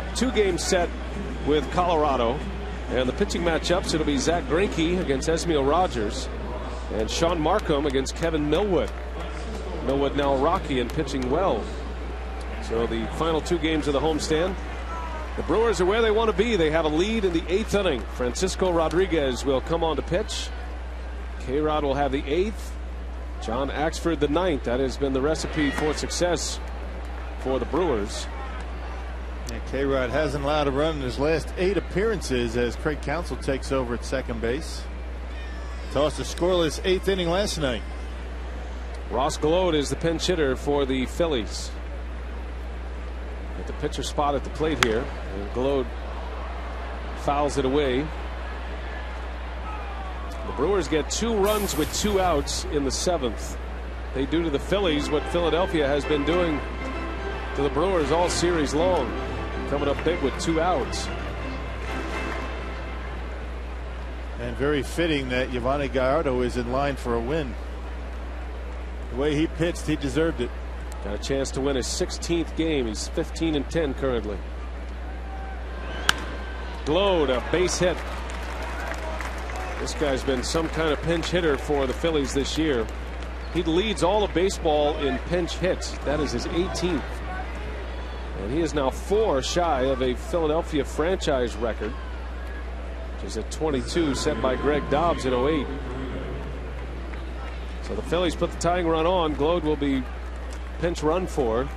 cap 2-game set with Colorado. And the pitching matchups, it'll be Zach Greinke against Esmiel Rogers and Sean Markham against Kevin Millwood. Millwood now rocky and pitching well. So the final 2 games of the homestand. The Brewers are where they want to be. They have a lead in the 8th inning. Francisco Rodriguez will come on to pitch. K-Rod will have the 8th. John Axford the 9th. That has been the recipe for success for the Brewers. And K-Rod hasn't allowed a run in his last 8 appearances as Craig Counsell takes over at second base. Tossed a scoreless 8th inning last night. Ross Gload is the pinch hitter for the Phillies. At the pitcher spot at the plate here, and Gload fouls it away. The Brewers get 2 runs with 2 outs in the 7th. They do to the Phillies what Philadelphia has been doing to the Brewers all series long, coming up big with 2 outs. And very fitting that Yovani Gallardo is in line for a win. The way he pitched, he deserved it. Got a chance to win his 16th game. He's 15-10 currently. Gload, a base hit. This guy's been some kind of pinch hitter for the Phillies this year. He leads all of baseball in pinch hits. That is his 18th. And he is now 4 shy of a Philadelphia franchise record, which is at 22, set by Greg Dobbs in 08. So the Phillies put the tying run on. Gload will be pinch run for.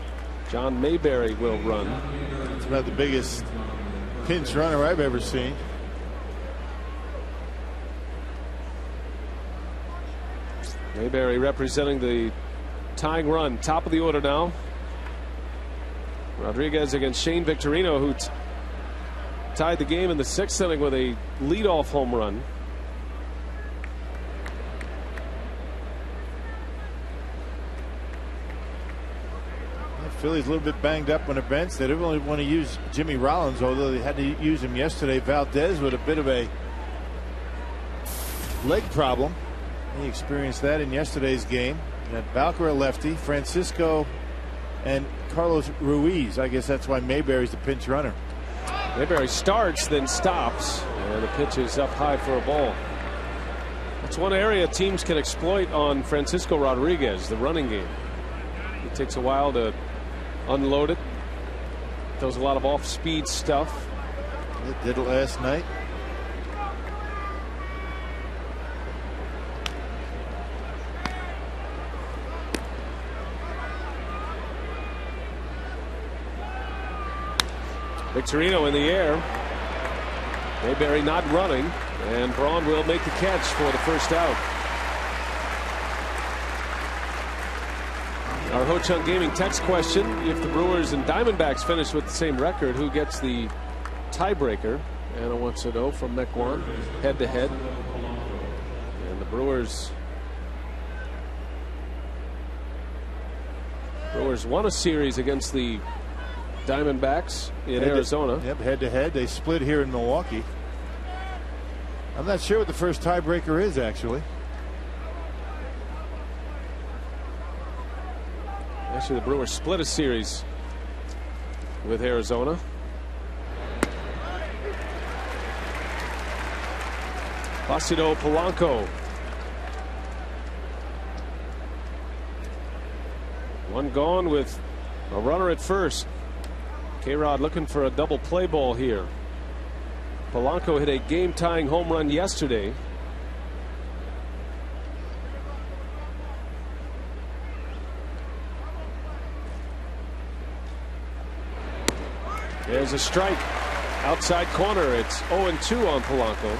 John Mayberry will run. It's about the biggest pinch runner I've ever seen. Mayberry representing the tying run. Top of the order now. Rodriguez against Shane Victorino, who tied the game in the 6th inning with a leadoff home run. Philly's a little bit banged up on the bench. They didn't really want to use Jimmy Rollins, although they had to use him yesterday. Valdez with a bit of a leg problem. He experienced that in yesterday's game. You had Balker, a lefty, Francisco, and Carlos Ruiz. I guess that's why Mayberry's the pinch runner. Mayberry starts, then stops, and the pitch is up high for a ball. That's one area teams can exploit on Francisco Rodriguez, the running game. It takes a while to unload it. Does a lot of off-speed stuff. It did it last night. Victorino in the air. Mayberry not running, and Braun will make the catch for the first out. Our Ho Chunk Gaming text question: if the Brewers and Diamondbacks finish with the same record, who gets the tiebreaker? Anna wants to know from Mequan, head to head. And the Brewers won a series against the Diamondbacks in Arizona. Yep, head to head. They split here in Milwaukee. I'm not sure what the first tiebreaker is, actually. Actually, the Brewers split a series with Arizona. Placido Polanco. One gone with a runner at first. K-Rod looking for a double play ball here. Polanco hit a game-tying home run yesterday. There's a strike outside corner. It's 0-2 on Polanco.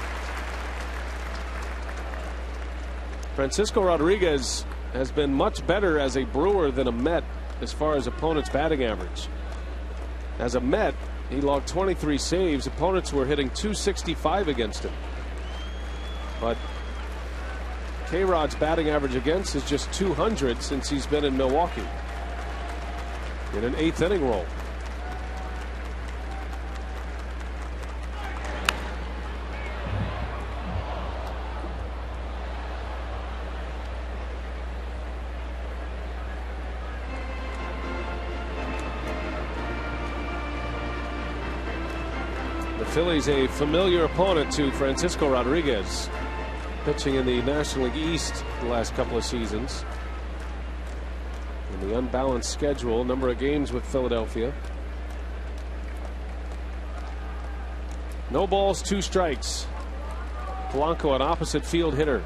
Francisco Rodriguez has been much better as a Brewer than a Met as far as opponents' batting average. As a Met, he logged 23 saves. Opponents were hitting .265 against him. But K-Rod's batting average against is just .200 since he's been in Milwaukee in an 8th inning role. Phillies a familiar opponent to Francisco Rodriguez, pitching in the National League East the last couple of seasons. In the unbalanced schedule, number of games with Philadelphia. No balls, 2 strikes. Polanco, an opposite field hitter.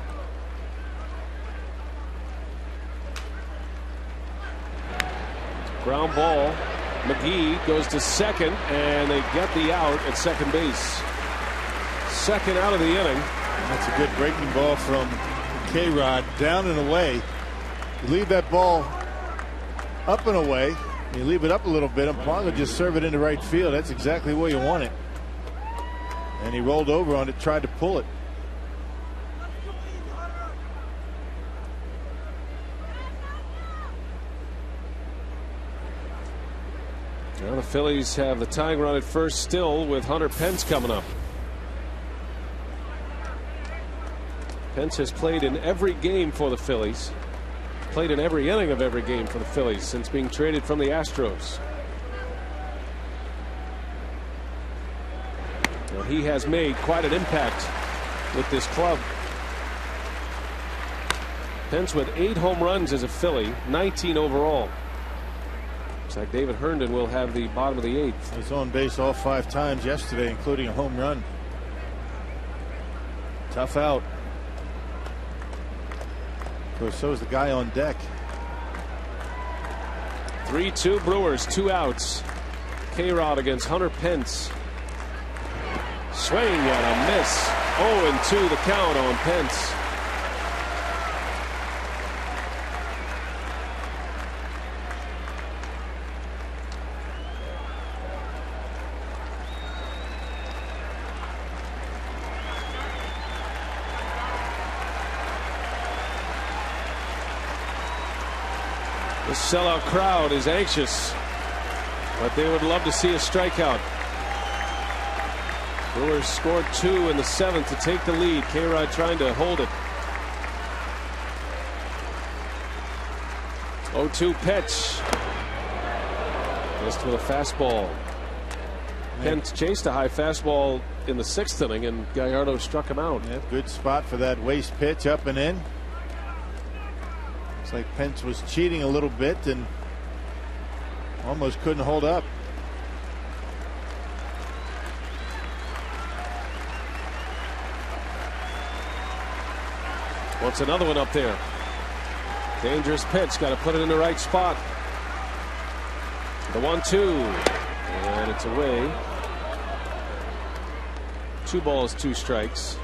Ground ball. McGee goes to second, and they get the out at second base. Second out of the inning. And that's a good breaking ball from K-Rod, down and away. You leave that ball up and away. You leave it up a little bit, and Polanco just serve it into right field. That's exactly where you want it. And he rolled over on it, tried to pull it. Now the Phillies have the tying run at first still with Hunter Pence coming up. Pence has played in every game for the Phillies. Played in every inning of every game for the Phillies since being traded from the Astros. Now he has made quite an impact with this club. Pence with 8 home runs as a Philly, 19 overall. Looks like David Herndon will have the bottom of the 8th. He was on base all 5 times yesterday, including a home run. Tough out. Of course, so is the guy on deck. 3-2 Brewers, 2 outs. K-Rod against Hunter Pence. Swing and a miss. 0-2 the count on Pence. The sellout crowd is anxious, but they would love to see a strikeout. Brewers scored 2 in the 7th to take the lead. K-Rod trying to hold it. 0-2 pitch. Missed with a fastball. Pence chased a high fastball in the 6th inning, and Gallardo struck him out. Yeah, good spot for that waste pitch, up and in. Looks like Pence was cheating a little bit and almost couldn't hold up. Wants another one up there. Dangerous pitch. Got to put it in the right spot. The 1-2. And it's away. 2 balls, 2 strikes.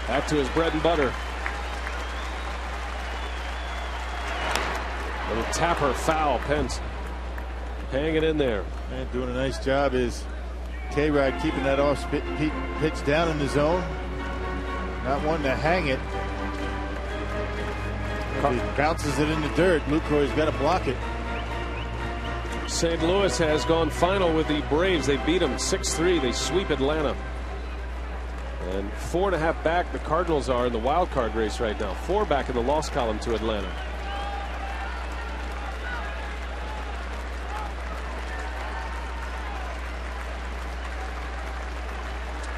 Back to his bread and butter. Little tapper foul. Pence hanging in there. And doing a nice job is K-Rod keeping that off pitch down in the zone. Not wanting to hang it. If he bounces it in the dirt, Lucroy's got to block it. St. Louis has gone final with the Braves. They beat them 6-3. They sweep Atlanta. And 4.5 back the Cardinals are in the wild card race right now. 4 back in the loss column to Atlanta.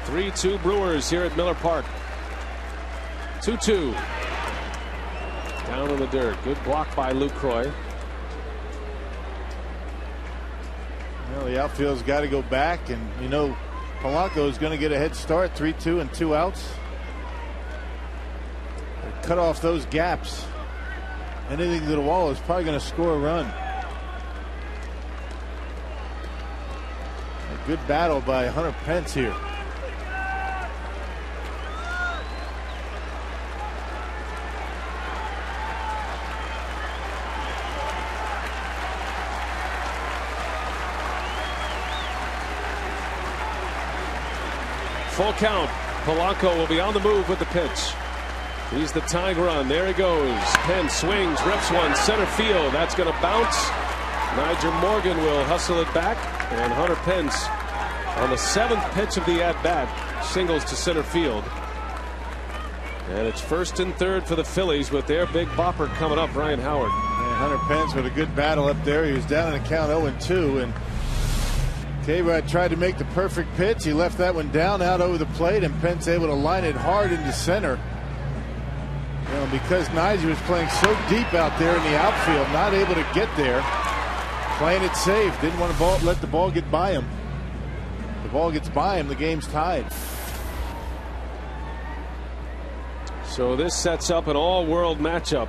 (3-2) Brewers here at Miller Park. 2-2. Down in the dirt. Good block by Lucroy. Well, the outfield's got to go back, and you know Polanco is going to get a head start. 3-2 and 2 outs. Cut off those gaps. Anything to the wall is probably going to score a run. A good battle by Hunter Pence here. Full count. Polanco will be on the move with the pitch. He's the tying run. There he goes. Pence swings, rips one, center field. That's going to bounce Nigel Morgan will hustle it back, and Hunter Pence on the 7th pitch of the at-bat singles to center field. And it's 1st and 3rd for the Phillies with their big bopper coming up, Ryan Howard. And Hunter Pence with a good battle up there. He was down in the count 0-2, and K-Rod tried to make the perfect pitch. He left that one down out over the plate, and Pence able to line it hard into center. You know, because Nigel was playing so deep out there in the outfield, not able to get there, playing it safe, didn't want to let the ball get by him. The ball gets by him, the game's tied. So this sets up an all-world matchup.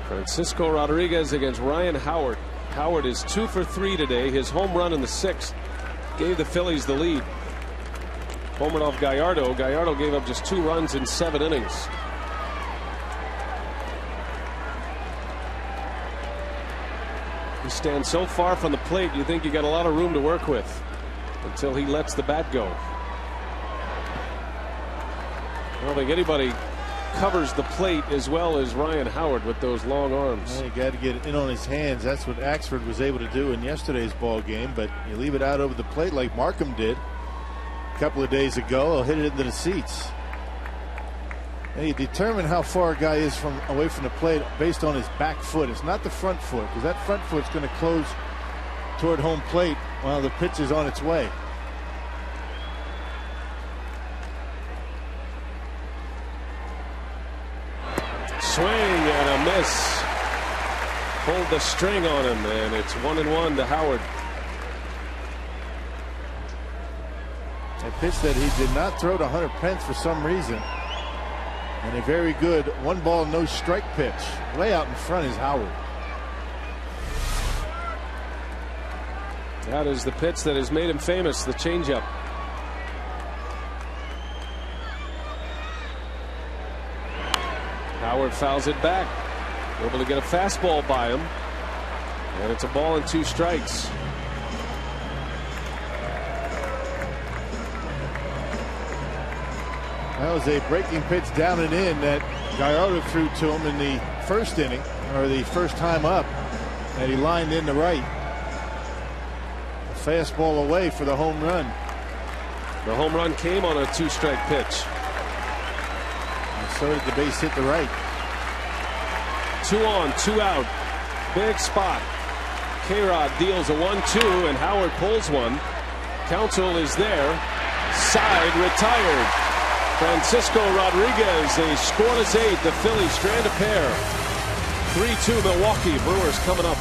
Francisco Rodriguez against Ryan Howard. Howard is 2 for 3 today. His home run in the 6th gave the Phillies the lead. Homered off Gallardo. Gallardo gave up just 2 runs in 7 innings. He stands so far from the plate, you think you got a lot of room to work with until he lets the bat go. I don't think anybody covers the plate as well as Ryan Howard with those long arms. Well, you got to get in on his hands. That's what Axford was able to do in yesterday's ball game, but you leave it out over the plate like Markham did a couple of days ago, he'll hit it into the seats. And you determine how far a guy is away from the plate based on his back foot. It's not the front foot, because that front foot's going to close toward home plate while the pitch is on its way. Swing and a miss. Pulled the string on him, and it's 1-1 to Howard. A pitch that he did not throw to Hunter Pence for some reason. And a very good 1-ball, no strike pitch. Way out in front is Howard. That is the pitch that has made him famous, the changeup. Howard fouls it back. Able to get a fastball by him. And it's a ball and 2 strikes. That was a breaking pitch down and in that Gallardo threw to him in the 1st inning, or the first time up, that he lined in the right. A fastball away for the home run. The home run came on a 2-strike pitch. And so did the base hit the right. 2 on, 2 out. Big spot. K-Rod deals a 1-2, and Howard pulls one. Counsell is there. Side retired. Francisco Rodriguez, a scoreless 8. The Phillies strand a pair. 3-2 Milwaukee. Brewers coming up.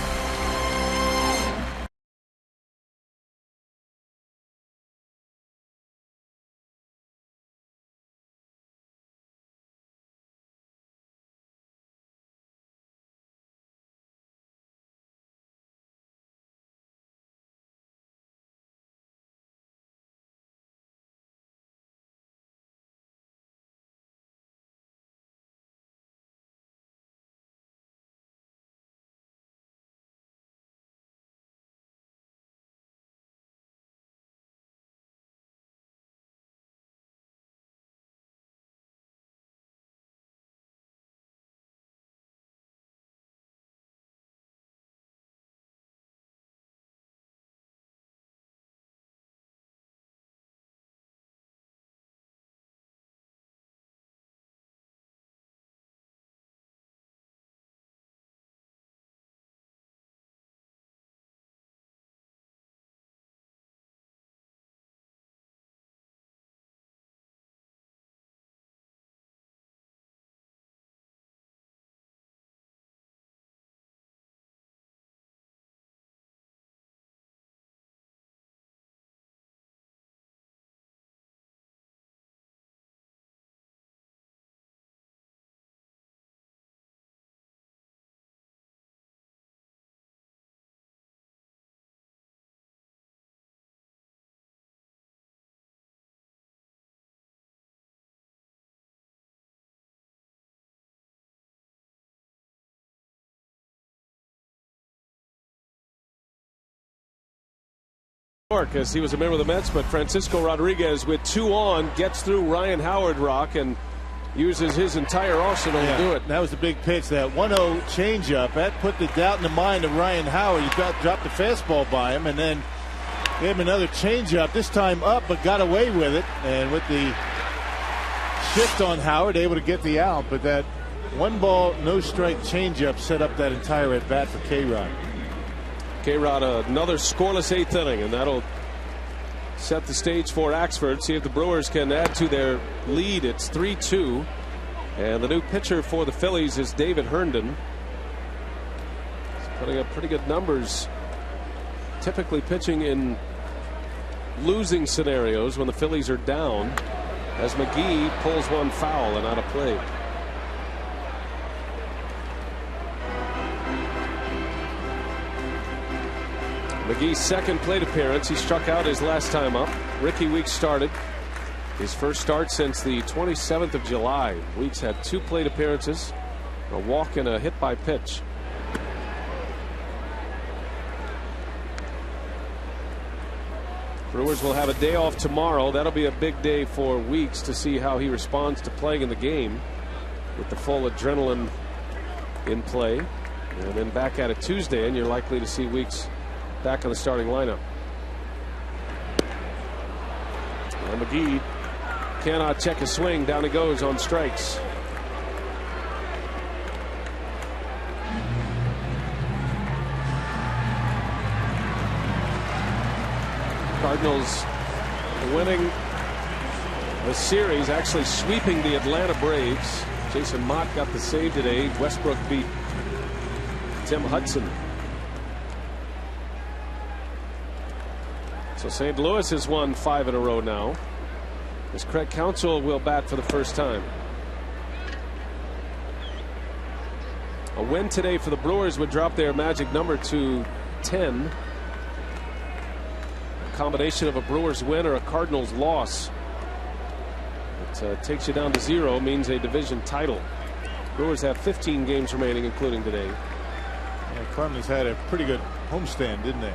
As he was a member of the Mets, but Francisco Rodriguez with 2 on gets through Ryan Howard, Rock, and uses his entire arsenal to do it. That was a big pitch. That 1-0 changeup. That put the doubt in the mind of Ryan Howard. He dropped the fastball by him, and then gave him another changeup. This time up, but got away with it. And with the shift on Howard, able to get the out. But that 1-ball, no-strike changeup set up that entire at bat for K-Rod. K-Rod, another scoreless 8th inning, and that'll set the stage for Axford. See if the Brewers can add to their lead. It's 3-2. And the new pitcher for the Phillies is David Herndon. He's putting up pretty good numbers. Typically pitching in losing scenarios when the Phillies are down, as McGee pulls one foul and out of play. McGee's second plate appearance. He struck out his last time up. Ricky Weeks started his first start since the 27th of July. Weeks had 2 plate appearances, a walk and a hit by pitch. Brewers will have a day off tomorrow. That'll be a big day for Weeks to see how he responds to playing in the game with the full adrenaline in play. And then back at it Tuesday, and you're likely to see Weeks back in the starting lineup. And McGee cannot check his swing. Down he goes on strikes. Cardinals winning the series, actually sweeping the Atlanta Braves. Jason Mott got the save today. Westbrook beat Tim Hudson. So St. Louis has won 5 in a row now, as Craig Counsell will bat for the first time. A win today for the Brewers would drop their magic number to 10. A combination of a Brewers win or a Cardinals loss. It takes you down to 0, means a division title. Brewers have 15 games remaining, including today. Yeah, Cardinals had a pretty good homestand, didn't they?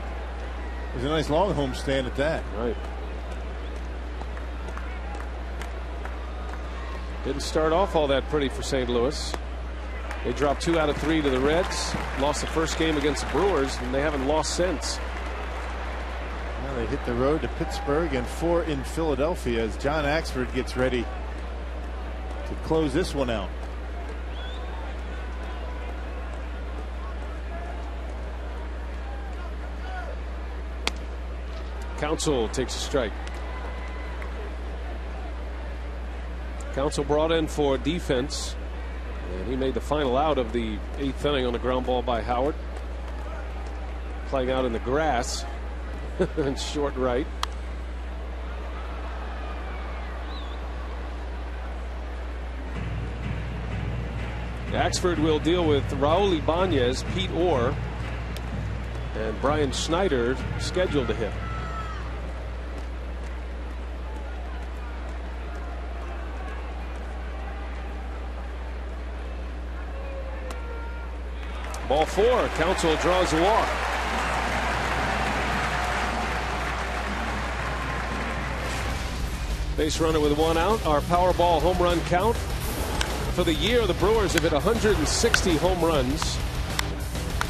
It was a nice long homestand at that. Right. Didn't start off all that pretty for St. Louis. They dropped 2 out of 3 to the Reds. Lost the first game against the Brewers, and they haven't lost since. Well, they hit the road to Pittsburgh and 4 in Philadelphia as John Axford gets ready to close this one out. Counsell takes a strike. Counsell brought in for defense, and he made the final out of the 8th inning on a ground ball by Howard. Playing out in the grass and short right. Axford will deal with Raul Ibanez, Pete Orr, and Brian Schneider scheduled to hit. Ball 4. Counsell draws a walk. Base runner with 1 out. Our Powerball home run count for the year. The Brewers have hit 160 home runs.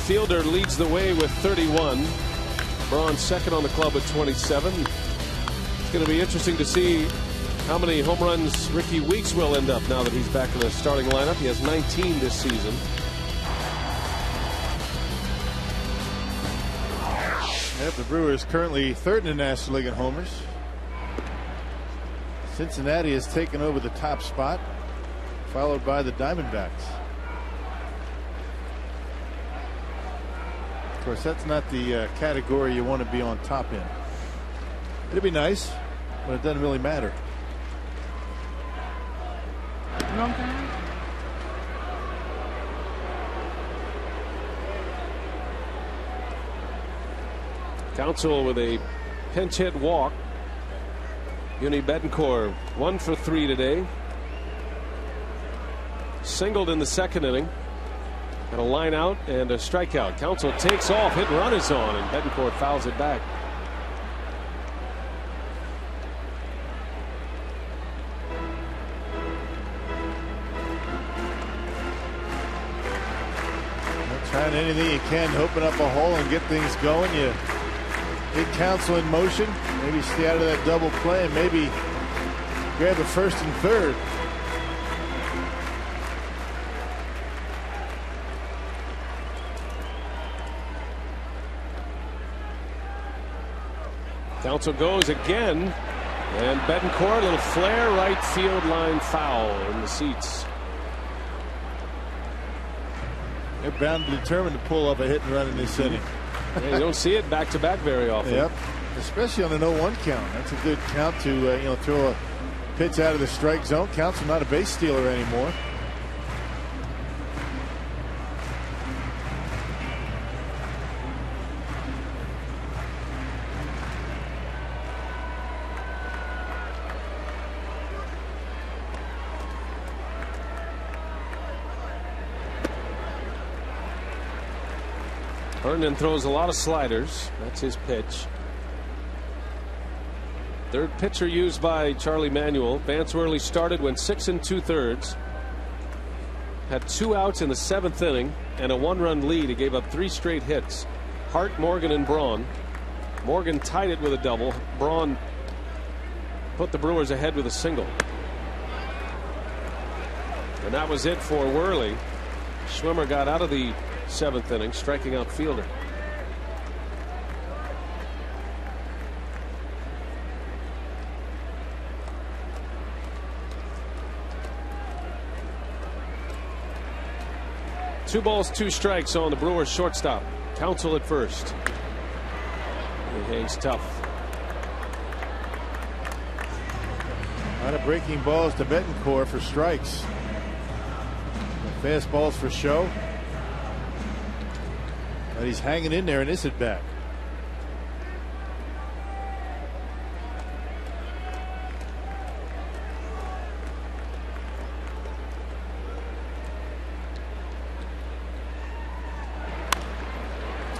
Fielder leads the way with 31. Braun second on the club with 27. It's going to be interesting to see how many home runs Ricky Weeks will end up now that he's back in the starting lineup. He has 19 this season. Yep, the Brewers currently 3rd in the National League in homers. Cincinnati has taken over the top spot, followed by the Diamondbacks. Of course, that's not the category you want to be on top in. It'd be nice, but it doesn't really matter. Counsell with a pinch hit walk. Uni Betancourt 1 for 3 today. Singled in the 2nd inning. Got a line out and a strikeout. Counsell takes off. Hit and run is on, and Betancourt fouls it back. Trying anything you can to open up a hole and get things going. You get Counsell in motion. Maybe stay out of that double play and maybe grab a first and third. Counsell goes again, and Betancourt, a little flare, right field line foul in the seats. They're bound and determined to pull up a hit and run in this inning. Yeah, you don't see it back to back very often. Yep, especially on an 0-1 count. That's a good count to throw a pitch out of the strike zone. Counsell not a base stealer anymore. Herndon throws a lot of sliders. That's his pitch. Third pitcher used by Charlie Manuel. Vance Worley started, went 6 2/3. Had 2 outs in the 7th inning and a 1-run lead. He gave up 3 straight hits. Hart, Morgan, and Braun. Morgan tied it with a double. Braun put the Brewers ahead with a single. And that was it for Worley. Schwimmer got out of the 7th inning, striking out fielder. Two balls, 2 strikes on the Brewers shortstop. Counsell at first. He's tough. A lot of breaking balls to Betancourt for strikes. The fastballs for show. But he's hanging in there in this at bat.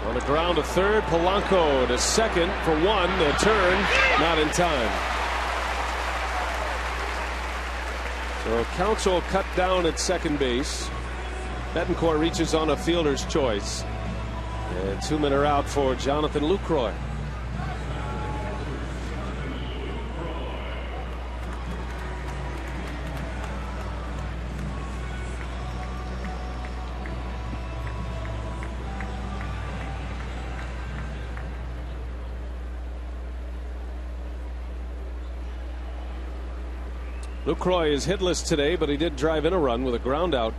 On the ground to third, Polanco to second for 1. The turn not in time. So Counsell cut down at second base. Betancourt reaches on a fielder's choice. And 2 men are out for Jonathan Lucroy. Lucroy is hitless today, but he did drive in a run with a ground out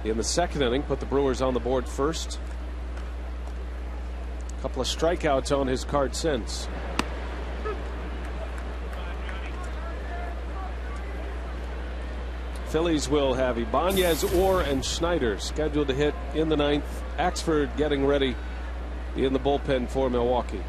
in the 2nd inning. Put the Brewers on the board first. A couple of strikeouts on his card since. Phillies will have Ibanez, Orr, and Schneider scheduled to hit in the 9th. Axford getting ready in the bullpen for Milwaukee.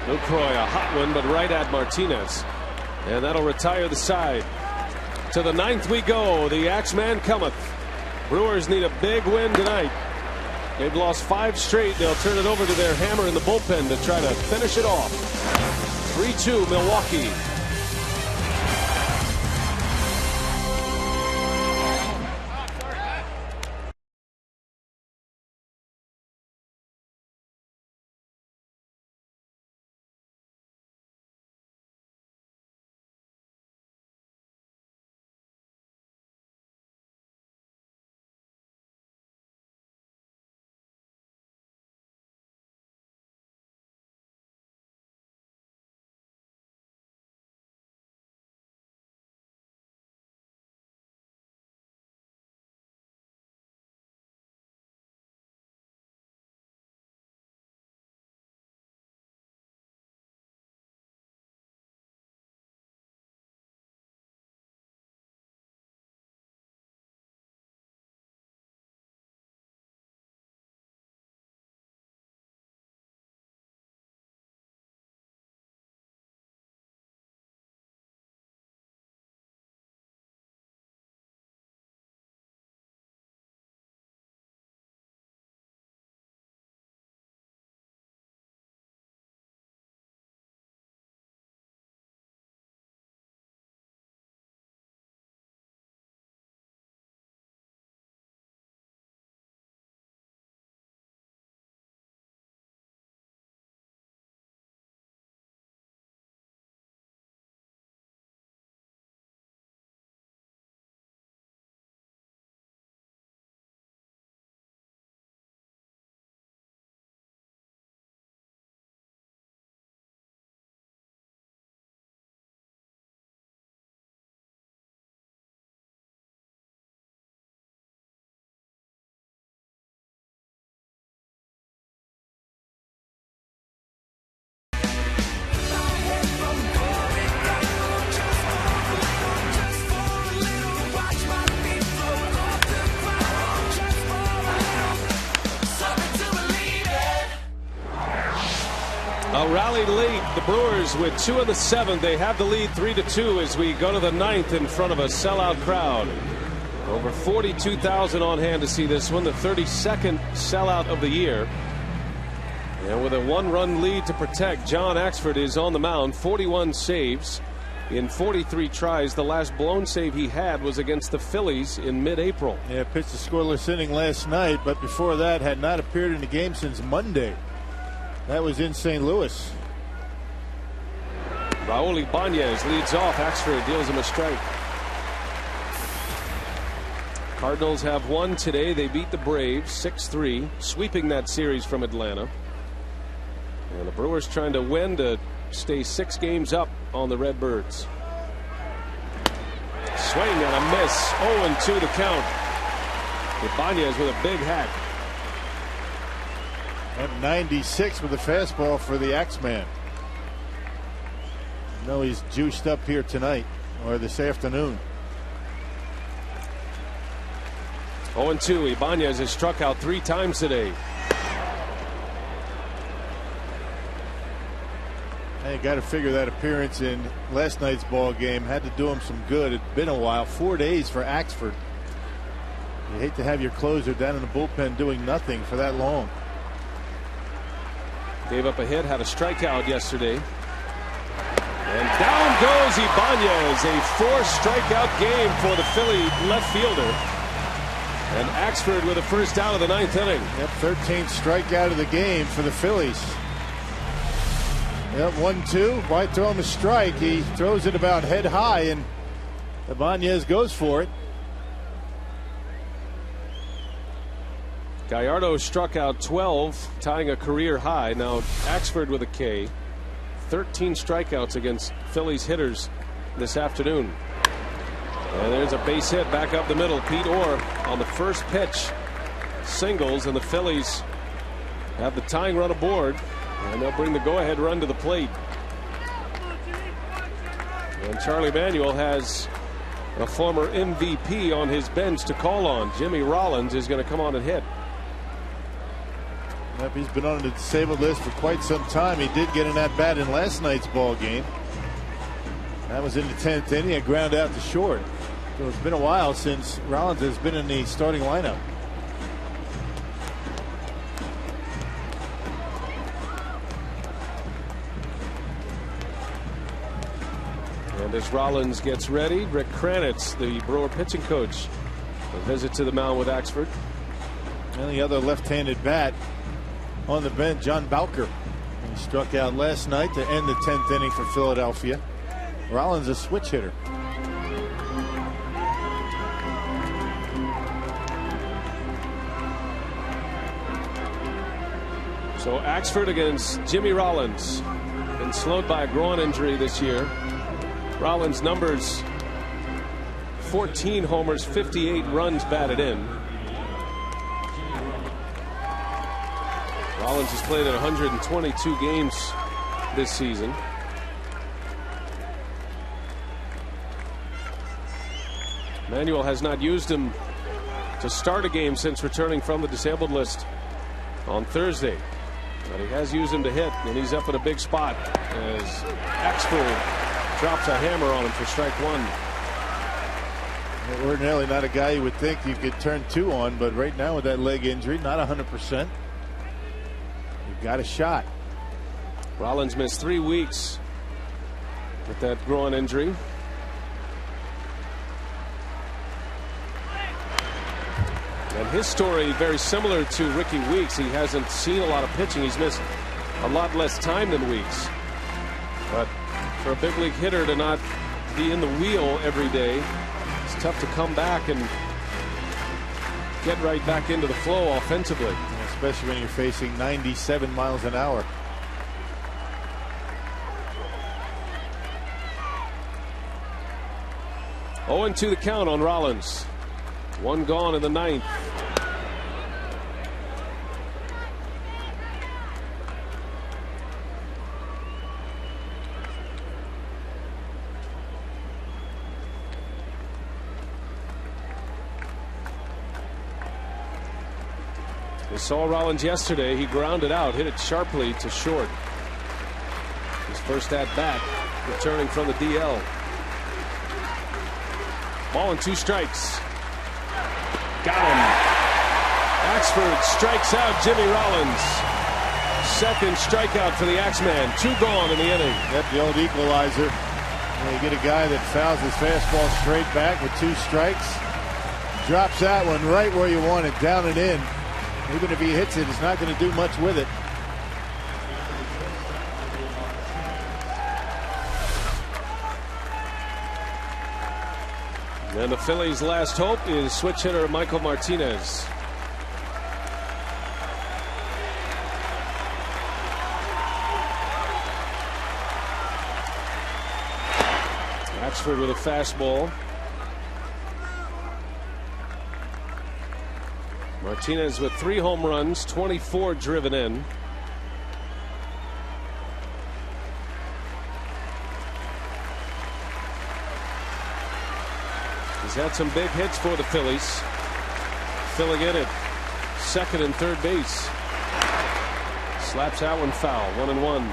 Lucroy, a hot one, but right at Martinez. And that'll retire the side. To the 9th we go. The Axeman cometh. Brewers need a big win tonight. They've lost 5 straight. They'll turn it over to their hammer in the bullpen to try to finish it off. 3-2 Milwaukee. Rallied late. The Brewers with 2 of the 7. They have the lead 3-2 as we go to the 9th in front of a sellout crowd. Over 42,000 on hand to see this one, the 32nd sellout of the year. And with a 1-run lead to protect, John Axford is on the mound. 41 saves in 43 tries. The last blown save he had was against the Phillies in mid-April. Yeah, pitched a scoreless inning last night, but before that had not appeared in the game since Monday. That was in St. Louis. Raul Ibanez leads off. Axford deals him a strike. Cardinals have won today. They beat the Braves 6-3, sweeping that series from Atlanta. And the Brewers trying to win to stay 6 games up on the Redbirds. Swing and a miss. 0-2 the count. Ibanez with a big hack. At 96 with a fastball for the Axeman. No, he's juiced up here tonight or this afternoon. 0-2. Ibanez has struck out 3 times today. Hey, got to figure that appearance in last night's ball game had to do him some good. It's been a while. 4 days for Axford. You hate to have your closer down in the bullpen doing nothing for that long. Gave up a hit, had a strikeout yesterday. And down goes Ibanez. A 4-strikeout game for the Philly left fielder. And Axford with a first out of the 9th inning. Yep, 13th strikeout of the game for the Phillies. Yep, 1-2. Why throw him a strike? He throws it about head high, and Ibanez goes for it. Gallardo struck out 12, tying a career high. Now Axford with a K. 13 strikeouts against Phillies hitters this afternoon. And there's a base hit back up the middle. Pete Orr on the first pitch singles, and the Phillies have the tying run aboard, and they'll bring the go-ahead run to the plate. And Charlie Manuel has a former MVP on his bench to call on. Jimmy Rollins is going to come on and hit. Yep, he's been on the disabled list for quite some time. He did get an at-bat in last night's ball game. That was in the 10th inning. A ground out to short. So it's been a while since Rollins has been in the starting lineup. And as Rollins gets ready, Rick Kranitz, the Brewer pitching coach, a visit to the mound with Axford. And the other left-handed bat on the bench, John Bowker. He struck out last night to end the 10th inning for Philadelphia. Rollins a switch hitter. So Axford against Jimmy Rollins. Been slowed by a groin injury this year. Rollins numbers 14 homers, 58 runs batted in. Rollins has played in 122 games this season. Manuel has not used him to start a game since returning from the disabled list on Thursday. But he has used him to hit, and he's up in a big spot as Axford drops a hammer on him for strike 1. Ordinarily not a guy you would think you could turn 2 on, but right now with that leg injury, not 100%. You've got a shot. Rollins missed 3 weeks with that groin injury. And his story very similar to Ricky Weeks. He hasn't seen a lot of pitching. He's missed a lot less time than Weeks. But for a big league hitter to not be in the wheel every day, it's tough to come back and get right back into the flow offensively. Especially when you're facing 97 miles an hour. Oh, 0-2 the count on Rollins. 1 gone in the 9th. We saw Rollins yesterday. He grounded out, hit it sharply to short. first at bat, returning from the DL. Ball and 2 strikes. Got him. Axford strikes out Jimmy Rollins. Second strikeout for the Axeman. 2 gone in the inning. Yep, the old equalizer. You get a guy that fouls his fastball straight back with 2 strikes. Drops that one right where you want it, down and in. Even if he hits it, he's not going to do much with it. And the Phillies' last hope is switch hitter Michael Martinez. Axford with a fastball. Martinez with 3 home runs, 24 driven in. He's had some big hits for the Phillies. Filling in at second and third base. Slaps that one foul. 1-1.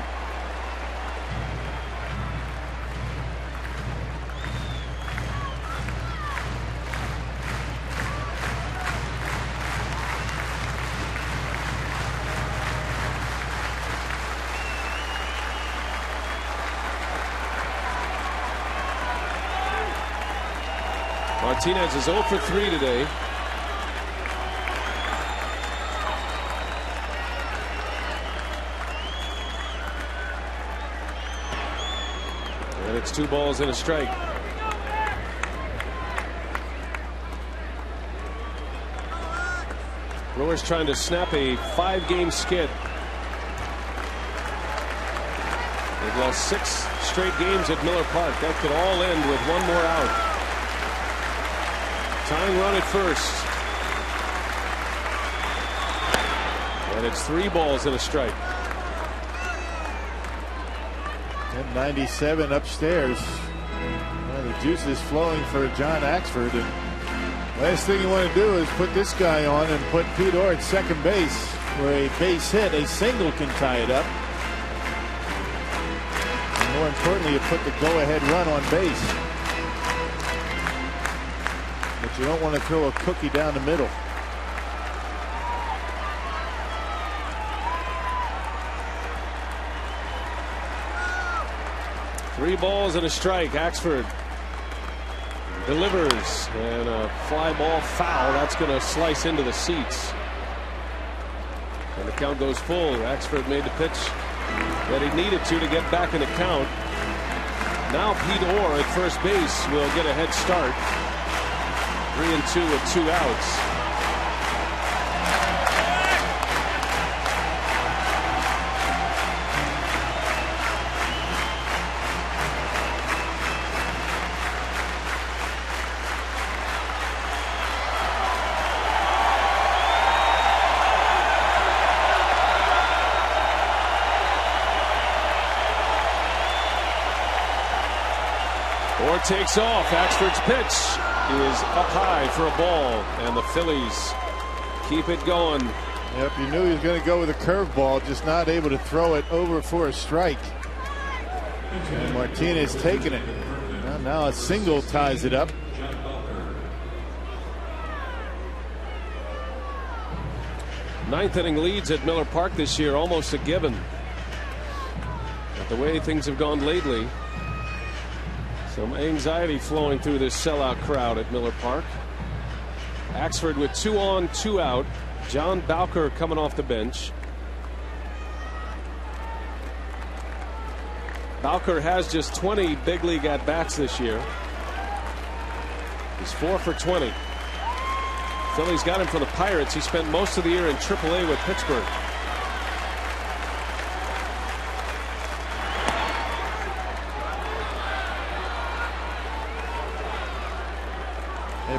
Martinez is 0 for 3 today. And it's 2 balls and a strike. Brewers trying to snap a 5-game skid. They've lost 6 straight games at Miller Park. That could all end with 1 more out. Tying run at first. And it's 3 balls and a strike. And 97 upstairs. Well, the juice is flowing for John Axford. And last thing you want to do is put this guy on and put Pete Orr at second base, where a base hit, a single can tie it up. And more importantly, you put the go-ahead run on base. But you don't want to throw a cookie down the middle. Three balls and a strike. Axford delivers, and a fly ball foul. That's going to slice into the seats. And the count goes full. Axford made the pitch that he needed to get back in the count. Now Pete Orr at first base will get a head start. 3-2 with 2 outs. Orr takes off. Axford's pitch is up high for a ball, and the Phillies keep it going. Yep, you knew he was going to go with a curveball, just not able to throw it over for a strike. And Martinez taking it. Now a single ties it up. Ninth inning leads at Miller Park this year, almost a given. But the way things have gone lately, some anxiety flowing through this sellout crowd at Miller Park. Axford with 2 on, 2 out. John Bowker coming off the bench. Bowker has just 20 big league at bats this year. He's 4 for 20. Phillies got him from the Pirates. He spent most of the year in AAA with Pittsburgh.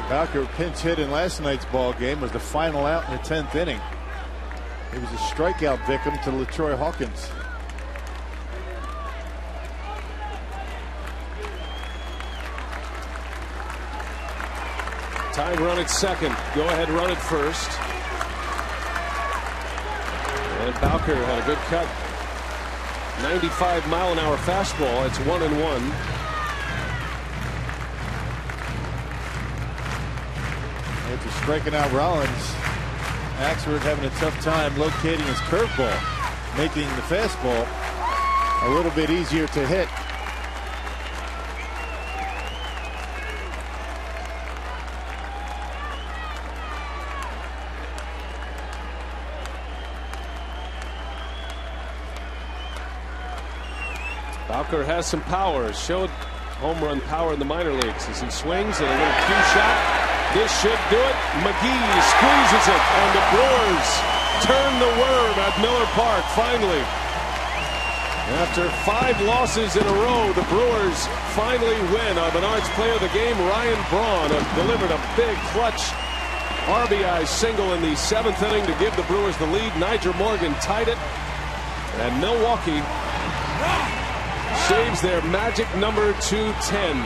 Bowker pinch hit in last night's ball game, was the final out in the 10th inning. He was a strikeout victim to LaTroy Hawkins. Tying run at second. Go ahead run at first. And Bowker had a good cut. 95-mile-an-hour fastball. It's 1-1. After striking out Rollins, Axford having a tough time locating his curveball, making the fastball a little bit easier to hit. Bowker has some power. Showed home run power in the minor leagues as he swings and a little cue shot. This should do it. McGee squeezes it, and the Brewers turn the worm at Miller Park finally. After 5 losses in a row, the Brewers finally win. Our Menards player of the game, Ryan Braun, delivered a big clutch RBI single in the 7th inning to give the Brewers the lead. Niger Morgan tied it, and Milwaukee saves their magic number 210.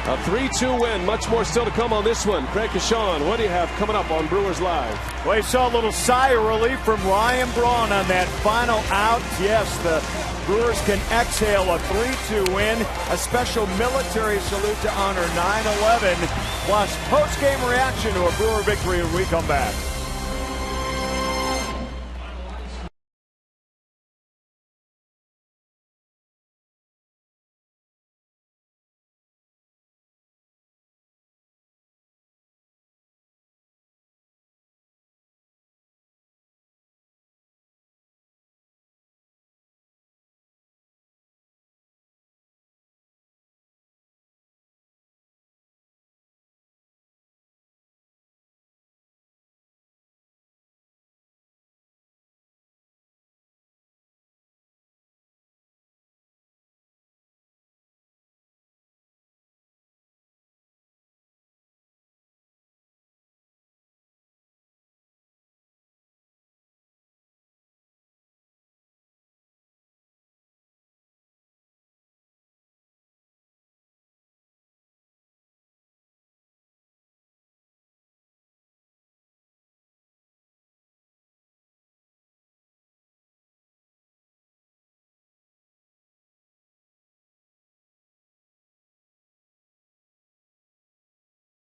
A 3-2 win. Much more still to come on this one. Craig Kashawn, what do you have coming up on Brewers Live? Well, you saw a little sigh of relief from Ryan Braun on that final out. Yes, the Brewers can exhale a 3-2 win. A special military salute to honor 9/11. Plus, post-game reaction to a Brewer victory when we come back.